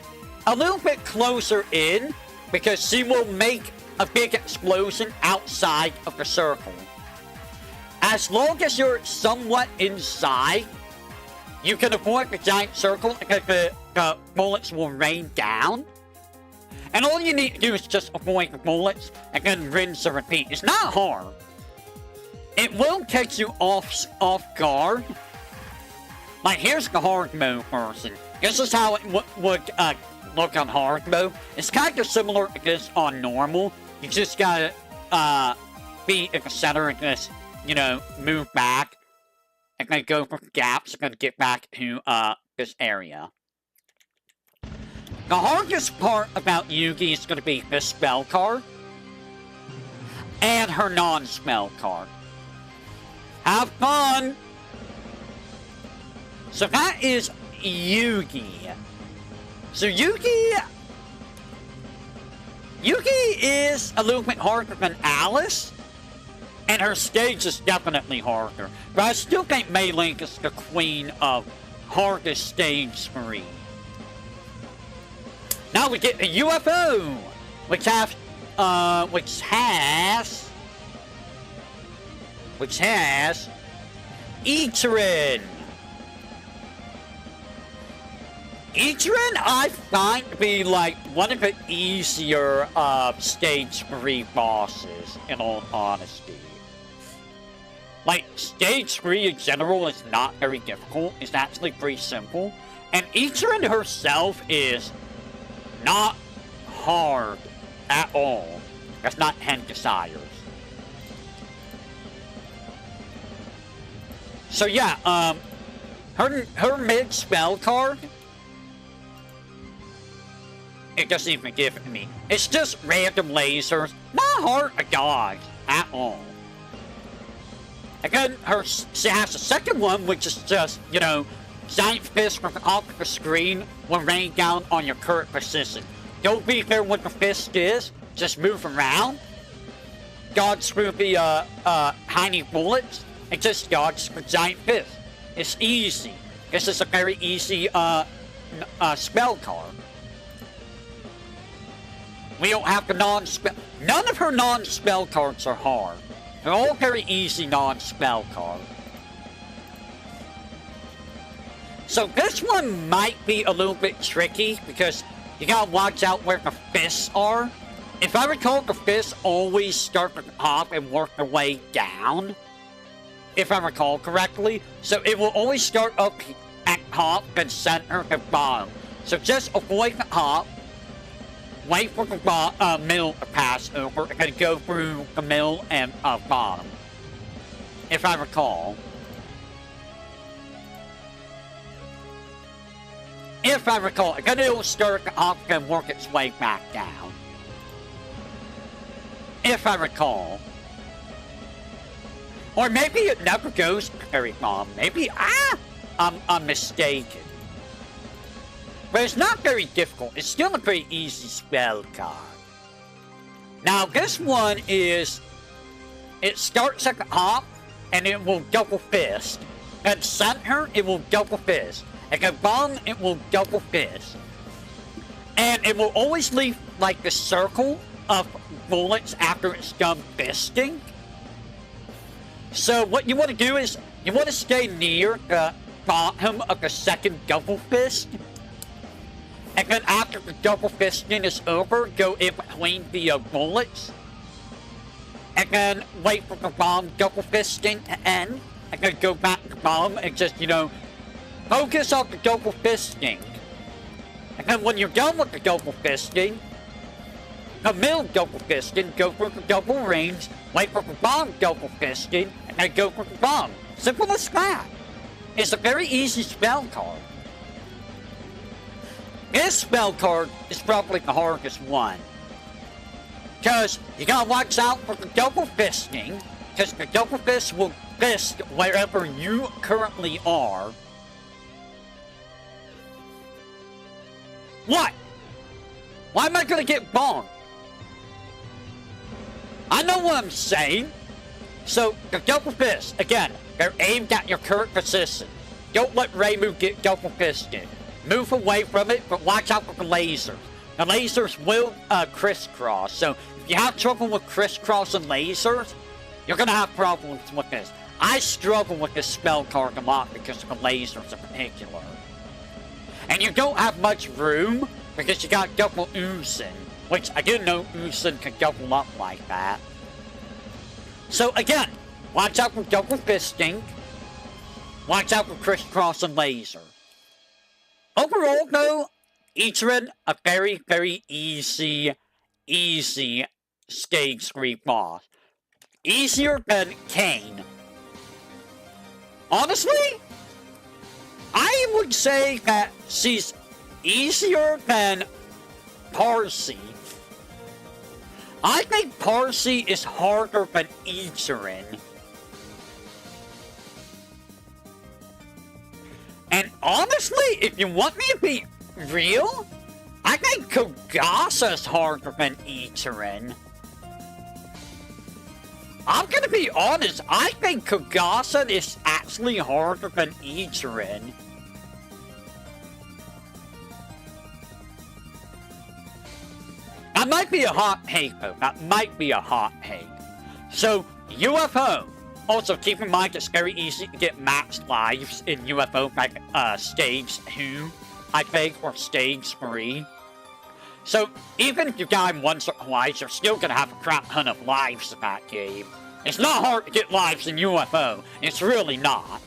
a little bit closer in, because she will make a big explosion outside of the circle. As long as you're somewhat inside, you can avoid the giant circle because the bullets will rain down. And all you need to do is just avoid the bullets and then rinse and repeat. It's not hard. It will catch you off guard. Like, here's the hard mode version. This is how it would look on hard mode. It's kind of similar to this on normal. You just gotta be in the center and just, you know, move back. And then go for gaps and then get back to this area. The hardest part about Yugi is gonna be this spell card. And her non-spell card. Have fun! So that is Yugi. So Yugi is a little bit harder than Alice, and her stage is definitely harder. But I still think Mei Ling is the queen of hardest stage 3. Now we get the UFO, which has Ichirin. Ichirin, I find to be like one of the easier stage 3 bosses, in all honesty. Like, stage 3 in general is not very difficult. It's actually pretty simple. And Ichirin herself is not hard at all. That's not Hen Desires. So yeah, her mid spell card, it doesn't even give it to me. It's just random lasers, not hard to dodge at all. Again, she has a second one, which is just, you know, giant fist from off of the screen will rain down on your current position. Don't be there what the fist is, just move around. Dodge through the tiny bullets, and just dodge the giant fist. It's easy. This is a very easy spell card. We don't have the non-spell... None of her non-spell cards are hard. They're all very easy non-spell cards. So this one might be a little bit tricky because you gotta watch out where the fists are. If I recall, the fists always start at the top and work their way down. If I recall correctly. So it will always start up at top and center and bottom. So just avoid the top. Wait for the middle to pass over and then go through the middle and bottom. If I recall. If I recall, then it'll start up and work its way back down. If I recall. Or maybe it never goes very far. Maybe, I'm mistaken. But it's not very difficult. It's still a very easy spell card. Now, this one is... It starts at the top, and it will double fist. At center, it will double fist. At the bottom, it will double fist. And it will always leave, like, the circle of bullets after it's done fisting. So, what you want to do is, you want to stay near the bottom of the second double fist. And then after the double fisting is over, go in between the bullets. And then wait for the bottom double fisting to end. And then go back to the bottom and just, you know, focus on the double fisting. And then when you're done with the double fisting, the middle double fisting, go for the double rings, wait for the bottom double fisting, and then go for the bottom. Simple as that. It's a very easy spell card. This spell card is probably the hardest one. Because you gotta watch out for the double fisting, because the double fist will fist wherever you currently are. What? Why am I gonna get bombed? I know what I'm saying. So, the double fist, again, they're aimed at your current position. Don't let Reimu get double fisted. Move away from it, but watch out for the lasers. The lasers will crisscross, so if you have trouble with crisscross and lasers, you're gonna have problems with this. I struggle with this spell card a lot because of the lasers in particular. And you don't have much room because you got double oozing, which I didn't know oozing could double up like that. So again, watch out for double fisting. Watch out for crisscross and laser. Overall though, VTuberEN, a very, very easy stage 3 boss. Easier than Kane. Honestly, I would say that she's easier than Parsi. I think Parsi is harder than VTuberEN. And honestly, if you want me to be real, I think Kogasa's harder than VTuberEN. I'm gonna be honest, I think Kogasa is actually harder than VTuberEN. That might be a hot take though, that might be a hot take. So, UFO. Also, keep in mind it's very easy to get max lives in UFO like stage 2, I think, or stage 3. So, even if you die once or twice, you're still gonna have a crap ton of lives in that game. It's not hard to get lives in UFO. It's really not.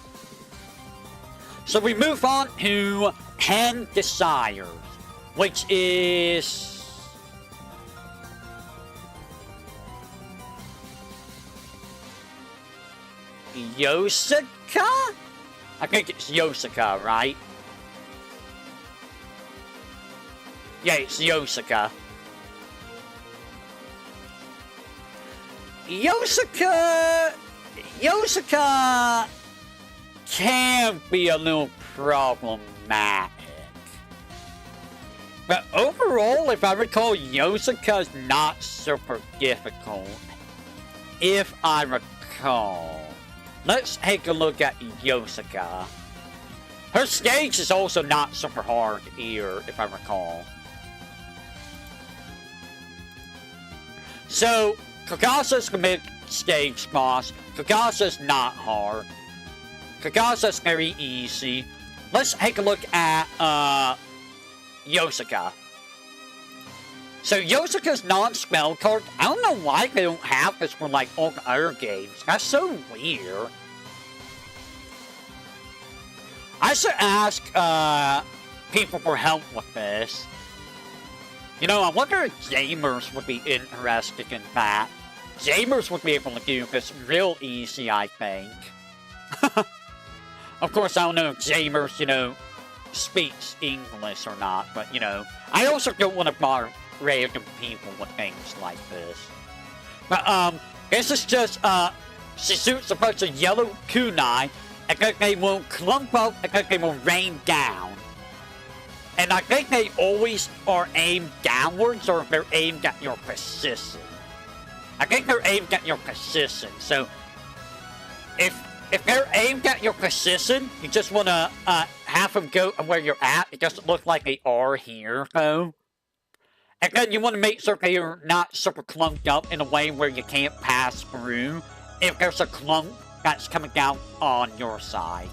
So we move on to 10 Desires, which is... Yosaka? I think it's Yosaka, right? Yeah, it's Yosaka. Yosaka can be a little problematic. But overall, if I recall, Yosaka's not super difficult. If I recall. Let's take a look at Yosaka. Her stage is also not super hard either, if I recall. So, Kagasa's the mid-stage boss. Kagasa's not hard. Kagasa's very easy. Let's take a look at, Yosuka. So, Yosuka's non-spell card, I don't know why they don't have this for, like, all the other games. That's so weird. I should ask, people for help with this. You know, I wonder if gamers would be interested in that. Gamers would be able to do this real easy, I think. Of course, I don't know if gamers, you know, speaks English or not, but, you know, I also don't want to bar random people with things like this. But, this is just, she shoots a bunch of yellow kunai, and then they will clump up, and then they will rain down. And I think they always are aimed downwards, or they're aimed at your position. I think they're aimed at your position, so if they're aimed at your position, you just want to have them go where you're at. It doesn't look like they are here, though. And then you want to make sure they are not super clumped up in a way where you can't pass through if there's a clump that's coming down on your side.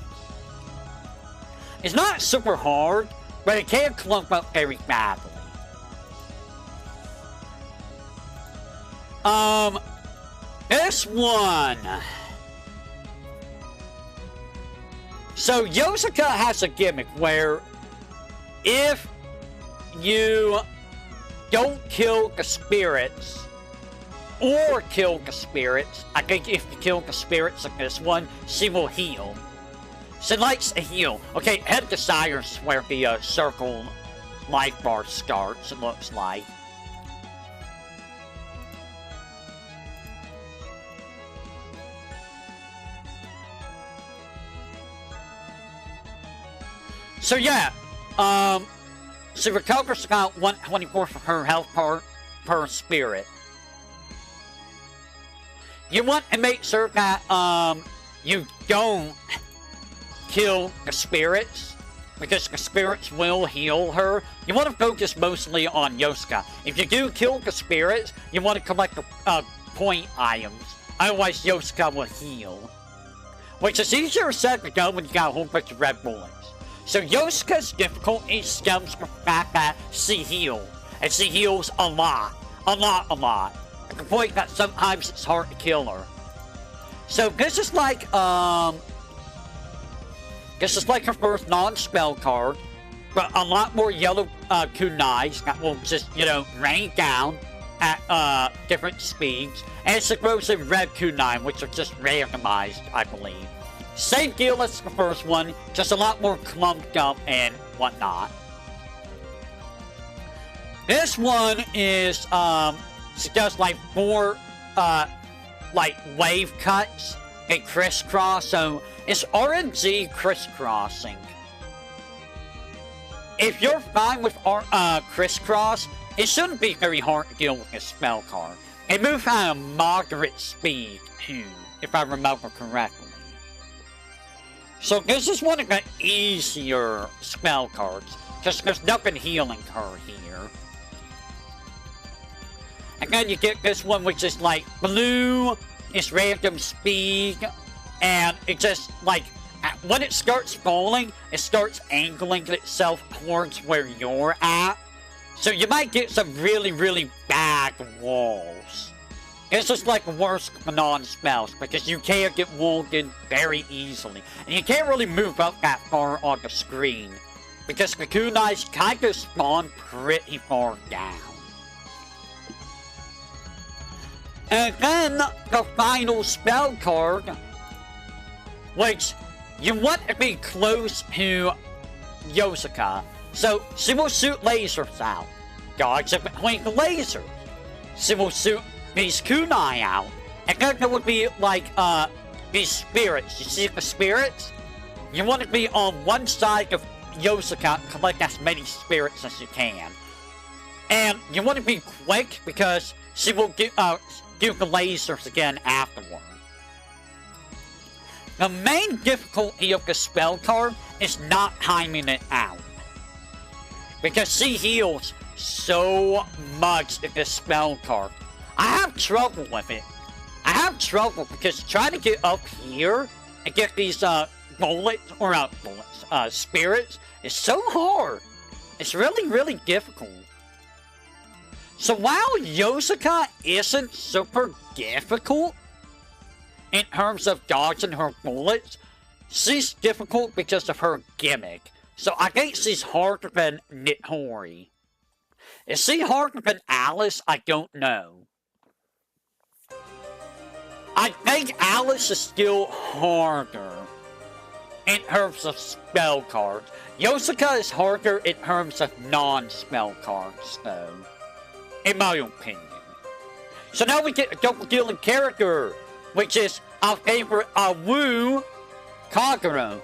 It's not super hard, but it can clump up very badly. This one. So, Yosuka has a gimmick where if you don't kill the spirits, or kill the spirits, I think if you kill the spirits in this one, she will heal. She likes to heal. Okay, head to Cyrus where the circle life bar starts, it looks like. So yeah, she recovers about 1/24 of her health per spirit. You want to make sure that, you don't kill the spirits, because the spirits will heal her. You want to focus mostly on Yosuka. If you do kill the spirits, you want to collect the point items. Otherwise, Yosuka will heal. Which is easier said than done when you got a whole bunch of red bullets. So Yosuka's difficulty stems from the fact that she heals. And she heals a lot. A lot. At the point that sometimes it's hard to kill her. So this is like, this is like her first non-spell card, but a lot more yellow kunais that will just, you know, rain down at different speeds. And it's supposed to red kunai, which are just randomized, I believe. Same deal as the first one, just a lot more clumped up and whatnot. This one is, she does like 4, like wave cuts and crisscross, so it's RNG crisscrossing. If you're fine with crisscross, it shouldn't be very hard to deal with this spell card. It moves at a moderate speed, too, if I remember correctly. So this is one of the easier spell cards, because there's nothing healing her here. And then you get this one, which is like blue, it's random speed, and it just, like, when it starts falling, it starts angling itself towards where you're at. So you might get some really, really bad walls. It's just like the worst of non-spells, because you can't get wounded very easily. And you can't really move up that far on the screen, because the kunais kind of spawn pretty far down. And then, the final spell card, which you want to be close to Yosuka. So, she will shoot lasers out. Dodge in between the lasers. She will shoot these kunai out. And then there would be, like, these spirits. You see the spirits? You want to be on one side of Yosuka and collect as many spirits as you can. And you want to be quick, because she will do the lasers again afterward. The main difficulty of the spell card is not timing it out. Because she heals so much in this spell card. I have trouble with it. I have trouble because trying to get up here and get these bullets, or not bullets, spirits is so hard. It's really, really difficult. So while Yosuka isn't super difficult in terms of dodging her bullets, she's difficult because of her gimmick. So I think she's harder than Nitori. Is she harder than Alice? I don't know. I think Alice is still harder in terms of spell cards. Yosuka is harder in terms of non-spell cards, though. In my opinion. So now we get a double dealing character, which is our favorite Wu, Kagero.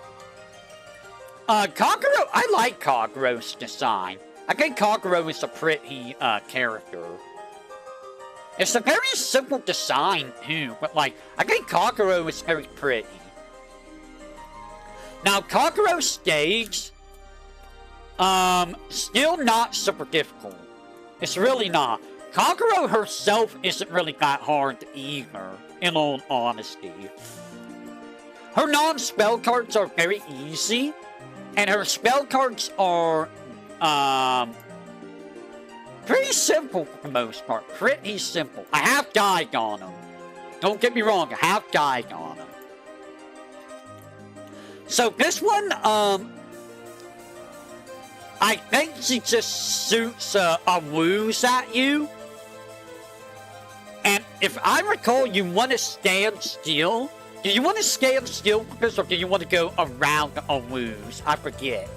Kagero, I like Kagero's design. I think Kagero is a pretty character. It's a very simple design too, but like, I think Kagero is very pretty. Now, Kagero's stage, still not super difficult. It's really not. Kagero herself isn't really that hard either, in all honesty. Her non-spell cards are very easy, and her spell cards are, pretty simple for the most part. Pretty simple. I have died on them. Don't get me wrong, I have died on them. So this one, I think she just shoots a woos at you. And if I recall, you want to stand still. Do you want to stand still for this, or do you want to go around a woos? I forget.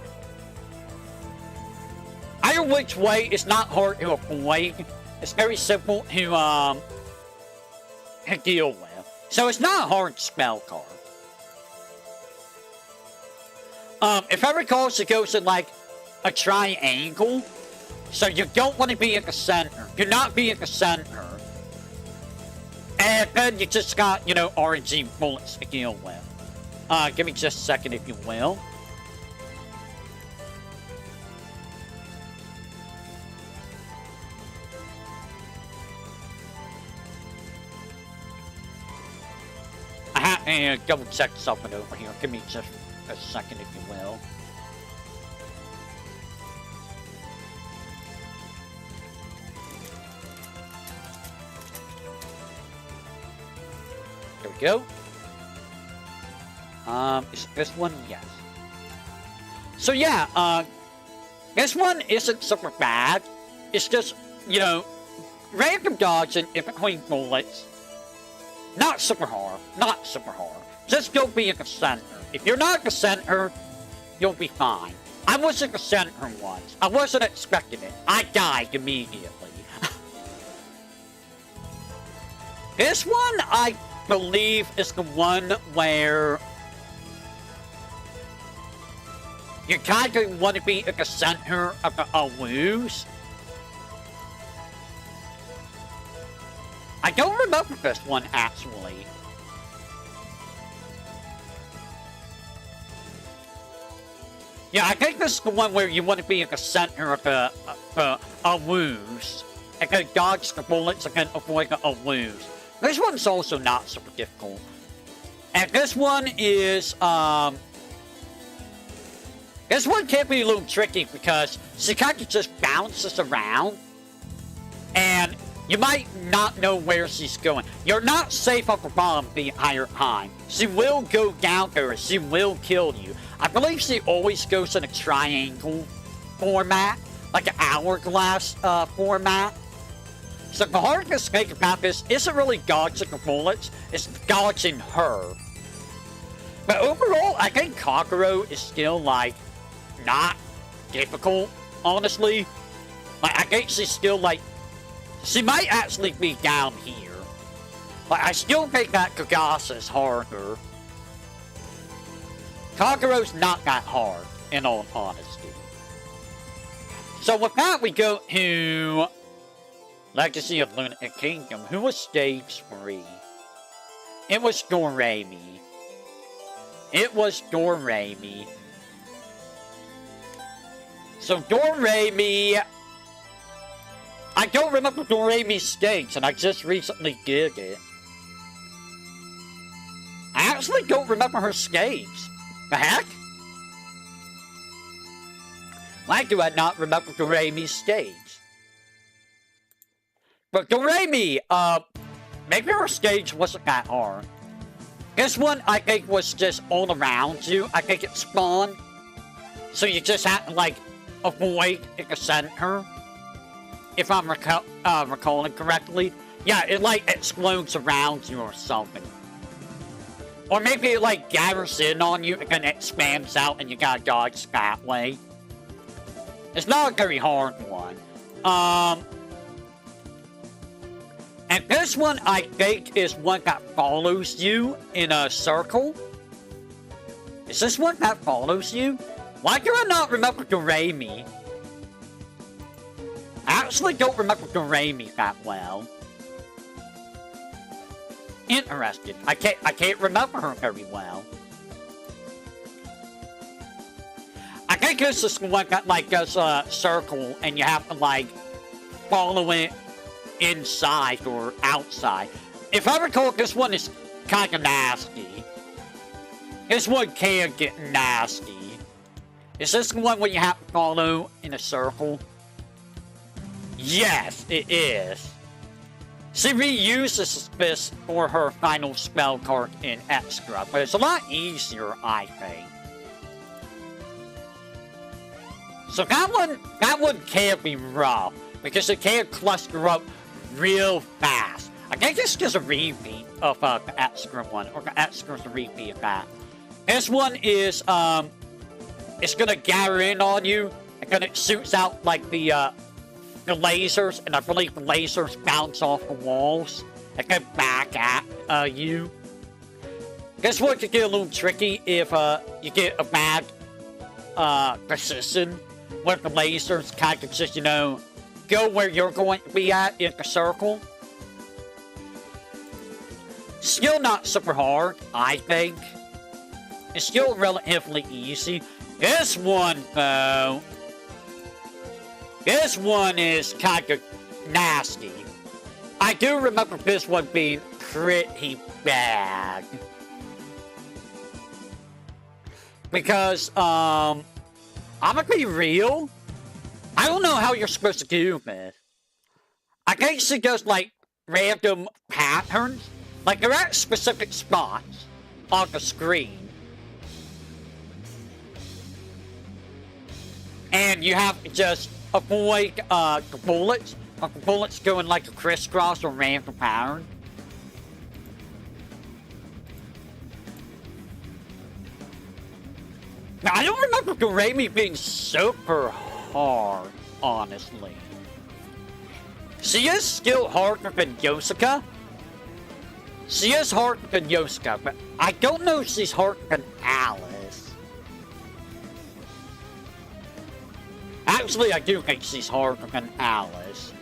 Either which way, it's not hard to avoid. It's very simple to deal with. So it's not a hard spell card. If I recall, she goes in like a triangle. So you don't want to be in the center. Do not be in the center. And then you just got, you know, RNG bullets to deal with. Give me just a second, if you will. I have to double check something over here. Give me just a second, if you will. There we go. Is this one? Yes. So yeah, this one isn't super bad. It's just, you know, random dodging in between bullets. Not super hard. Not super hard. Just don't be in the center. If you're not in the center, you'll be fine. I was in the center once. I wasn't expecting it. I died immediately. This one, I believe, is the one where you kind of want to be at the center of the woos. I don't remember this one, actually. Yeah, I think this is the one where you want to be at the center of the woos. And can dodge the bullets and can avoid the woos. This one's also not super difficult. And this one is, this one can be a little tricky because she kind of just bounces around. And you might not know where she's going. You're not safe up above the entire time. She will go down there and she will kill you. I believe she always goes in a triangle format, like an hourglass format. So the hardest thing about this isn't really dodging the bullets, it's dodging her. But overall, I think Kagero is still, like, not difficult, honestly. Like, I think she's still, like, she might actually be down here. Like, I still think that Kagasa is harder. Kagero's not that hard, in all honesty. So with that, we go to Legacy of Lunatic Kingdom. Who was stage 3? It was Doremi. It was Doremi. So Doremi, I don't remember Doremi's stage, and I just recently did it. I actually don't remember her stage. The heck? Why do I not remember Doremi's stage? But Doremi, maybe her stage wasn't that hard. This one, I think, was just all around you. I think it spawned. So you just have to, like, avoid the center. If I'm recalling correctly. Yeah, it, like, explodes around you or something. Or maybe it, like, gathers in on you and then it expands out and you gotta dodge that way. It's not a very hard one. And this one, I think, is one that follows you in a circle. Is this one that follows you? Why do I not remember Doremi? I actually don't remember Doremi that well. Interesting. I can't remember her very well. I think this is the one that, like, does a circle and you have to, like, follow it inside or outside. If I recall, this one is kind of nasty. This one can get nasty. Is this the one where you have to follow in a circle? Yes, it is. She reuses this for her final spell card in Extra, but it's a lot easier, I think. So that one can be rough, because it can cluster up real fast. I think it's just a repeat of the Extra one, or the Extra's a repeat of that. This one is, it's gonna gather in on you, and then it shoots out, like, the lasers, and I believe the lasers bounce off the walls, and go back at, you. This one could get a little tricky if, you get a bad, precision, where the lasers kind of just, you know, go where you're going to be at in the circle. Still not super hard, I think. It's still relatively easy. This one, though, this one is kind of nasty. I do remember this one being pretty bad. Because, I'm gonna be real. I don't know how you're supposed to do this. I think she does, like, random patterns. Like, they're at specific spots on the screen. And you have to just avoid, the bullets. But the bullets go in, like, a crisscross or random pattern. Now, I don't remember Doremi being super hard, honestly. She is still harder than Yosuka. She is harder than Yosuka, but I don't know if she's harder than Alice. Actually, I do think she's harder than Alice.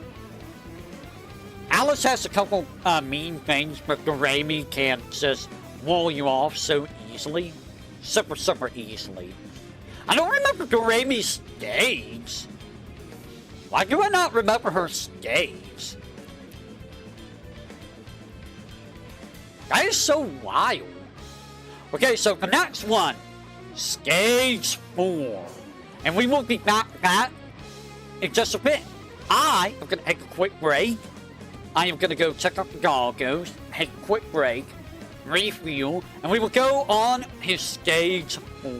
Alice has a couple mean things, but Doremi can just wall you off so easily. Super easily. I don't remember Doremi's stage. Why do I not remember her stage? That is so wild. Okay, so the next one. Stage 4. And we will be back to that in just a bit. I am going to take a quick break. I am going to go check out the goggles, take a quick break, refuel, and we will go on his stage 4.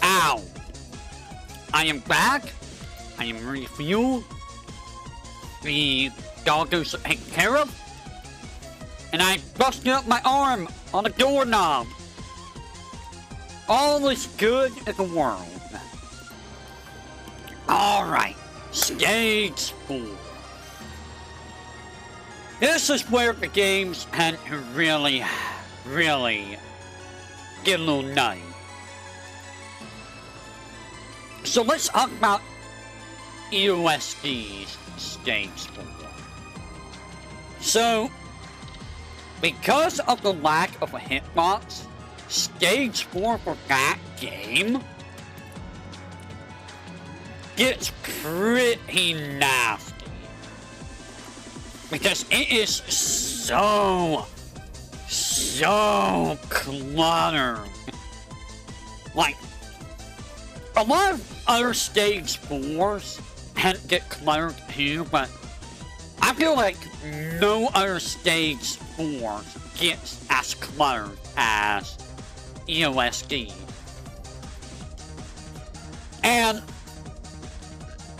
Ow! I am back. I am refueled. The dog is taken care of. And I busted up my arm on a doorknob. all is good in the world. Alright, stage 4. This is where the games can really get a little nutty. So let's talk about EoSD's stage 4. So, because of the lack of a hitbox, stage 4 for that game gets pretty nasty. Because it is so cluttered. Like, a lot of other stage 4s can get cluttered too, but I feel like no other stage 4 gets as cluttered as EoSD. And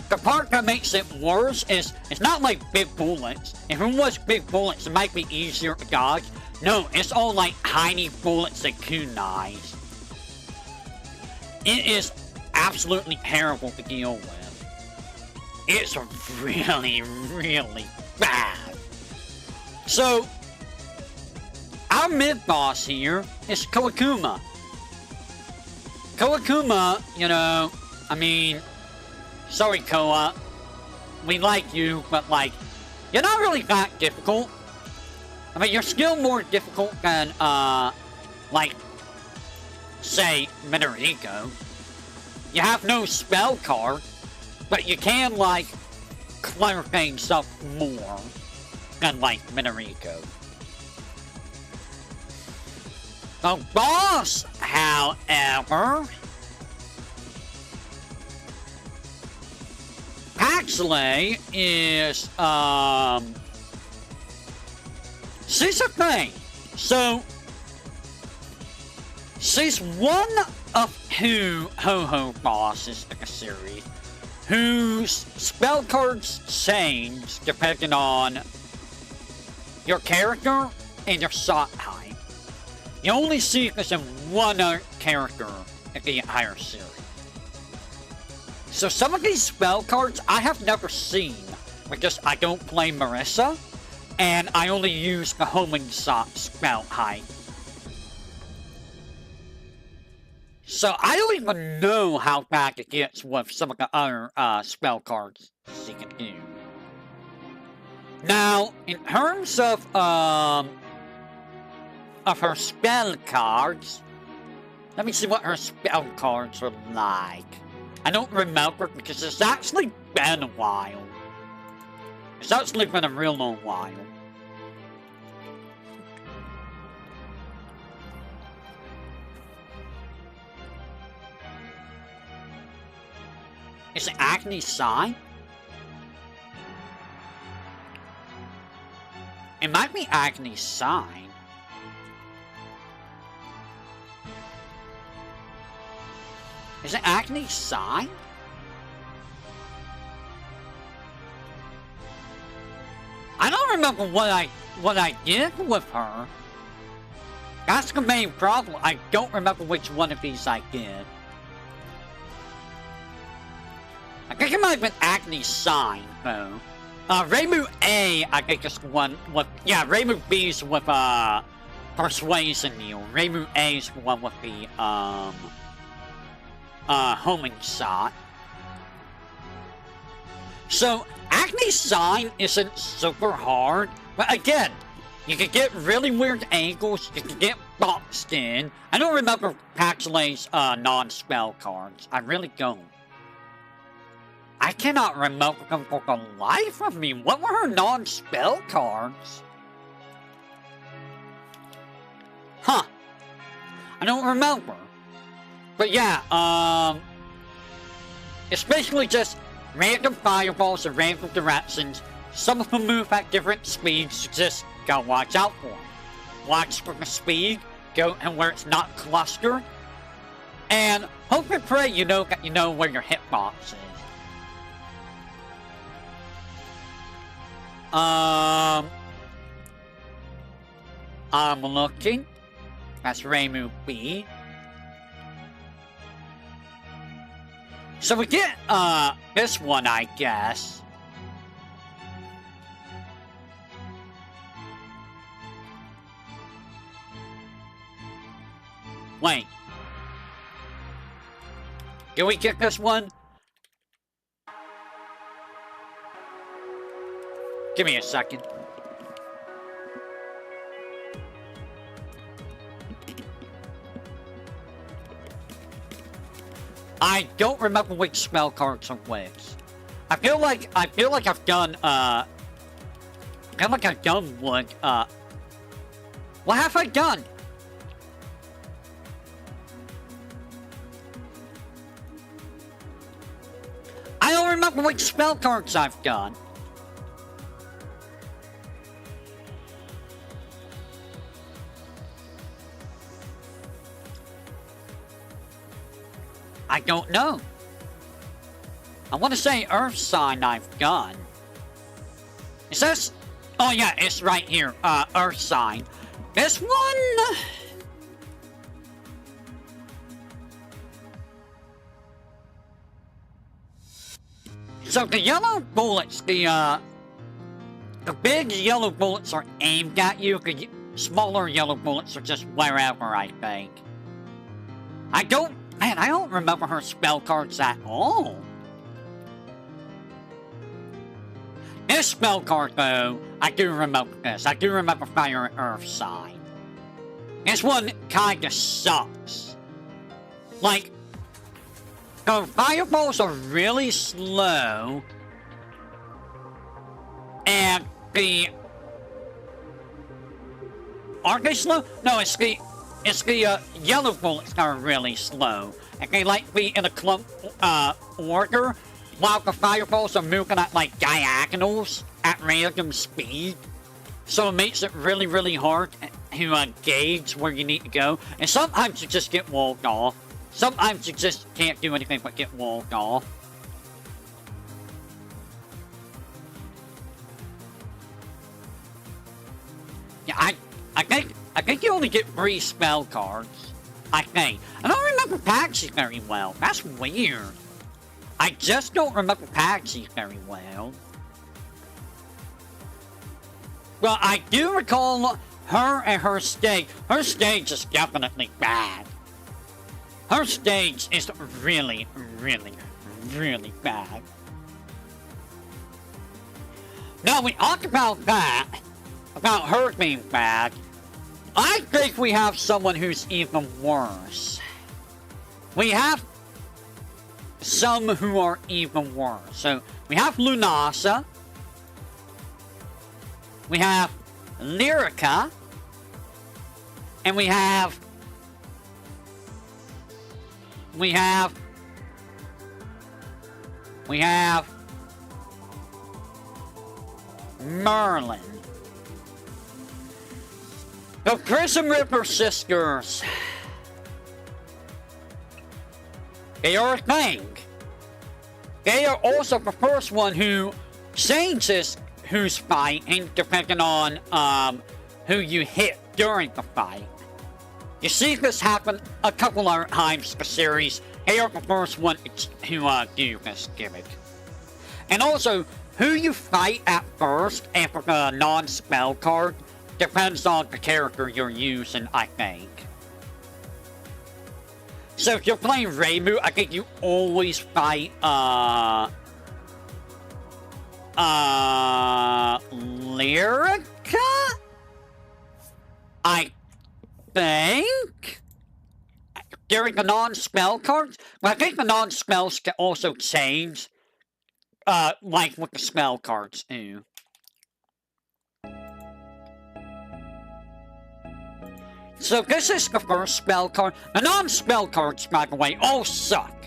the part that makes it worse is it's not like big bullets. If it was big bullets, it might be easier to dodge. No, it's all like tiny bullets and kunais. It is absolutely terrible to deal with. It's really bad. So, our mid-boss here is Kawakuma. Kawakuma, you know, I mean, sorry Koa, we like you, but like, you're not really that difficult. I mean, you're still more difficult than, like, say, Minariko. You have no spell card, but you can, like, clutter things up more than, like, Minariko. The boss, however, Paxley is, she's a thing. So, she's one of two Touhou bosses in the series whose spell cards change depending on your character and your shot type. You only see this in one other character in the entire series. So some of these spell cards I have never seen because I don't play Marissa and I only use the homing shot spell type. So I don't even know how bad it gets with some of the other spell cards she can do. Now, in terms of her spell cards, let me see what her spell cards are like. I don't remember because it's actually been a while. It's actually been a real long while. Is it Agni's sign? It might be Agni's sign. Is it Agni's sign? I don't remember what I did with her. That's the main problem. I don't remember which one of these I did. I think it might have been Agni's sign, though. Reimu A, I think is the one with... Yeah, Reimu B's with, Persuasion Needle. Reimu A's the one with the, homing shot. So, Agni's sign isn't super hard, but again, you can get really weird angles, you can get boxed in. I don't remember Paxley's, non-spell cards. I really don't. I cannot remember them for the life of me. What were her non-spell cards? Huh. I don't remember. But yeah, it's basically just random fireballs in random directions. Some of them move at different speeds, so just gotta watch out for them. Watch for the speed, go and where it's not clustered. And hope and pray you know that you know where your hitbox is. I'm looking. That's Reimu B. So we get, this one, I guess. Wait. Can we get this one? Give me a second. I don't remember which spell cards are which. I feel like I've done one, what have I done? I don't remember which spell cards I've done. I don't know. I want to say Earth Sign I've done. Is this? Oh yeah, it's right here. Earth Sign. This one. So the yellow bullets, the big yellow bullets are aimed at you. The smaller yellow bullets are just wherever, I think. I don't remember her spell cards at all. This spell card, though, I do remember this. I do remember Fire and Earth Sign. This one kinda sucks. Like, the fireballs are really slow, and the... Are they slow? No, it's the yellow bullets that are really slow. And they like be in a clump, order, while the fireballs are moving at, like, diagonals at random speed. So it makes it really, really hard to, gauge where you need to go. And sometimes you just get walled off. Sometimes you just can't do anything but get walled off. Yeah, I think you only get 3 spell cards. I think. I don't remember Paxi very well. That's weird. I just don't remember Paxi very well. Well, I do recall her and her stage. Her stage is definitely bad. Her stage is really, really, really bad. Now, we talked about that. About her being bad. I think we have someone who's even worse. We have some who are even worse. So, we have Lunasa. We have Lyrica. And we have Merlin. The Prism Ripper Sisters. They are a thing. They are also the first one who changes who's fighting depending on who you hit during the fight. You see this happen a couple of times in the series. They are the first one who do this gimmick. And also, who you fight at first after the non-spell card depends on the character you're using, I think. So if you're playing Reimu, I think you always fight, Lyrica? I think? During the non-spell cards? But I think the non-spells can also change, like what the spell cards do. So this is the first spell card. The non-spell cards, by the way, all suck.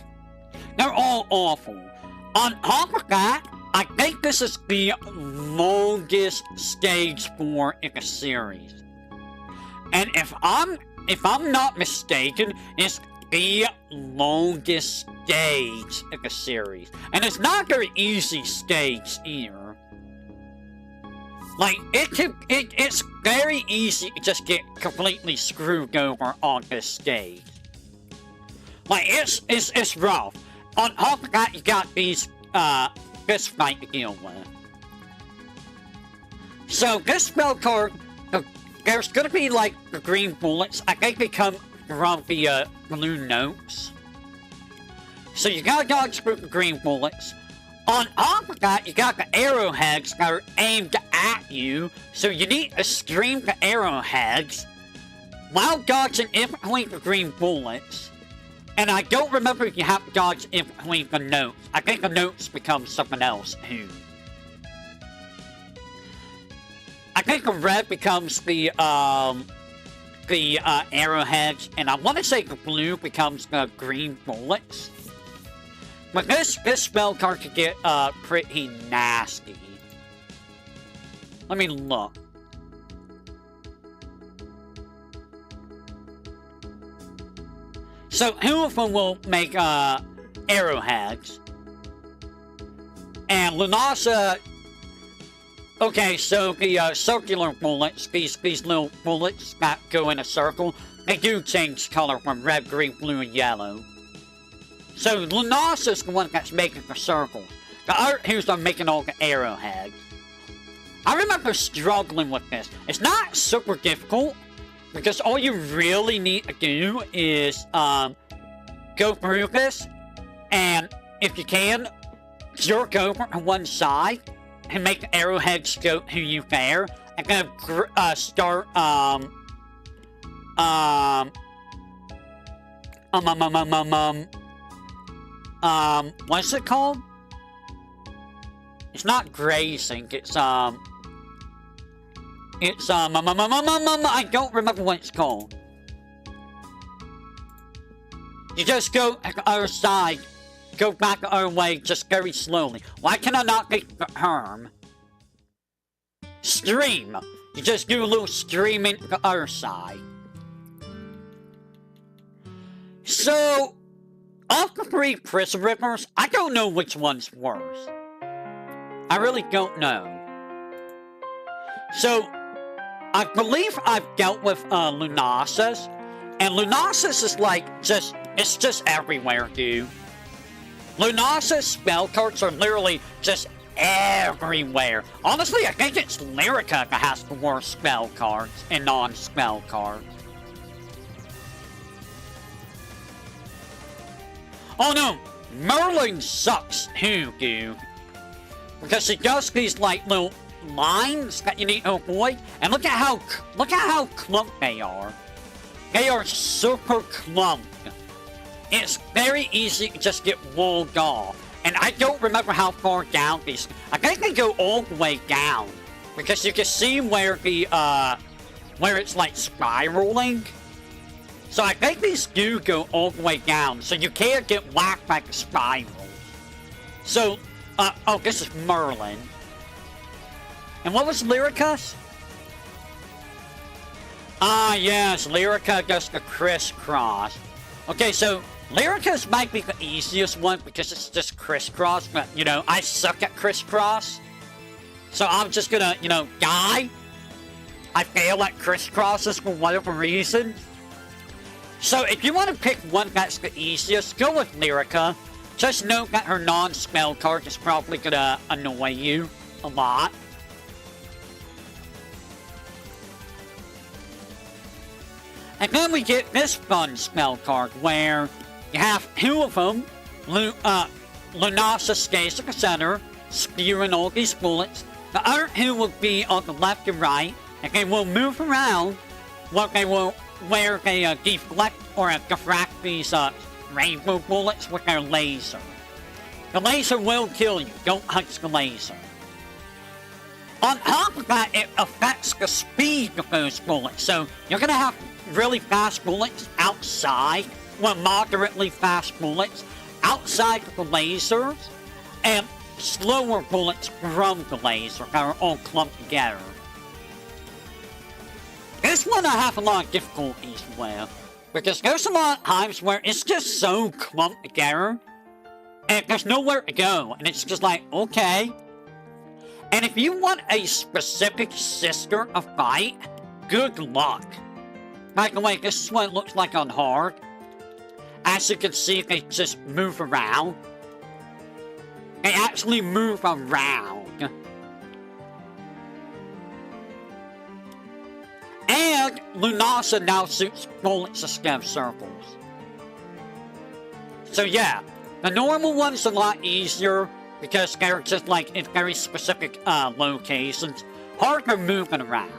They're all awful. On top of that, I think this is the longest stage 4 in the series. And if I'm not mistaken, it's the longest stage in the series. And it's not a very easy stage either. Like, it's very easy to just get completely screwed over on this stage. Like, it's rough. on top of that, you got these, this fight to deal with. So, this spell card, there's gonna be, like, the green bullets. I think they come from the, blue notes. So, you gotta dodge through the green bullets. On top of that, you got the arrowheads that are aimed at you. So, you need to stream the arrowheads while dodging in between the green bullets. And I don't remember if you have to dodge in between the notes. I think the notes become something else, too. I think the red becomes the arrowheads, and I want to say the blue becomes the green bullets. But this spell card could get, pretty nasty. Let me look. So, two of them will make, arrowheads. And Lunasa... Okay, so the, circular bullets, these little bullets that go in a circle, they do change color from red, green, blue, and yellow. So, Lunasa's the one that's making the circles. The other two are making all the arrowheads. I remember struggling with this. It's not super difficult, because all you really need to do is, go through this, and if you can, jerk over to one side, and make the arrowheads go to you there, and then, start, what's it called? It's not grazing, I don't remember what it's called. You just go to the other side, go back the other way, just very slowly. Why can I not get the term? Stream. You just do a little streaming to the other side. So, of the three Prison Rippers, I don't know which one's worse. I really don't know. So, I believe I've dealt with Lunasis, and Lunasis is like it's just everywhere, dude. Lunasis spell cards are literally just everywhere. Honestly, I think it's Lyrica that has the worst spell cards and non-spell cards. Oh no, Merlin sucks too, dude. Because he does these like little lines that you need to avoid, and look at how clumped they are. They are super clumped. It's very easy to just get walled off. And I don't remember how far down these... I think they go all the way down. Because you can see where the, where it's like spiraling. So I think these do go all the way down. So you can't get whacked by the spirals. So, oh, this is Merlin. And what was Lyrica's? Ah, yes, Lyrica does the crisscross. Okay, so Lyrica's might be the easiest one because it's just crisscross, but, you know, I suck at crisscross. So I'm just gonna, you know, die. I fail at crisscrosses for whatever reason. So if you want to pick one that's the easiest, go with Lyrica. Just note that her non-spell card is probably gonna annoy you a lot. And then we get this fun spell card where you have two of them. Lunasa stays at the center, spewing all these bullets. The other two will be on the left and right, and they will move around where they deflect or diffract these rainbow bullets with their laser. The laser will kill you. Don't touch the laser. On top of that, it affects the speed of those bullets. So you're going to have really fast bullets outside, well, moderately fast bullets outside of the lasers, and slower bullets from the laser that are all clumped together. This one I have a lot of difficulties with, because there's a lot of times where it's just so clumped together, and there's nowhere to go, and it's just like, okay. And if you want a specific sister to fight, good luck. By the way, this is what it looks like on hard. As you can see, they just move around. They actually move around. And Lunasa now shoots bullets instead of circles. So yeah, the normal one's a lot easier because they're just like in very specific locations. Harder moving around.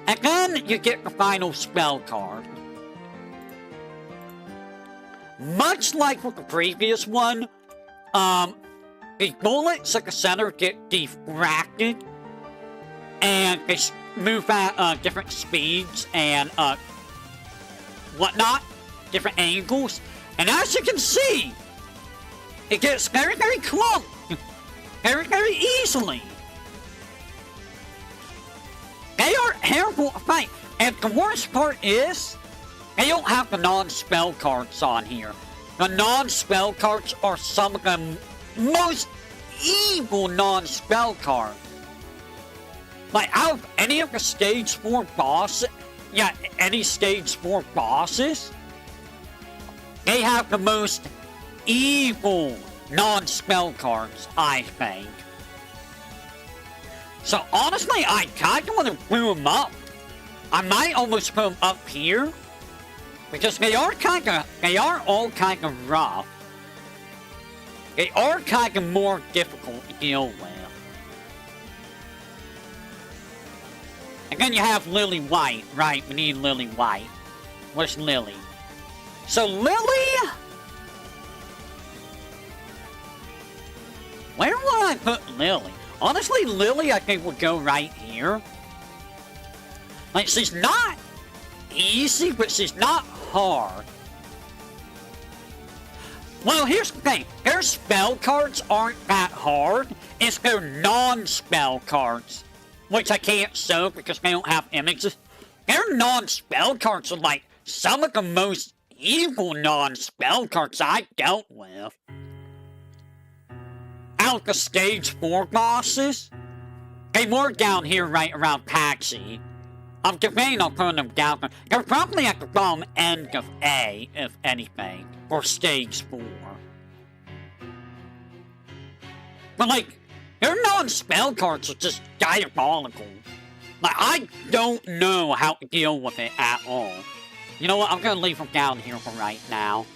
And then you get the final spell card. Much like with the previous one, the bullets at the center get defracted, and they move at different speeds and whatnot, different angles. And as you can see, it gets very, very close, very easily. They are terrible to fight, and the worst part is, they don't have the non-spell cards on here. The non-spell cards are some of the most evil non-spell cards. Like, out of any of the Stage 4 bosses, yeah, any Stage 4 bosses, they have the most evil non-spell cards, I think. So, honestly, I kind of want to blew them up. I might almost put them up here. Because they are all kind of rough. They are kind of more difficult to deal with. And then you have Lily White, right? We need Lily White. Where's Lily? So Lily... Where will I put Lily? Honestly, Lily I think would go right here. Like, she's not easy, but she's not hard. Well, here's the thing. Their spell cards aren't that hard. It's their non-spell cards, which I can't show because they don't have images. Their non-spell cards are like some of the most evil non-spell cards I dealt with. Out the Stage 4 bosses, they were down here right around Paxi. I'm debating on putting them down. They're probably at the bottom end of A, if anything, or Stage 4. But like, their non-spell cards are just diabolical. Like, I don't know how to deal with it at all. You know what, I'm gonna leave them down here for right now.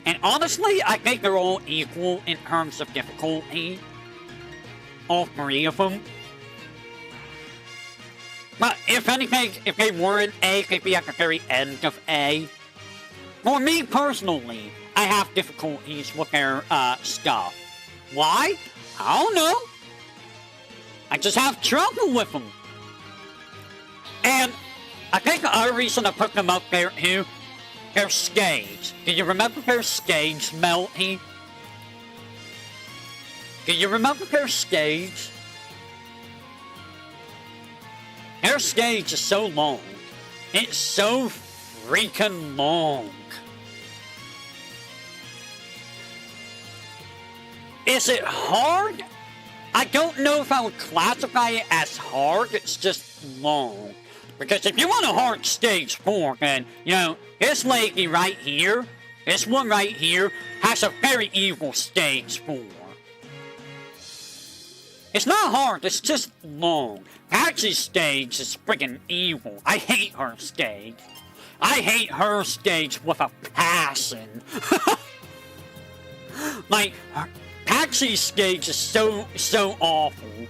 And honestly, I think they're all equal in terms of difficulty. All three of them. But if anything, if they were in A, they'd be at the very end of A. For me personally, I have difficulties with their stuff. Why? I don't know. I just have trouble with them. And I think the other reason I put them up there too, their stage. Do you remember their stage, Melty? Do you remember their stage? Their stage is so long. It's so freaking long. Is it hard? I don't know if I would classify it as hard. It's just long. Because if you want a hard Stage 4, then, you know, this lady right here, this one right here, has a very evil Stage 4. It's not hard, it's just long. Patsy's stage is freaking evil. I hate her stage. I hate her stage with a passion. Like, Patsy's stage is so awful.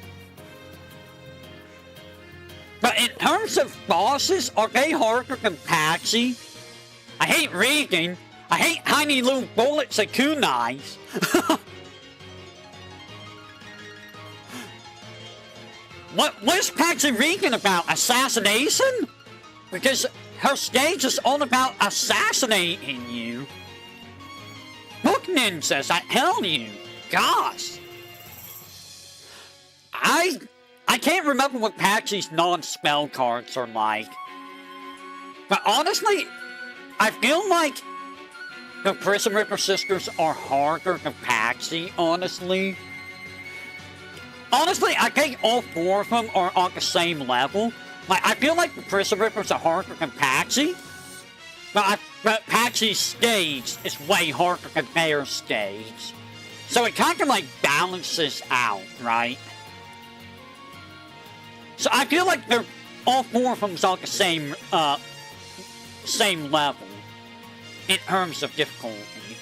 But in terms of bosses, are they harder than Patsy? I hate Regan. I hate tiny little bullets and kunais. What's Patsy Regan about? Assassination? Because her stage is all about assassinating you. Book ninjas, I tell you. Gosh. I can't remember what Patsy's non-spell cards are like. But honestly, I feel like the Prison Ripper sisters are harder than Patsy, honestly. Honestly, I think all four of them are on the same level. Like, I feel like the Prison Rippers are harder than Patsy. But Patchy's stage is way harder than their stage. So it kind of like balances out, right? So I feel like they're all four of them's on the same level in terms of difficulty.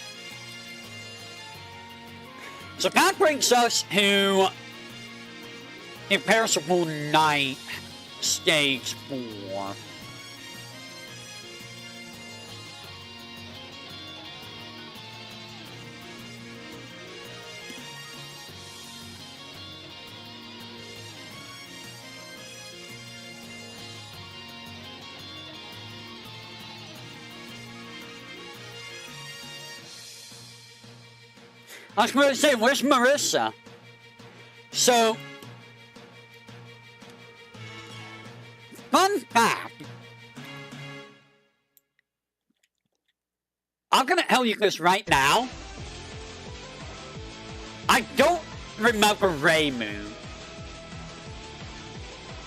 So that brings us to Imperishable Night Stage 4. I was going to say, where's Marissa? So, fun fact. I'm going to tell you this right now. I don't remember Reimu.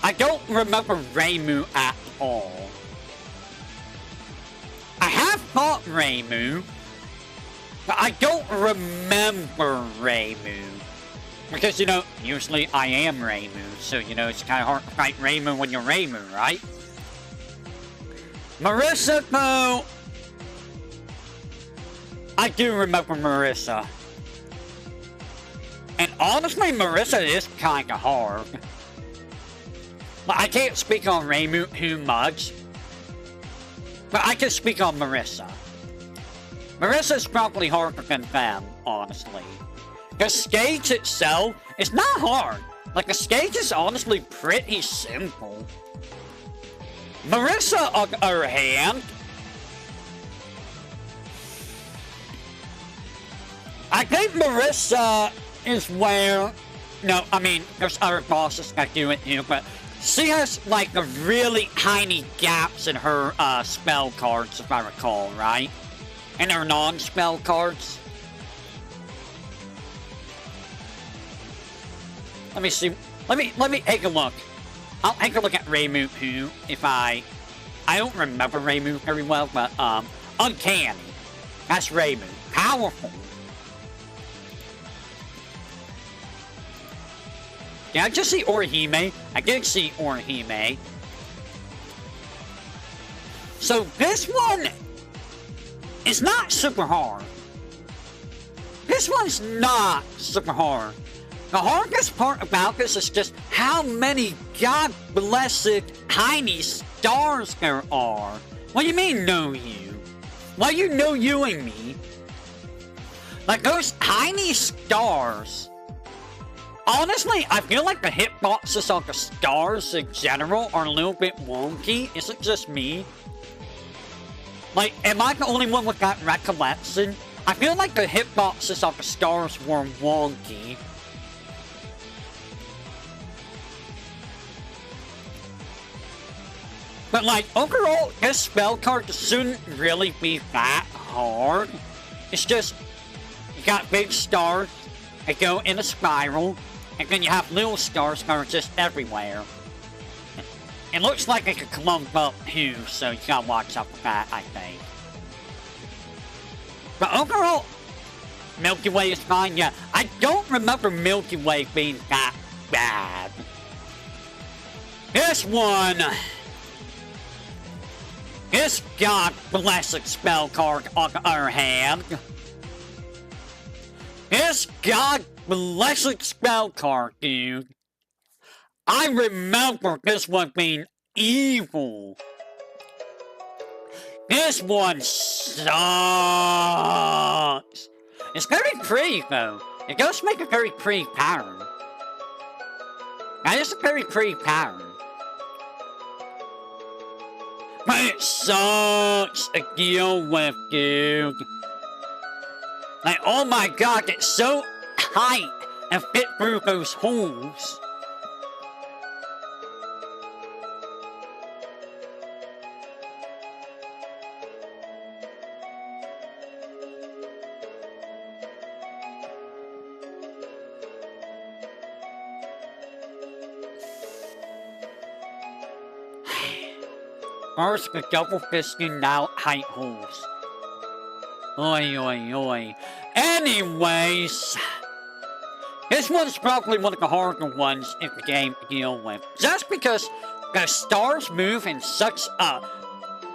I don't remember Reimu at all. I have fought Reimu. But I don't remember Reimu. Because, you know, usually I am Reimu. So, you know, it's kind of hard to fight Reimu when you're Reimu, right? Marissa, though... I do remember Marissa. And honestly, Marissa is kind of hard. But I can't speak on Reimu too much. But I can speak on Marissa. Marissa's probably harder than them, honestly. The stage itself is not hard. Like, the stage is honestly pretty simple. Marissa, on the other hand... I think Marissa is where... No, I mean, there's other bosses that do it too, but... She has, like, the really tiny gaps in her, spell cards, if I recall, right? And her non-spell cards. Let me see. Let me take a look. I'll take a look at Reimu too, if I don't remember Reimu very well, but, Uncanny. That's Reimu. Powerful. Did I just see Orihime? I did see Orihime. So this one... It's not super hard. This one's not super hard. The hardest part about this is just how many god-blessed tiny stars there are. What do you mean, know you? Why you know you and me? Like, those tiny stars. Honestly, I feel like the hitboxes on the stars in general are a little bit wonky. Is it just me? Like, am I the only one with that recollection? I feel like the hitboxes on the stars were wonky. But like, overall, this spell card shouldn't really be that hard. It's just, you got big stars that go in a spiral, and then you have little stars that are just everywhere. It looks like it could clump up too, so you gotta watch out for that, I think. But overall, Milky Way is fine, yeah. I don't remember Milky Way being that bad. This one... This god-blessed spell card, on the other hand... This god-blessed spell card, dude... I remember this one being evil. This one sucks. It's very pretty, though. It does make a very pretty pattern. That is a very pretty pattern. But it sucks to deal with, dude. Like, oh my god, it's so tight and fit through those holes. First, the double fisting now height holes. Oi, oi, oi. Anyways, this one's probably one of the harder ones in the game to deal with. Just because the stars move in such a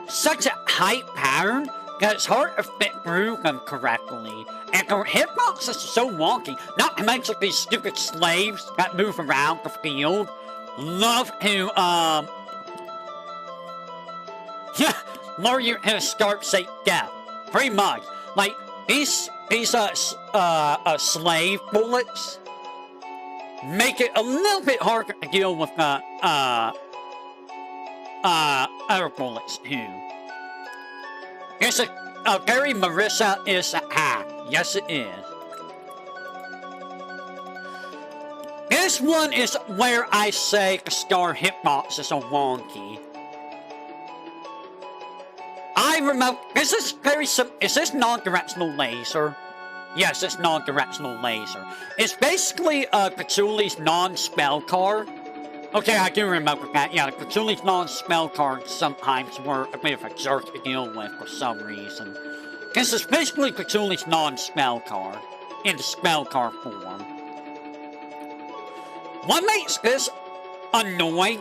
height pattern that it's hard to fit through them correctly. And the hitbox is so wonky. Not to mention these stupid slaves that move around the field. Love to, lure you in a start safe death. Pretty much. Like, these slave bullets make it a little bit harder to deal with, other bullets, too. It's a very Marissa is a hack. Yes, it is. This one is where I say the star hitbox is a wonky. I remember, is this very is this non-directional laser? Yes, it's non-directional laser. It's basically Patchouli's non-spell card. Okay, I do remember that. Yeah, Patchouli's non-spell cards sometimes were a bit of a jerk to deal with for some reason. This is basically Patchouli's non-spell card in the spell card form. What makes this annoying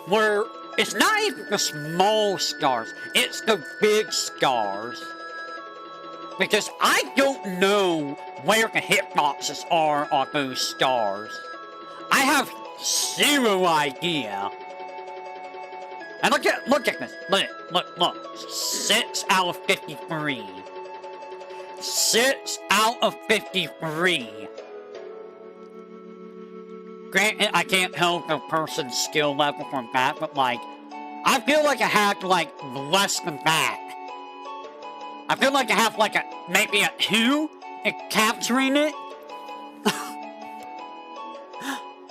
where it's not even the small scars, it's the big scars. Because I don't know where the hitboxes are on those stars. I have zero idea. And look at this. Look. 6 out of 53. 6 out of 53. Granted, I can't help the person's skill level from that, but like, I feel like I have like less than that. I feel like I have like maybe a 2 in capturing it.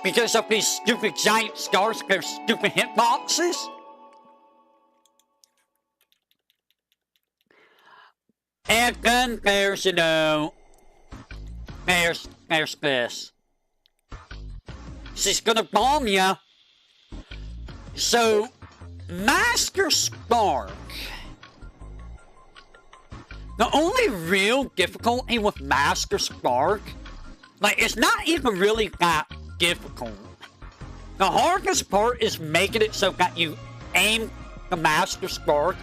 Because of these stupid giant stars, their stupid hitboxes. And then there's, you know, there's this. She's gonna bomb ya. So, Master Spark. The only real difficulty with Master Spark, like, it's not even really that difficult. The hardest part is making it so that you aim the Master Spark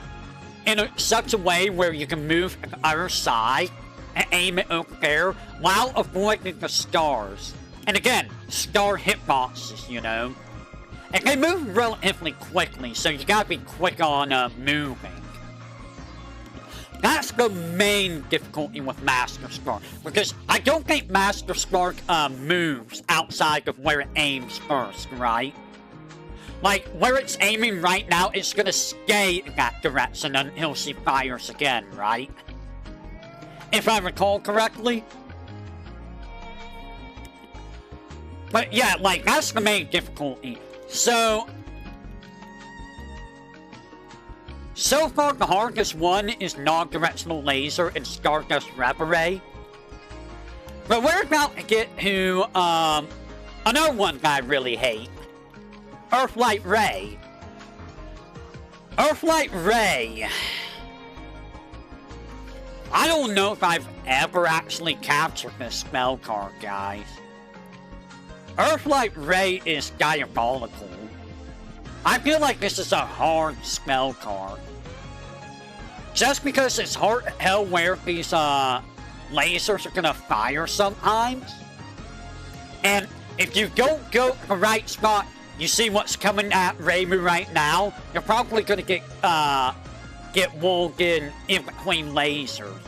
in such a way where you can move to the other side and aim it over there while avoiding the stars. And again, star hitboxes, you know. And they move relatively quickly, so you gotta be quick on moving. That's the main difficulty with Master Spark, because I don't think Master Spark moves outside of where it aims first, right? Like, where it's aiming right now, it's gonna stay in that direction until she fires again, right? If I recall correctly. But yeah, like, that's the main difficulty. So far, the hardest one is non-directional laser and Stardust Reverie. But we're about to get to, another one that I really hate. Earthlight Ray. Earthlight Ray. I don't know if I've ever actually captured this spell card, guys. Earthlight Ray is diabolical. I feel like this is a hard spell card. Just because it's hard to tell where these lasers are gonna fire sometimes. And if you don't go to the right spot, you see what's coming at Reimu right now, you're probably gonna get walled in between lasers.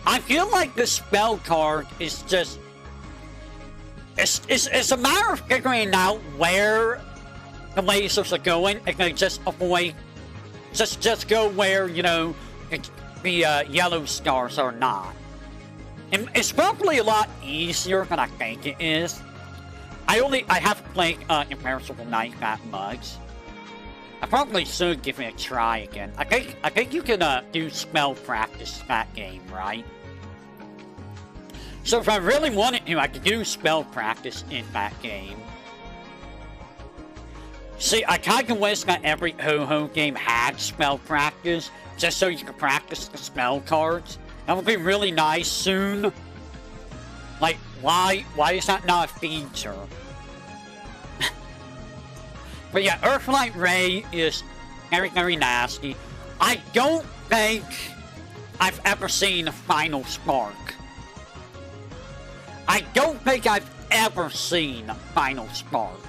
I feel like this spell card is just... It's a matter of figuring out where the lasers are going, and they just avoid... Just go where, you know, the yellow stars are not. And it's probably a lot easier than I think it is. I haven't played Imperishable Night that much. I probably should give it a try again. I think you can do spell practice that game, right? So if I really wanted to, I could do spell practice in that game. See, I kind of wish that every Touhou game had spell practice, just so you could practice the spell cards. That would be really nice soon. Like, why is that not a feature? But yeah, Earthlight Ray is very, very nasty. I don't think I've ever seen a Final Spark. I don't think I've ever seen a Final Spark.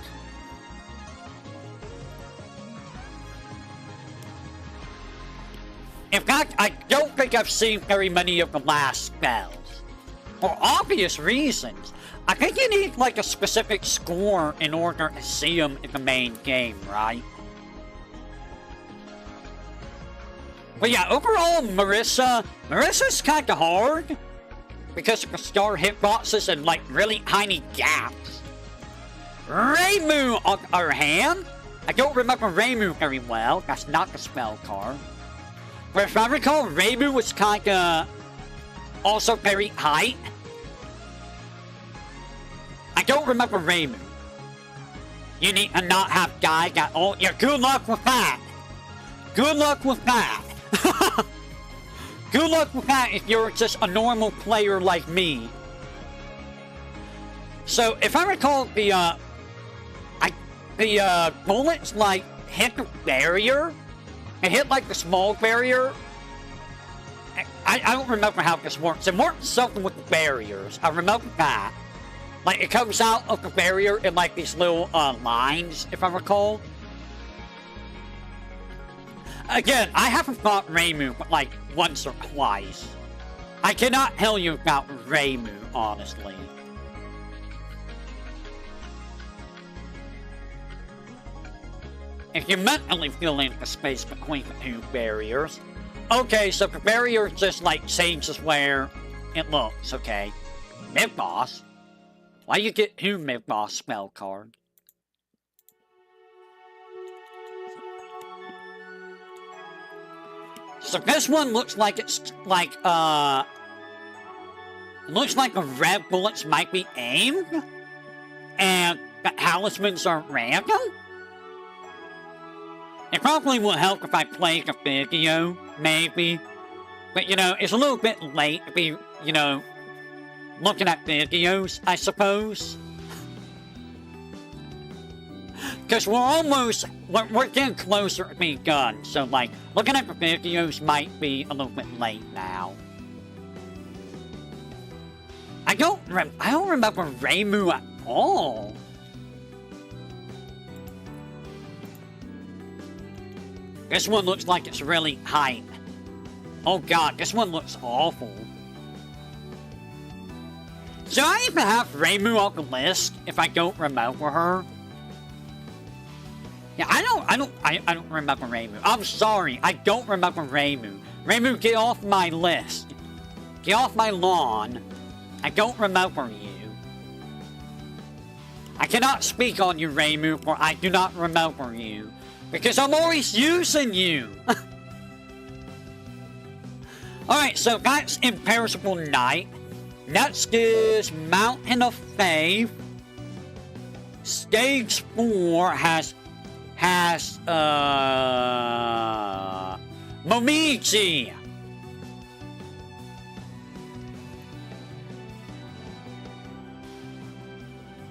In fact, I don't think I've seen very many of the last spells. For obvious reasons. I think you need, like, a specific score in order to see them in the main game, right? But yeah, overall, Marissa's kinda hard. Because of the star hitboxes and, like, really tiny gaps. Reimu, on the other hand, I don't remember Reimu very well. That's not the spell card. But if I recall, Reimu was kinda also very high. I don't remember Reimu. You need to not have Guy got all. Yeah, good luck with that. Good luck with that. Good luck with that if you're just a normal player like me. So, if I recall, the bullets, like, hit the barrier. It hit, like, the small barrier. I don't remember how this works. It works something with the barriers. I remember that. Like, it comes out of the barrier in, like, these little, lines, if I recall. Again, I haven't fought Reimu, but, like, once or twice. I cannot tell you about Reimu, honestly. If you're mentally filling the space between the two barriers. Okay, so the barrier just, like, changes where it looks, okay. Mid-boss. Why you get two mid-boss spell cards? So this one looks like it's like, looks like the red bullets might be aimed, and the talismans are random? It probably will help if I play the video, maybe. But, you know, it's a little bit late to be, you know, looking at videos, I suppose. Because we're getting closer to being done, so, like, looking at the videos might be a little bit late now. I don't remember Reimu at all. This one looks like it's really hype. Oh god, this one looks awful. Should I even have Reimu on the list if I don't remember her? Yeah, I don't remember Reimu. I'm sorry, I don't remember Reimu. Reimu, get off my list. Get off my lawn. I don't remember you. I cannot speak on you, Reimu, for I do not remember you. Because I'm always using you. Alright, so that's Imperishable Knight. Next is Mountain of Faith. Stage 4 has Momiji.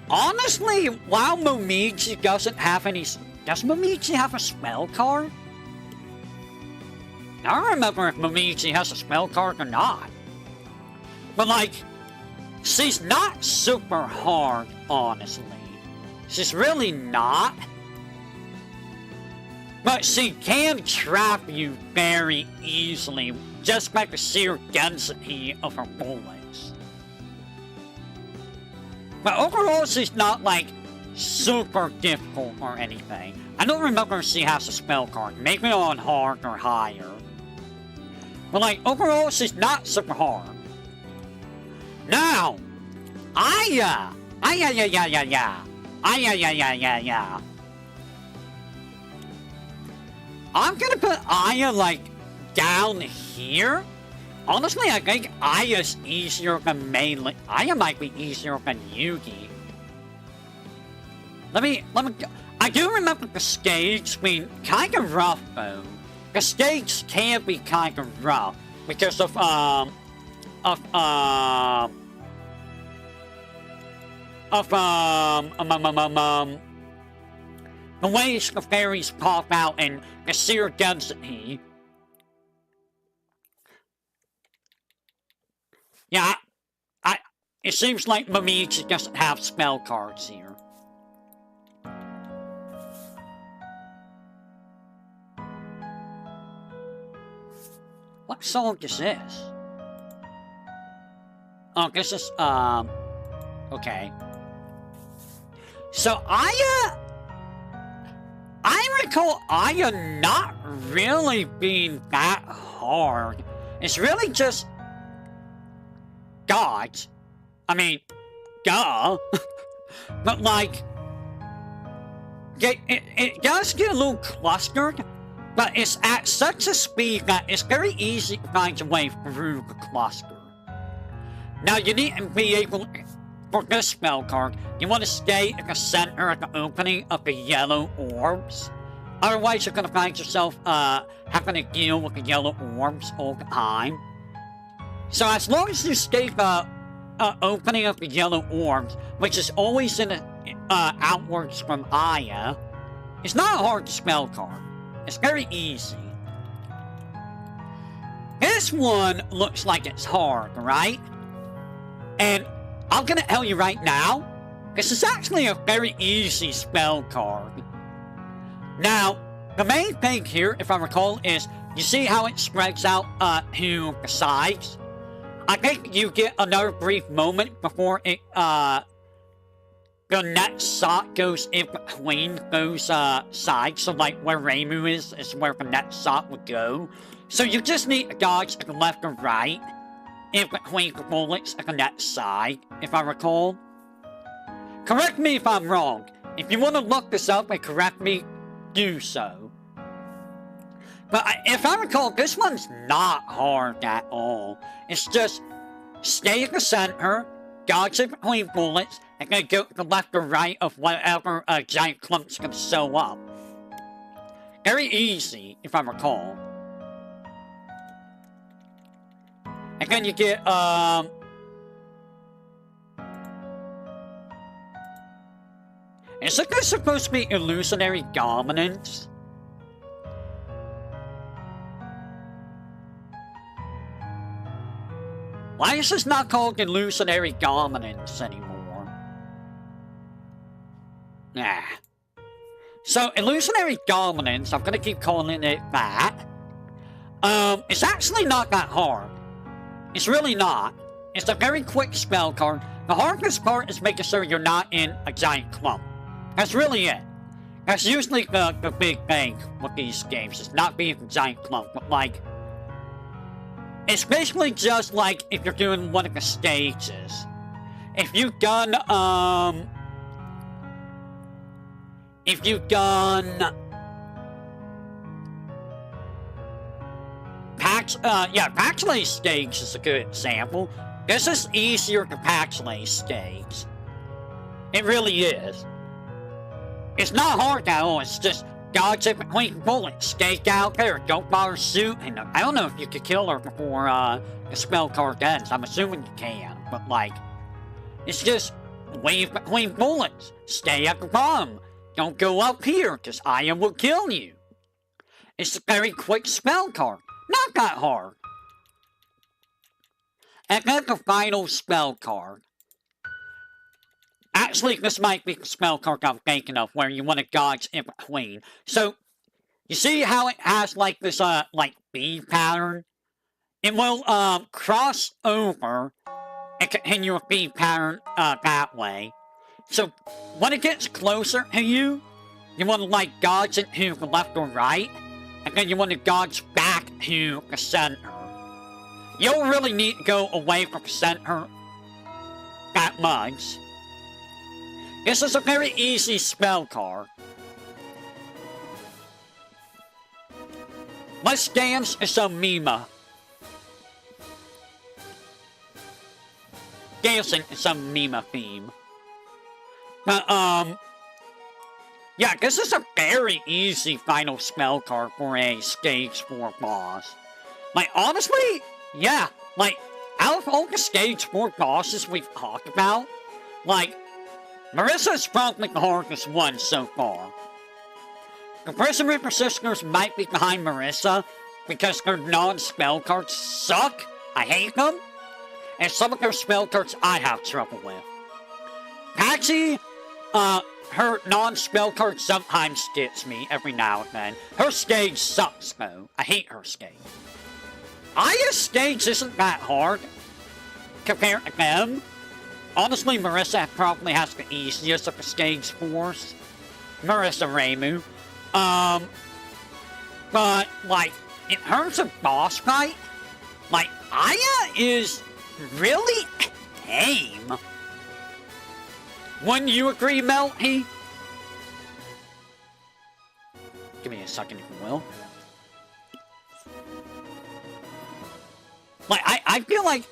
Honestly, while Momiji doesn't have any... Does Momiji have a spell card? I don't remember if Momiji has a spell card or not. But, like, she's not super hard, honestly. She's really not. But she can trap you very easily just by the sheer density of her bullets. But overall, she's not, like, super difficult or anything. I don't remember if she has a spell card. Maybe on hard or higher. But, like, overall, she's not super hard. Now, Aya. I'm gonna put Aya, like, down here. Honestly, I think Aya's easier than mainly. Aya might be easier than Yugi. I I do remember the stage being kind of rough, though. The stage can be kind of rough because of the ways the fairies pop out and the sheer density. Yeah, it seems like Mamichi doesn't have spell cards here. What song is this? Oh, this is, okay. So, I recall Aya not really being that hard. It's really just gods. I mean, duh. But, like, it does get a little clustered. But it's at such a speed that it's very easy to find your way through the cluster. Now you need to be able, for this spell card, you want to stay at the center of the opening of the yellow orbs. Otherwise you're going to find yourself having to deal with the yellow orbs all the time. So as long as you stay the opening of the yellow orbs, which is always in outwards from Aya, it's not a hard spell card. It's very easy. This one looks like it's hard, right? And I'm gonna tell you right now, this is actually a very easy spell card. Now, the main thing here, if I recall, is you see how it spreads out to the sides? I think you get another brief moment before it the next shot goes in between those sides, so like where Reimu is where the next shot would go. So you just need to dodge to the left or right, in between the bullets at the next side, if I recall. Correct me if I'm wrong. If you want to look this up and correct me, do so. But if I recall, this one's not hard at all. It's just stay at the center, dodge in between bullets, and then go to the left or right of whatever giant clumps can show up. Very easy, if I recall. And then you get, isn't this supposed to be illusionary dominance? Why is this not called illusionary dominance anymore? Nah. So, illusionary dominance, I'm gonna keep calling it that. It's actually not that hard. It's really not. It's a very quick spell card. The hardest part is making sure you're not in a giant clump. That's really it. That's usually the big thing with these games, is not being a giant clump, but like, it's basically just like if you're doing one of the stages. If you've done, Paxley stage is a good example. This is easier than Paxley stage. It really is. It's not hard at all, it's just dodge in between bullets, stay out there, don't bother shooting. I don't know if you could kill her before the spell card ends. I'm assuming you can, but like, it's just wave between bullets, stay at the bottom, don't go up here, because Aya will kill you. It's a very quick spell card, not that hard. And then the final spell card. Actually, this might be the spell card I'm thinking of, where you want to dodge in between. So, you see how it has like this, like B pattern? It will, cross over and continue a B pattern, that way. So, when it gets closer to you, you want to like dodge it to the left or right, and then you want to dodge back to the center. You don't really need to go away from the center that much. This is a very easy spell card. Let's dance to some Mima. Dancing to some Mima theme. But, Yeah, this is a very easy final spell card for a stage 4 boss. Like, honestly, yeah, like, out of all the stage 4 bosses we've talked about, like, Marissa is probably the hardest one so far. The Prison Reaper Sisters might be behind Marissa because their non-spell cards suck. I hate them. And some of their spell cards I have trouble with. Patsy, her non-spell card sometimes gets me every now and then. Her stage sucks though. I hate her stage. Aya's stage isn't that hard compared to them. Honestly, Marissa probably has the easiest of the stage 4s. Marissa Reimu. But, like, in terms of boss fight, like, Aya is really tame. Wouldn't you agree, Melty? Give me a second, if you will. Like, I feel like,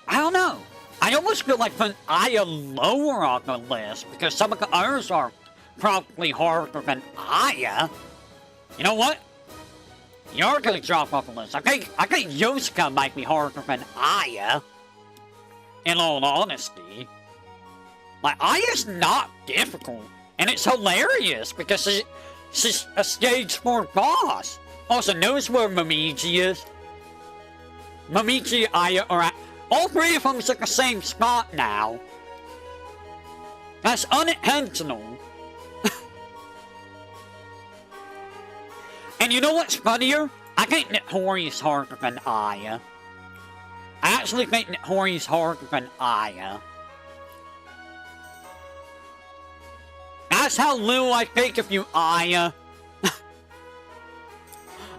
I don't know. I almost feel like putting Aya lower on the list because some of the others are probably harder than Aya. You know what? You're gonna drop off the list. I think Yosuka might be harder than Aya. In all honesty. Like, Aya's not difficult. And it's hilarious because she's a stage 4 boss. Also knows where Momiji is. Momiji, Aya are at... All three of them is at the same spot now. That's unintentional. And you know what's funnier? I think Nitori's harder than Aya. I actually think Nitori's harder than Aya. That's how little I think of you, Aya.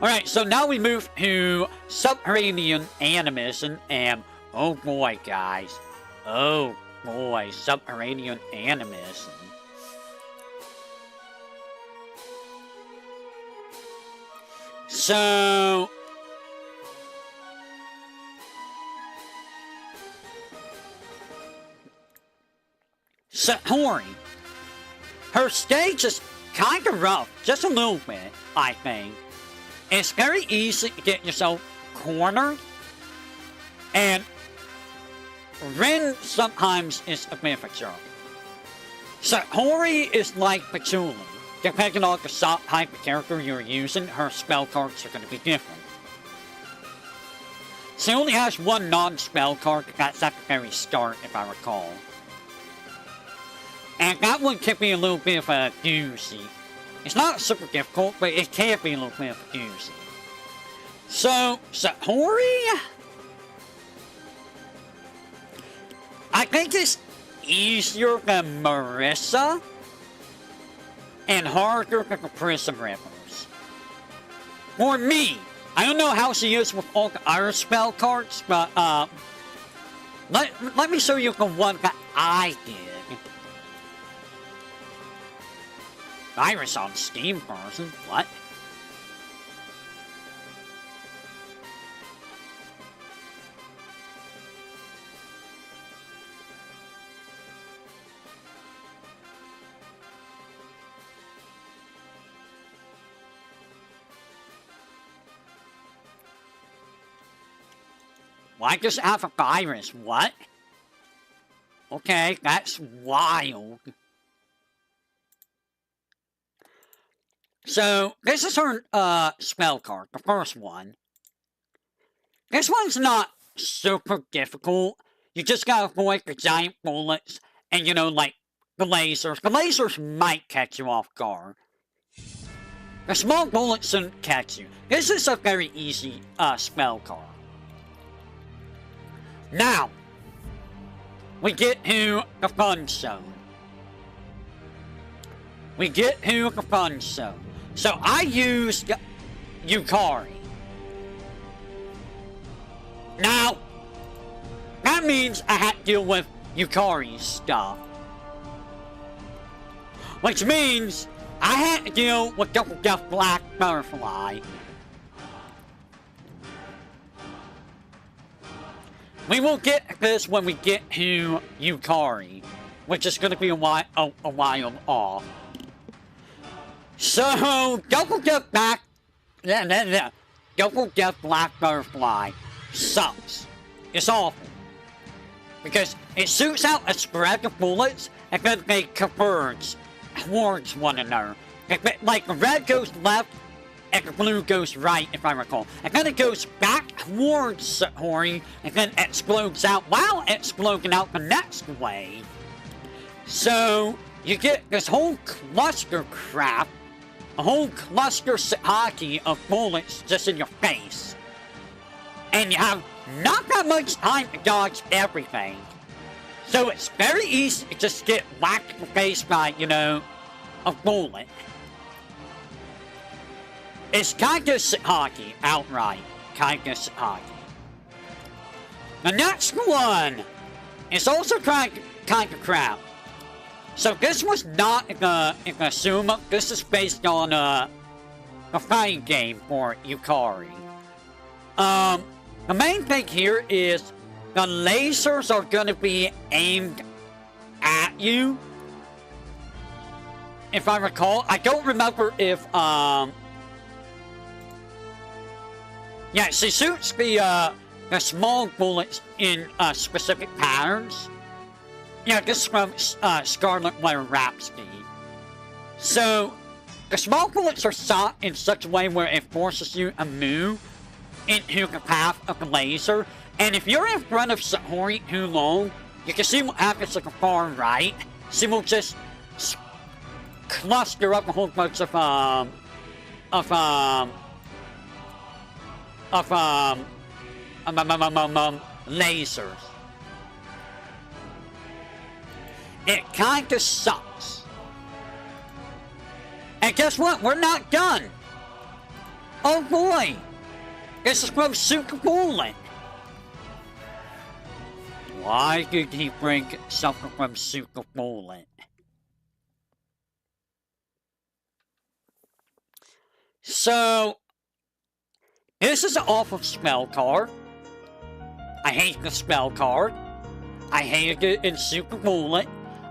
Alright, so now we move to Subterranean Animism, and oh boy, guys. Oh boy, Subterranean Animism. So... Satori. Her stage is kind of rough, just a little bit, I think. It's very easy to get yourself cornered. And Ren sometimes is a bit of a jerk. Satori is like Patchouli. Depending on the type of character you're using, her spell cards are going to be different. She only has one non-spell card, that's at the very start, if I recall. And that one can be a little bit of a doozy. It's not super difficult, but it can be a little bit of a doozy. So, Satori... I think it's easier than Marissa. And harder than the Prison Reapers. For me, I don't know how she is with all the other spell cards, but, let me show you the one that I did. Virus on Steam person, what? Why does it have a virus? What? Okay, that's wild. So, this is her, spell card, the first one. This one's not super difficult. You just gotta avoid the giant bullets and, you know, like, the lasers. The lasers might catch you off guard. The small bullets shouldn't catch you. This is a very easy, spell card. Now, we get to the fun zone. We get to the fun zone. So I used Yukari. Now, that means I had to deal with Yukari's stuff. Which means I had to deal with Double Death Black Butterfly. We will get this when we get to Yukari. which is going to be a while off. So, don't forget don't forget Black Butterfly sucks. It's awful. Because it shoots out a spread of bullets and then they converge towards one another. Like the red goes left and the blue goes right, if I recall. And then it goes back towards Satori and then explodes out while exploding out the next way. So you get this whole cluster crap, a whole cluster Sataki of bullets just in your face. And you have not that much time to dodge everything. So it's very easy to just get whacked in the face by, you know, a bullet. It's kinda Sataki, outright. Kinda Sataki. The next one is also kinda crap. So this was not in the Suma. This is based on a fighting game for Yukari. The main thing here is the lasers are gonna be aimed at you. If I recall, I don't remember if yeah, she shoots the small bullets in specific patterns. Yeah, this is from Scarlet Letter Rhapsody. So, the small bullets are shot in such a way where it forces you to move into the path of the laser. And if you're in front of Satori too long, you can see what happens at the far right. She will just cluster up a whole bunch of lasers. It kinda sucks. And guess what? We're not done. Oh boy. This is from Super Bullet. Why did he bring something from Super Bullet? So, this is an awful spell card. I hate the spell card. I hated it in Super Bullet.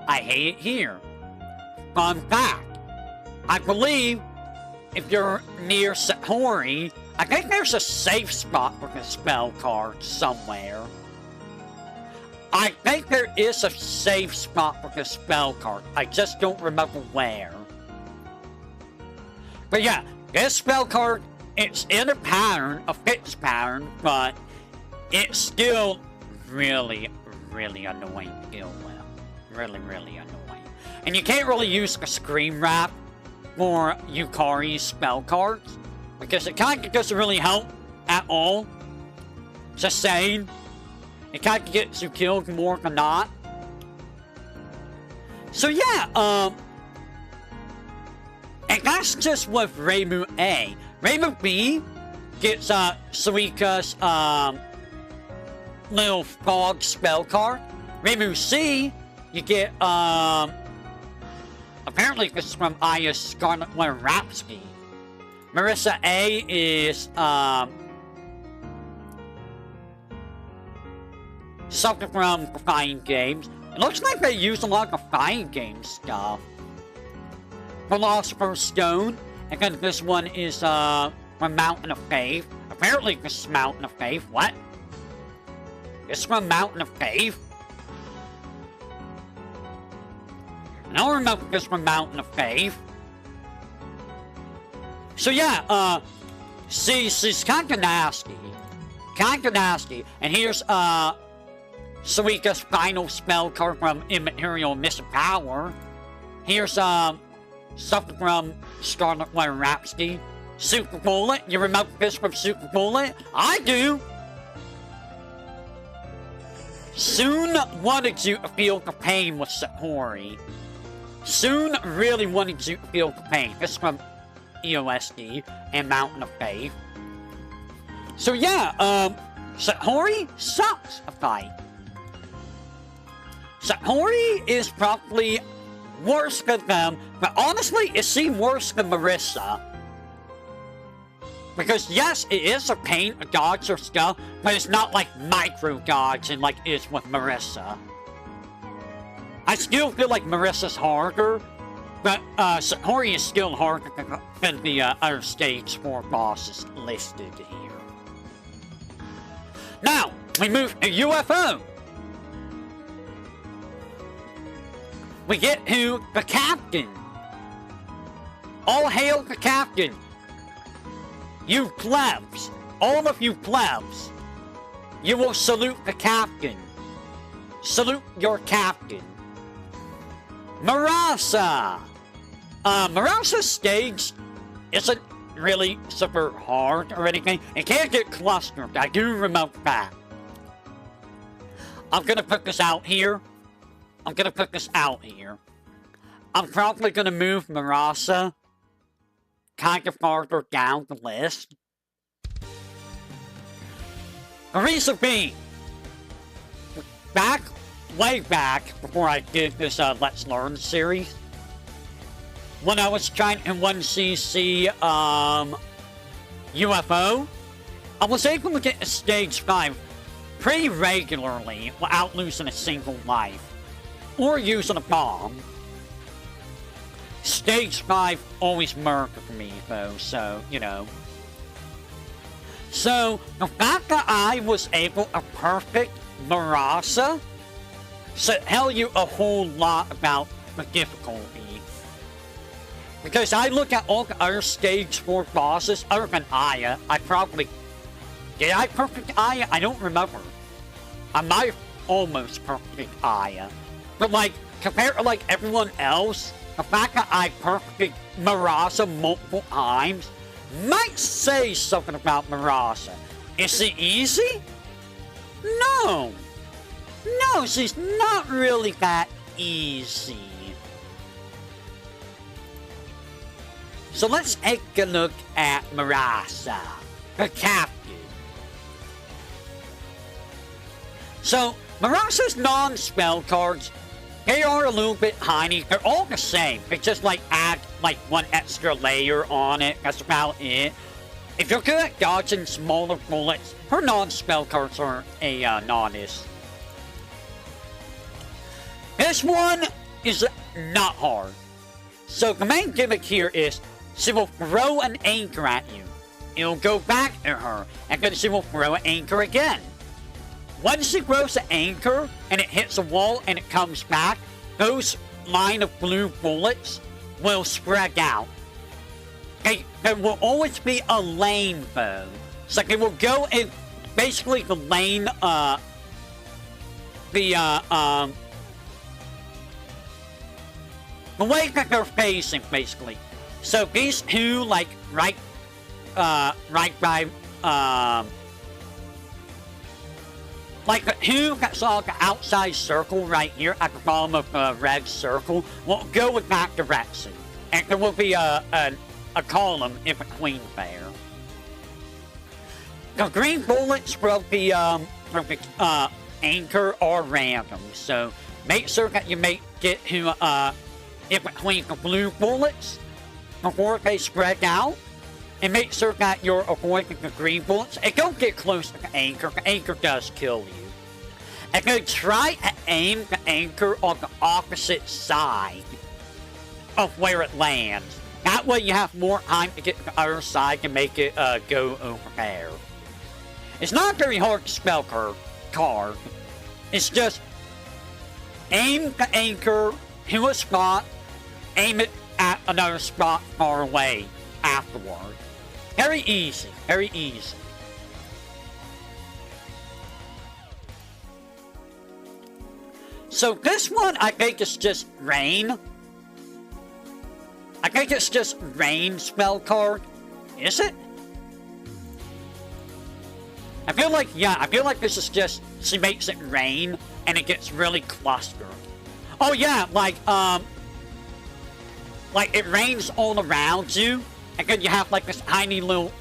I hate it here. Fun fact. I believe if you're near Satori, I think there's a safe spot for the spell card somewhere. I think there is a safe spot for the spell card. I just don't remember where. But yeah, this spell card, it's in a pattern, a fixed pattern, but it's still really, really annoying to deal with. Really, really annoying. And you can't really use a screen wrap for Yukari's spell cards, because it kind of doesn't really help at all. Just saying. It kind of gets you killed more than not. So yeah, and that's just with Reimu A. Reimu B gets Suika's little fog spell card. Reimu C, you get apparently this is from Aya's Scarlet Letter Rhapsody. Marissa A is something from the fighting games. It looks like they use a lot of fighting game stuff. Philosopher's Stone, and then this one is from Mountain of Faith. Apparently this is Mountain of Faith. What? This is from Mountain of Faith? I don't remember this from Mountain of Faith. So yeah, she's kinda nasty. Kinda nasty. And here's Suika's final spell card from Immaterial Missing Power. Here's something from Scarlet Letter Rhapsody. Super Bullet. You remember this from Super Bullet? I do! Soon wanted you to feel the pain with Satori. Soon really wanted you to feel the pain. This is from EoSD and Mountain of Faith. So yeah, Satori sucks a fight. Satori is probably worse than them, but honestly, it seems worse than Marissa. Because yes, it is a pain to dodge her stuff, but it's not like micro dodging like it is with Marissa. I still feel like Marissa's harder, but Satori is still harder than the other stage 4 bosses listed here. Now, we move to UFO. We get to the captain. All hail the captain. You plebs, all of you plebs, you will salute the captain. Salute your captain. Marasa. Marasa's stage isn't really super hard or anything. It can't get clustered. I do remember that. I'm gonna put this out here. I'm probably gonna move Marasa kind of farther down the list. The reason being, way back, before I did this Let's Learn series, when I was trying to 1cc UFO, I was able to get to stage 5 pretty regularly without losing a single life, or using a bomb. Stage 5 always murdered me though, so, you know. So, the fact that I was able to perfect Marasa should tell you a whole lot about the difficulty. Because I look at all the other stage 4 bosses, other than Aya, did I perfect Aya? I don't remember. I might have almost perfected Aya. But like, compared to like everyone else, the fact that I perfected Marasa multiple times might say something about Marasa. Is it easy? No. No, she's not really that easy. So let's take a look at Marasa, the captain. So, Marasa's non-spell cards, they are a little bit tiny. They're all the same. They just like add like one extra layer on it. That's about it. If you're good at dodging smaller bullets, her non-spell cards are a non-ist. This one is not hard. So the main gimmick here is she will throw an anchor at you. It'll go back to her, and then she will throw an anchor again. Once she throws an anchor, and it hits a wall, and it comes back, those line of blue bullets will spread out. There will always be a lane, though. So they will go in, basically the lane, the way that they're facing, basically. So these two, like, right by, like the two that saw the outside circle right here at the bottom of the red circle will go in that direction. And there will be a column in between there. The green bullets will be anchor or random. So make sure that you get to in between the blue bullets before they spread out. And make sure that you're avoiding the green bullets. And don't get close to the anchor. The anchor does kill you. And then try to aim the anchor on the opposite side of where it lands. That way you have more time to get to the other side and make it go over there. It's not very hard to spell card. It's just aim the anchor to a spot, aim it at another spot far away afterward. Very easy, very easy. So this one, I think is just rain. I think it's just rain spell card. Is it? I feel like this is just, she makes it rain, and it gets really clustered. Oh yeah, like it rains all around you, and then you have like this tiny little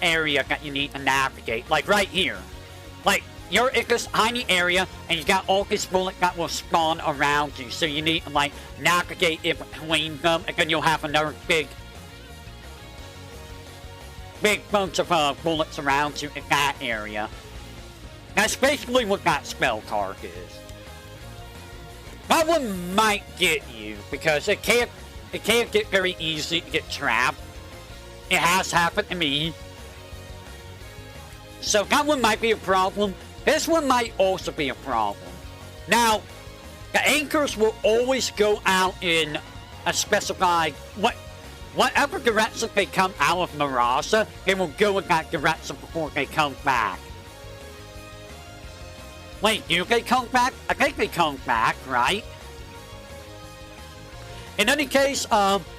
area that you need to navigate, like right here. Like, you're in this tiny area, and you got all these bullets that will spawn around you, so you need to like navigate in between them, and then you'll have another big bunch of bullets around you in that area. That's basically what that spell card is. That one might get you, because it can't get very easy to get trapped. It has happened to me. So that one might be a problem. This one might also be a problem. Now, the anchors will always go out in a specified... Whatever direction they come out of Marasa, they will go in that direction before they come back. Wait, do they come back? I think they come back, right? In any case,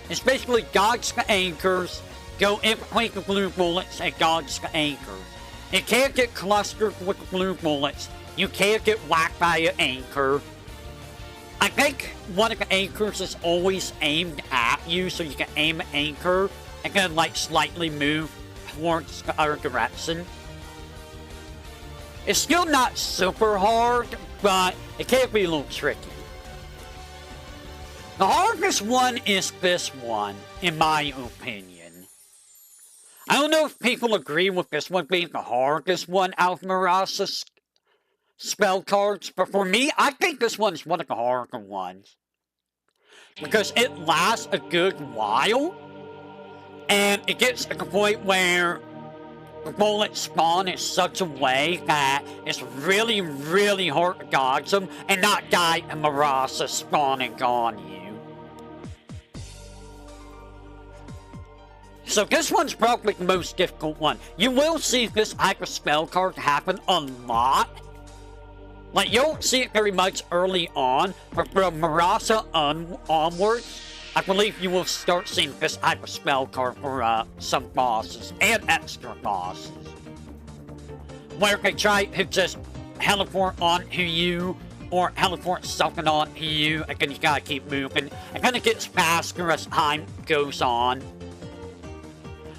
it's basically dodge the anchors, go in between the blue bullets, and dodge the anchors. You can't get clustered with the blue bullets. You can't get whacked by an anchor. I think one of the anchors is always aimed at you, so you can aim an anchor and then like slightly move towards the other direction. It's still not super hard, but it can be a little tricky. The hardest one is this one, in my opinion. I don't know if people agree with this one being the hardest one out of Marasa's spell cards, but for me, I think this one is one of the harder ones. Because it lasts a good while, and it gets to the point where the bullets spawn in such a way that it's really, really hard to dodge them and not die to Marasa spawning on you. So this one's probably the most difficult one. You will see this type of spell card happen a lot. Like, you don't see it very much early on, but from Marasa onwards, I believe you will start seeing this type of spell card for some bosses and extra bosses. Where they try to just teleport onto you, or teleport something onto you, and then you gotta keep moving. And then it gets faster as time goes on.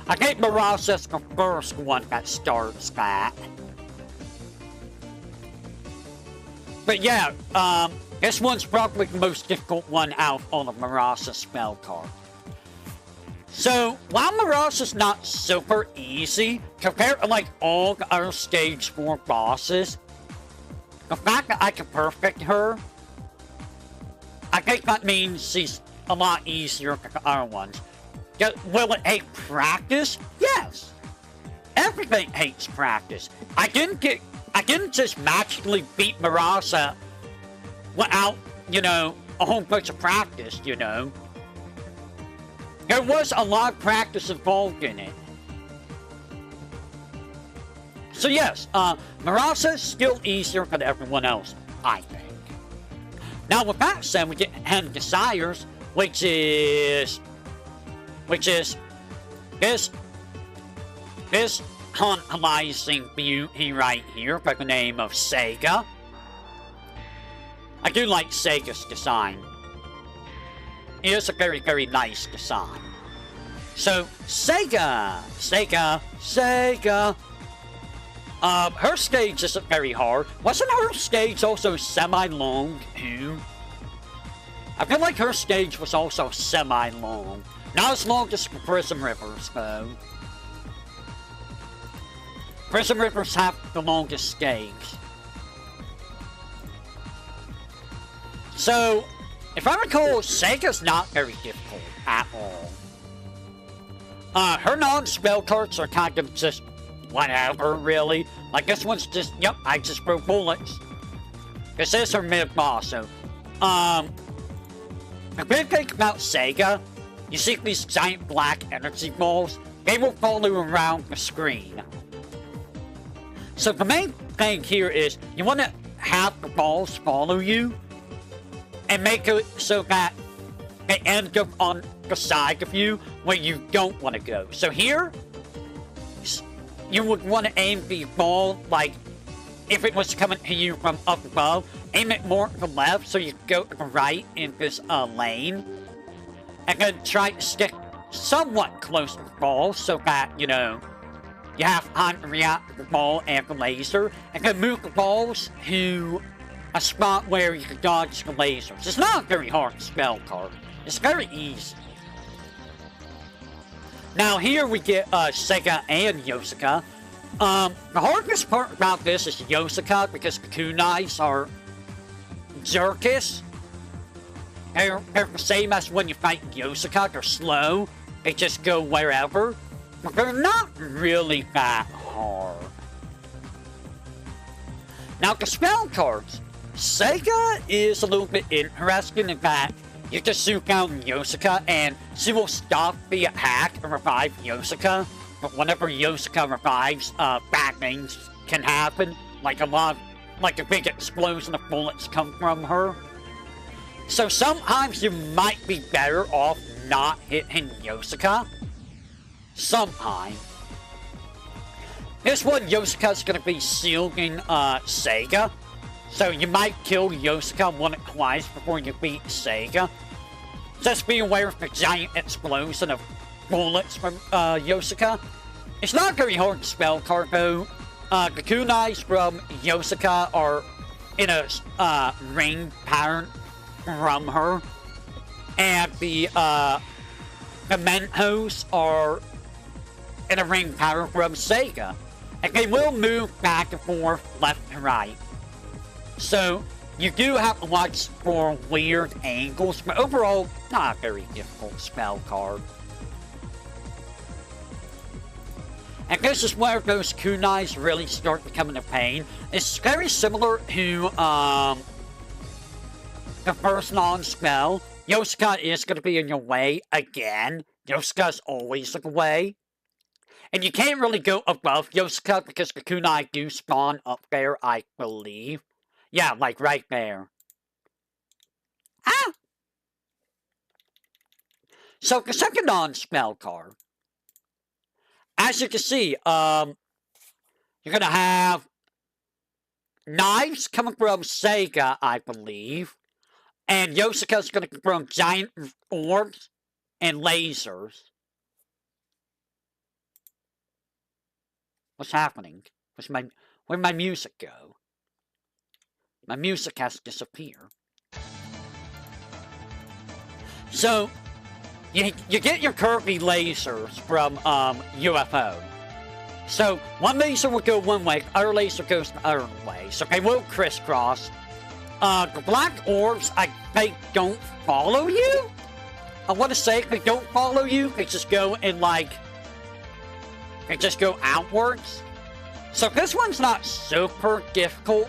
I think Marasa's the first one that starts that. But yeah, this one's probably the most difficult one out of all of Marasa's spell cards. So, while Marasa's not super easy, compared to like all the other stage 4 bosses, the fact that I can perfect her, I think that means she's a lot easier than the other ones. Will it hate practice? Yes. Everything hates practice. I didn't just magically beat Marasa without, you know, a whole bunch of practice, you know. There was a lot of practice involved in it. So yes, Marasa's still easier than everyone else, I think. Now with that said, we get Hand Desires, which is this tantalizing beauty right here by the name of Sega. I do like Sega's design. It is a very, very nice design. So, Sega! Her stage isn't very hard. Wasn't her stage also semi-long, too? I feel like her stage was also semi-long. Not as long as Prism Rivers, though. Prism Rivers have the longest stage. So, if I recall, Sega's not very difficult at all. Her non-spell cards are kind of just whatever, really. Like, this one's just, yep, I just throw bullets. This is her mid-boss, so, the big thing about Sega, you see these giant black energy balls, they will follow around the screen. So the main thing here is, you want to have the balls follow you, and make it so that they end up on the side of you where you don't want to go. So here, you would want to aim the ball, like, if it was coming to you from up above, aim it more to the left so you go to the right in this lane. And then try to stick somewhat close to the ball so that, you know, you have time to react to the ball and the laser. And then move the balls to a spot where you can dodge the lasers. It's not a very hard spell card. It's very easy. Now here we get Sega and Yosuka. The hardest part about this is Yosuka because the kunais are jerkish. They're the same as when you fight Yosuka. They're slow. They just go wherever. But they're not really that hard. Now, the spell cards. Sega is a little bit interesting in that you just shoot down Yosuka and she will stop the attack and revive Yosuka. But whenever Yosuka revives, bad things can happen. Like a big explosion of bullets come from her. So sometimes you might be better off not hitting Yosuka. Sometimes. This one, Yosuka's gonna be shielding Sega. So you might kill Yosuka one or twice before you beat Sega. Just be aware of the giant explosion of bullets from Yosuka. It's not very hard to spell card though. The kunais from Yosuka are in a ring pattern from her. And the mementos are in a ring pattern from Sega. And they will move back and forth, left and right. So, you do have to watch for weird angles, but overall, not a very difficult spell card. And this is where those kunais really start becoming a pain. It's very similar to the first non-spell. Yosuka is going to be in your way again. Yosuka's always in the way. And you can't really go above Yosuka because the kunai do spawn up there, I believe. Yeah, like right there. Ah! So the second non-spell card. As you can see, you're gonna have knives coming from Sega, I believe. And Yosuka's gonna come from giant orbs and lasers. What's happening? Where'd my music go? My music has disappeared. So, you get your curvy lasers from UFO. So, one laser will go one way, the other laser goes the other way. So they will crisscross. The black orbs, I think, don't follow you? I want to say they don't follow you. They just go in like... They just go outwards. So this one's not super difficult.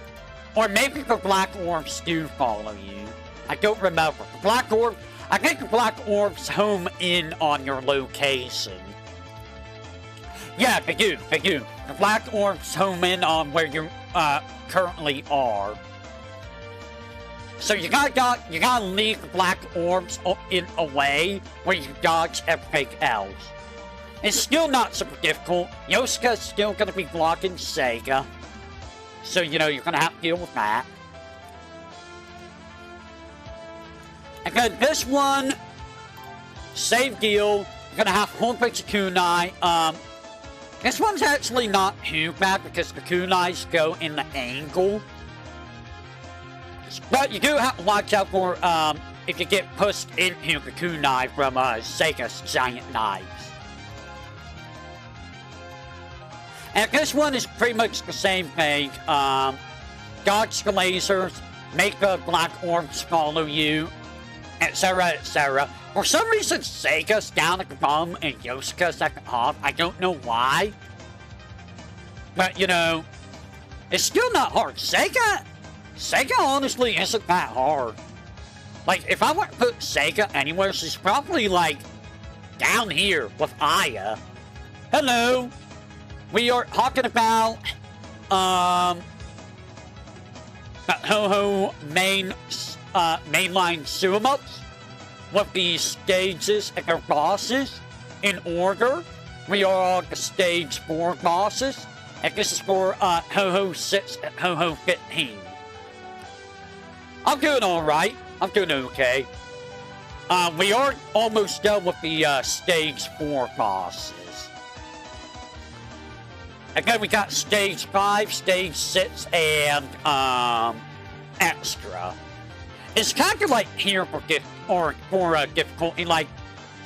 Or maybe the black orbs do follow you. I don't remember. The black orb... I think the black orbs home in on your location. Yeah, they do. They do. The black orbs home in on where you currently are. So you gotta leave the black orbs in a way where you dodge everything else. It's still not super difficult. Yosuka's still gonna be blocking Sega. So, you know, you're gonna have to deal with that. And then this one, same deal. You're gonna have a whole bunch of kunai. This one's actually not too bad because the kunais go in the angle. But you do have to watch out for if you get pushed into the kunai from Sega's giant knives. And this one is pretty much the same thing. Dodge the lasers, make the black orbs follow you, etc., etc. For some reason, Sega's down at the bottom and Yosuka's at the top. I don't know why. But, you know, it's still not hard. Sega honestly isn't that hard. Like, if I were to put Sega anywhere, she's probably, like, down here with Aya. Hello! We are talking about, the Touhou mainline shoot-em-ups with these stages and their bosses in order. We are on the stage 4 bosses, and this is for Touhou 6 and Touhou 15. I'm doing alright. I'm doing okay. We are almost done with the stage 4 bosses. Again, we got stage 5, stage 6, and extra. It's kind of like here for difficulty. Like,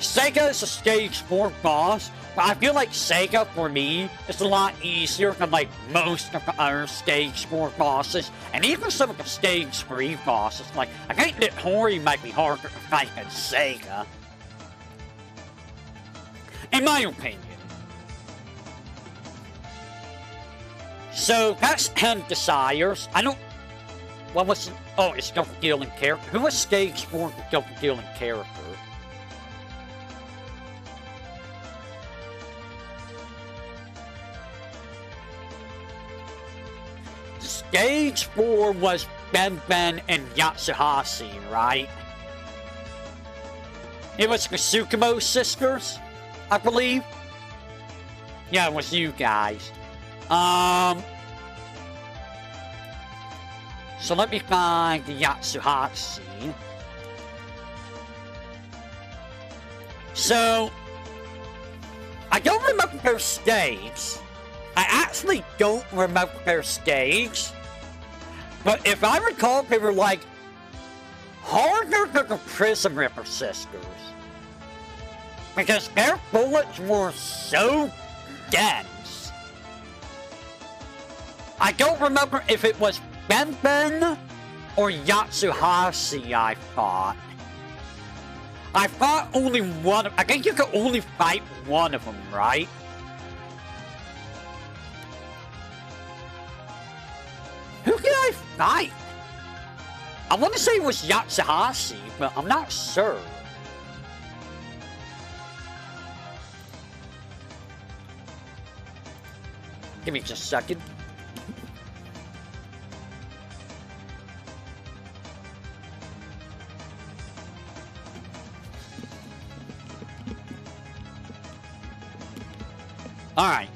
Sega is a stage 4 boss, But I feel like Sega, for me, is a lot easier than, like, most of the other Stage 4 bosses, and even some of the Stage 3 bosses. Like, I think that Hori might be harder to fight than Sega. In my opinion. So, that's 10 Desires. I don't... What was it? Oh, it's double dealing character. Who was Stage 4 with double dealing character? Stage 4 was Ben Ben and Yatsuhashi, right? It was the Tsukumo sisters, I believe. Yeah, it was you guys. So let me find the Yatsuhashi. So, I don't remember their stage. I actually don't remember their stage. But if I recall, they were like harder than the Prism Ripper sisters. Because their bullets were so dense. I don't remember if it was Ben Ben or Yatsuhashi, I thought. I thought only one. I think you could only fight one of them, right? Who can I fight? I want to say it was Yatsuhashi, but I'm not sure. Give me just a second. Alright.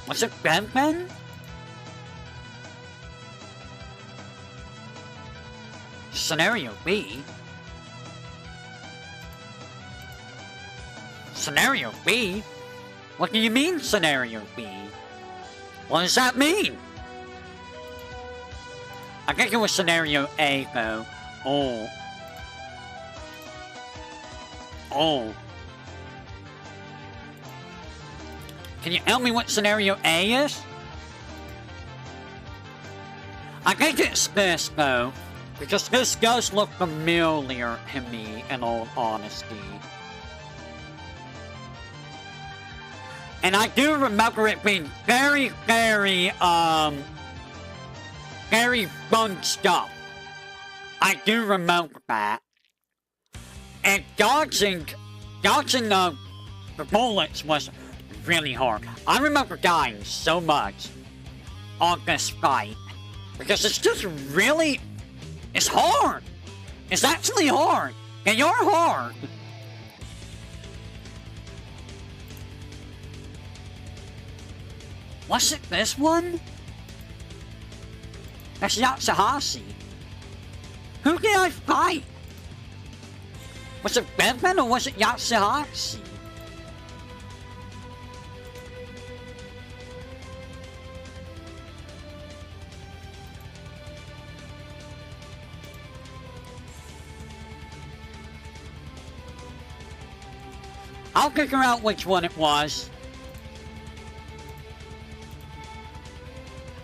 Was it Ben Ben? Scenario B? Scenario B? What do you mean, Scenario B? What does that mean? I think it was Scenario A, though. Oh. Oh. Can you tell me what Scenario A is? I think it's this, though, because this does look familiar to me, in all honesty. And I do remember it being very, very bunched up. I do remember that. And dodging the bullets was really hard. I remember dying so much on this fight. Because it's just really... It's hard. It's actually hard. They are hard. Was it this one? That's Yatsuhashi. Who can I fight? Was it Ben Ben or was it Yatsuhashi? I'll figure out which one it was.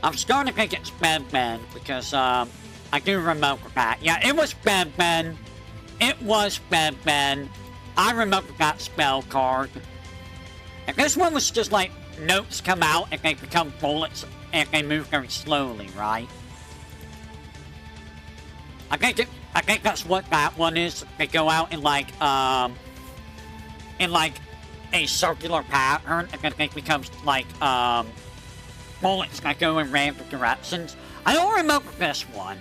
I'm starting to think it's Ben Ben because I do remember that. Yeah, it was Ben Ben. It was Ben Ben. I remember that spell card. And this one was just like notes come out and they become bullets and they move very slowly, right? I think that's what that one is. They go out in like a circular pattern and then they become like bullets that go in random directions. I don't remember this one.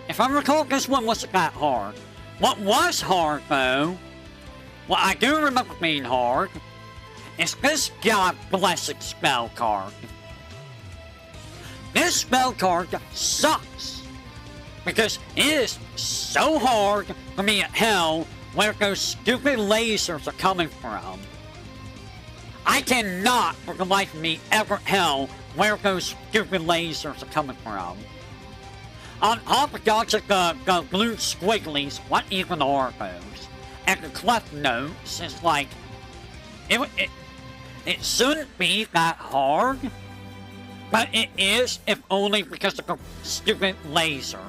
If I recall, this one wasn't that hard. What was hard, though, what I do remember being hard, is this God Blessed spell card. This spell card sucks, because it is so hard for me at hell where those stupid lasers are coming from. I cannot, for the life of me, ever tell where those stupid lasers are coming from. On top of the blue squigglies, what even are those? And the cleft notes is like, it shouldn't be that hard, but it is, if only because of the stupid lasers.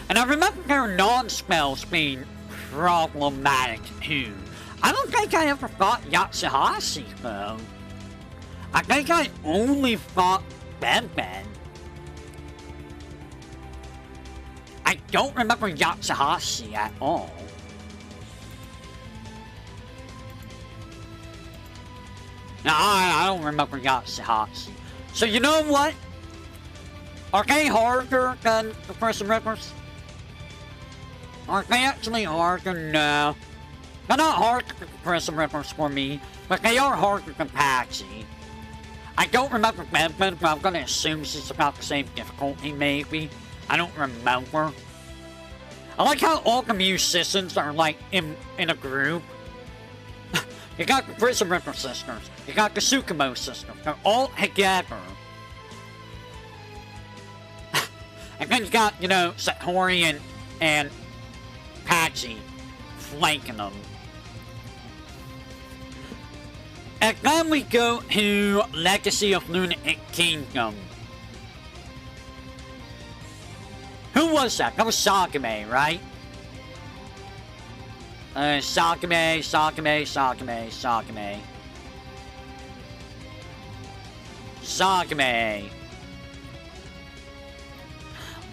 And I remember their non-spells being problematic too. I don't think I ever fought Yatsuhashi though. I think I only fought Ben. I don't remember Yatsuhashi at all. No, I don't remember Yatsuhashi. So you know what? Are they harder than the Prison Rippers? Are they actually harder? No. They're not harder than the Prison Rippers for me, but they are harder than Patsy. I don't remember Ben, but I'm gonna assume she's about the same difficulty, maybe. I don't remember. I like how all the musicians are like in a group. You got the Prison Ripper sisters. You got the Tsukumo sisters. They're all together. And then you got, you know, Satori and Patsy flanking them. And then we go to Legacy of Lunatic Kingdom. Who was that? That was Sakame, right? Sakame.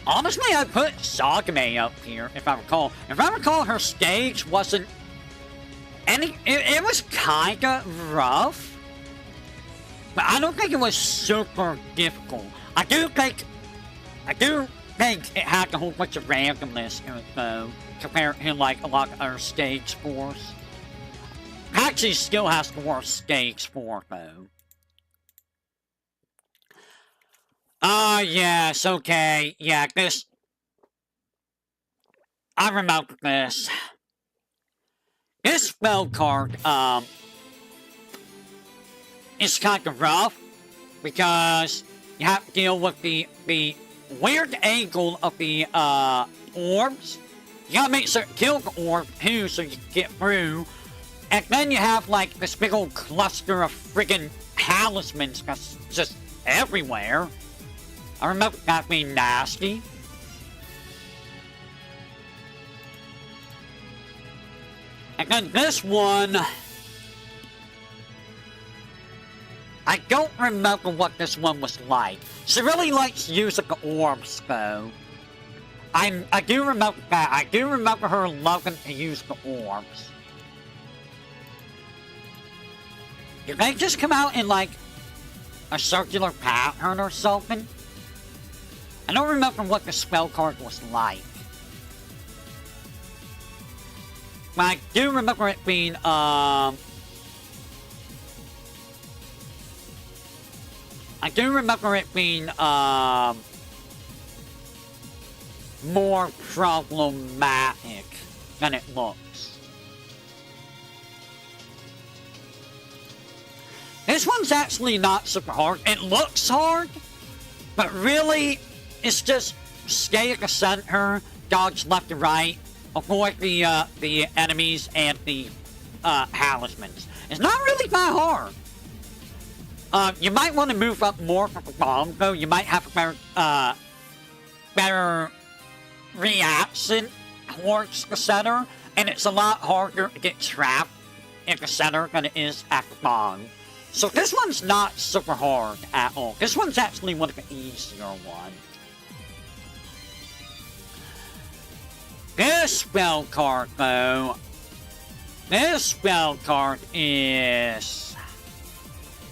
Honestly, I put Sakame up here, if I recall. If I recall, her stage wasn't any... It was kinda rough. But I don't think it was super difficult. I do think it had a whole bunch of randomness in it, though, compared to, like, a lot of other stage 4s. Actually, still has the worst stage 4, though. Yes, okay. Yeah, this... I remember this. This spell card, is kind of rough, because you have to deal with the weird angle of the, orbs. You gotta make sure to kill the orb, too, so you can get through. And then you have, like, this big old cluster of friggin' talismans that's just everywhere. I remember that being nasty. And then this one... I don't remember what this one was like. She really likes using the orbs, though. I do remember that. I do remember her loving to use the orbs. Did they just come out in, like, a circular pattern or something? I don't remember what the spell card was like. But I do remember it being, I do remember it being, more problematic than it looks. This one's actually not super hard. It looks hard, but really, it's just stay at the center, dodge left and right, avoid the enemies and the talismans. It's not really that hard. You might want to move up more from the bomb, though. You might have a better reaction towards the center, and it's a lot harder to get trapped in the center than it is at the bomb. So this one's not super hard at all. This one's actually one of the easier ones. This spell card, though, this spell card is...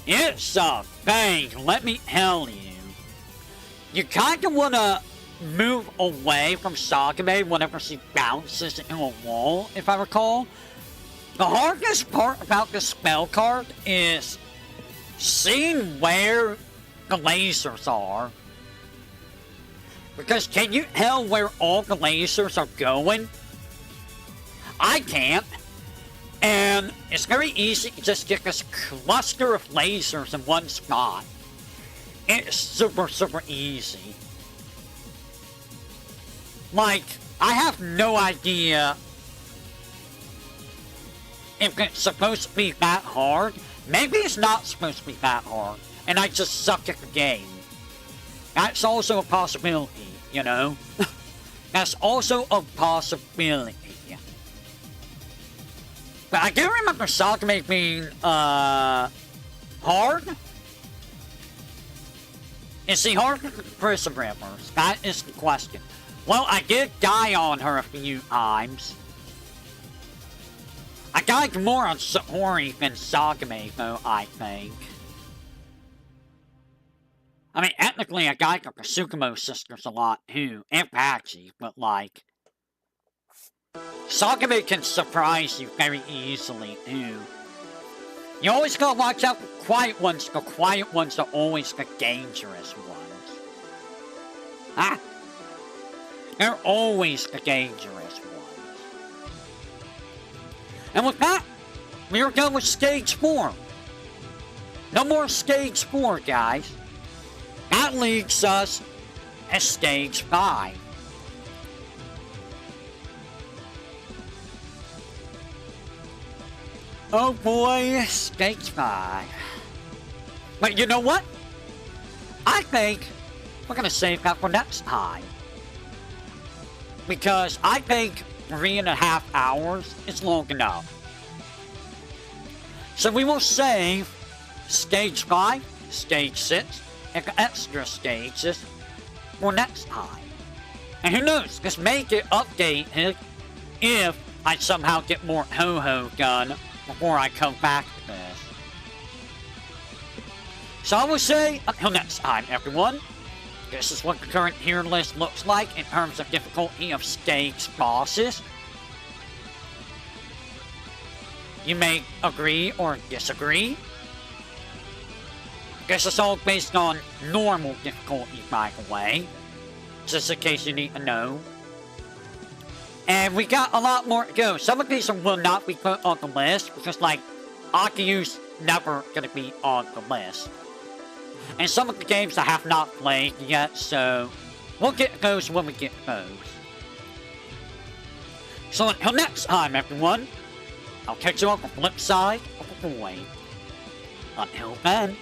It's a thing, let me tell you. You kind of want to move away from Sakame whenever she bounces into a wall, if I recall. The hardest part about this spell card is seeing where the lasers are. Because can you tell where all the lasers are going? I can't. And it's very easy to just get this cluster of lasers in one spot. It's super, super easy. Like, I have no idea if it's supposed to be that hard. Maybe it's not supposed to be that hard, and I just suck at the game. That's also a possibility, you know? That's also a possibility. But I do remember Sakame being, hard? Is he hard for prison rippers? That is the question. Well, I did die on her a few times. I died more on Saori than Sakame, though, I think. I mean, technically, I died on the Tsukumo sisters a lot, too, and Pachi, but, like... Sakame can surprise you very easily, too. You always gotta watch out for quiet ones. The quiet ones are always the dangerous ones. Ah! They're always the dangerous ones. And with that, we are done with Stage 4. No more Stage 4, guys. That leads us to Stage 5. Oh boy, Stage 5. But you know what? I think we're gonna save that for next time. Because I think 3.5 hours is long enough. So we will save Stage 5, Stage 6, and the extra stages for next time. And who knows, this may get updated if I somehow get more Touhou done before I come back to this. So I will say, until next time, everyone, this is what the current tier list looks like in terms of difficulty of stage bosses. You may agree or disagree. This is all based on normal difficulty, by the way, just in case you need to know. And we got a lot more to go. Some of these will not be put on the list because, like, Akiyu's never gonna be on the list. And some of the games I have not played yet, so we'll get those when we get those. So until next time, everyone, I'll catch you on the flip side of the void. Until then.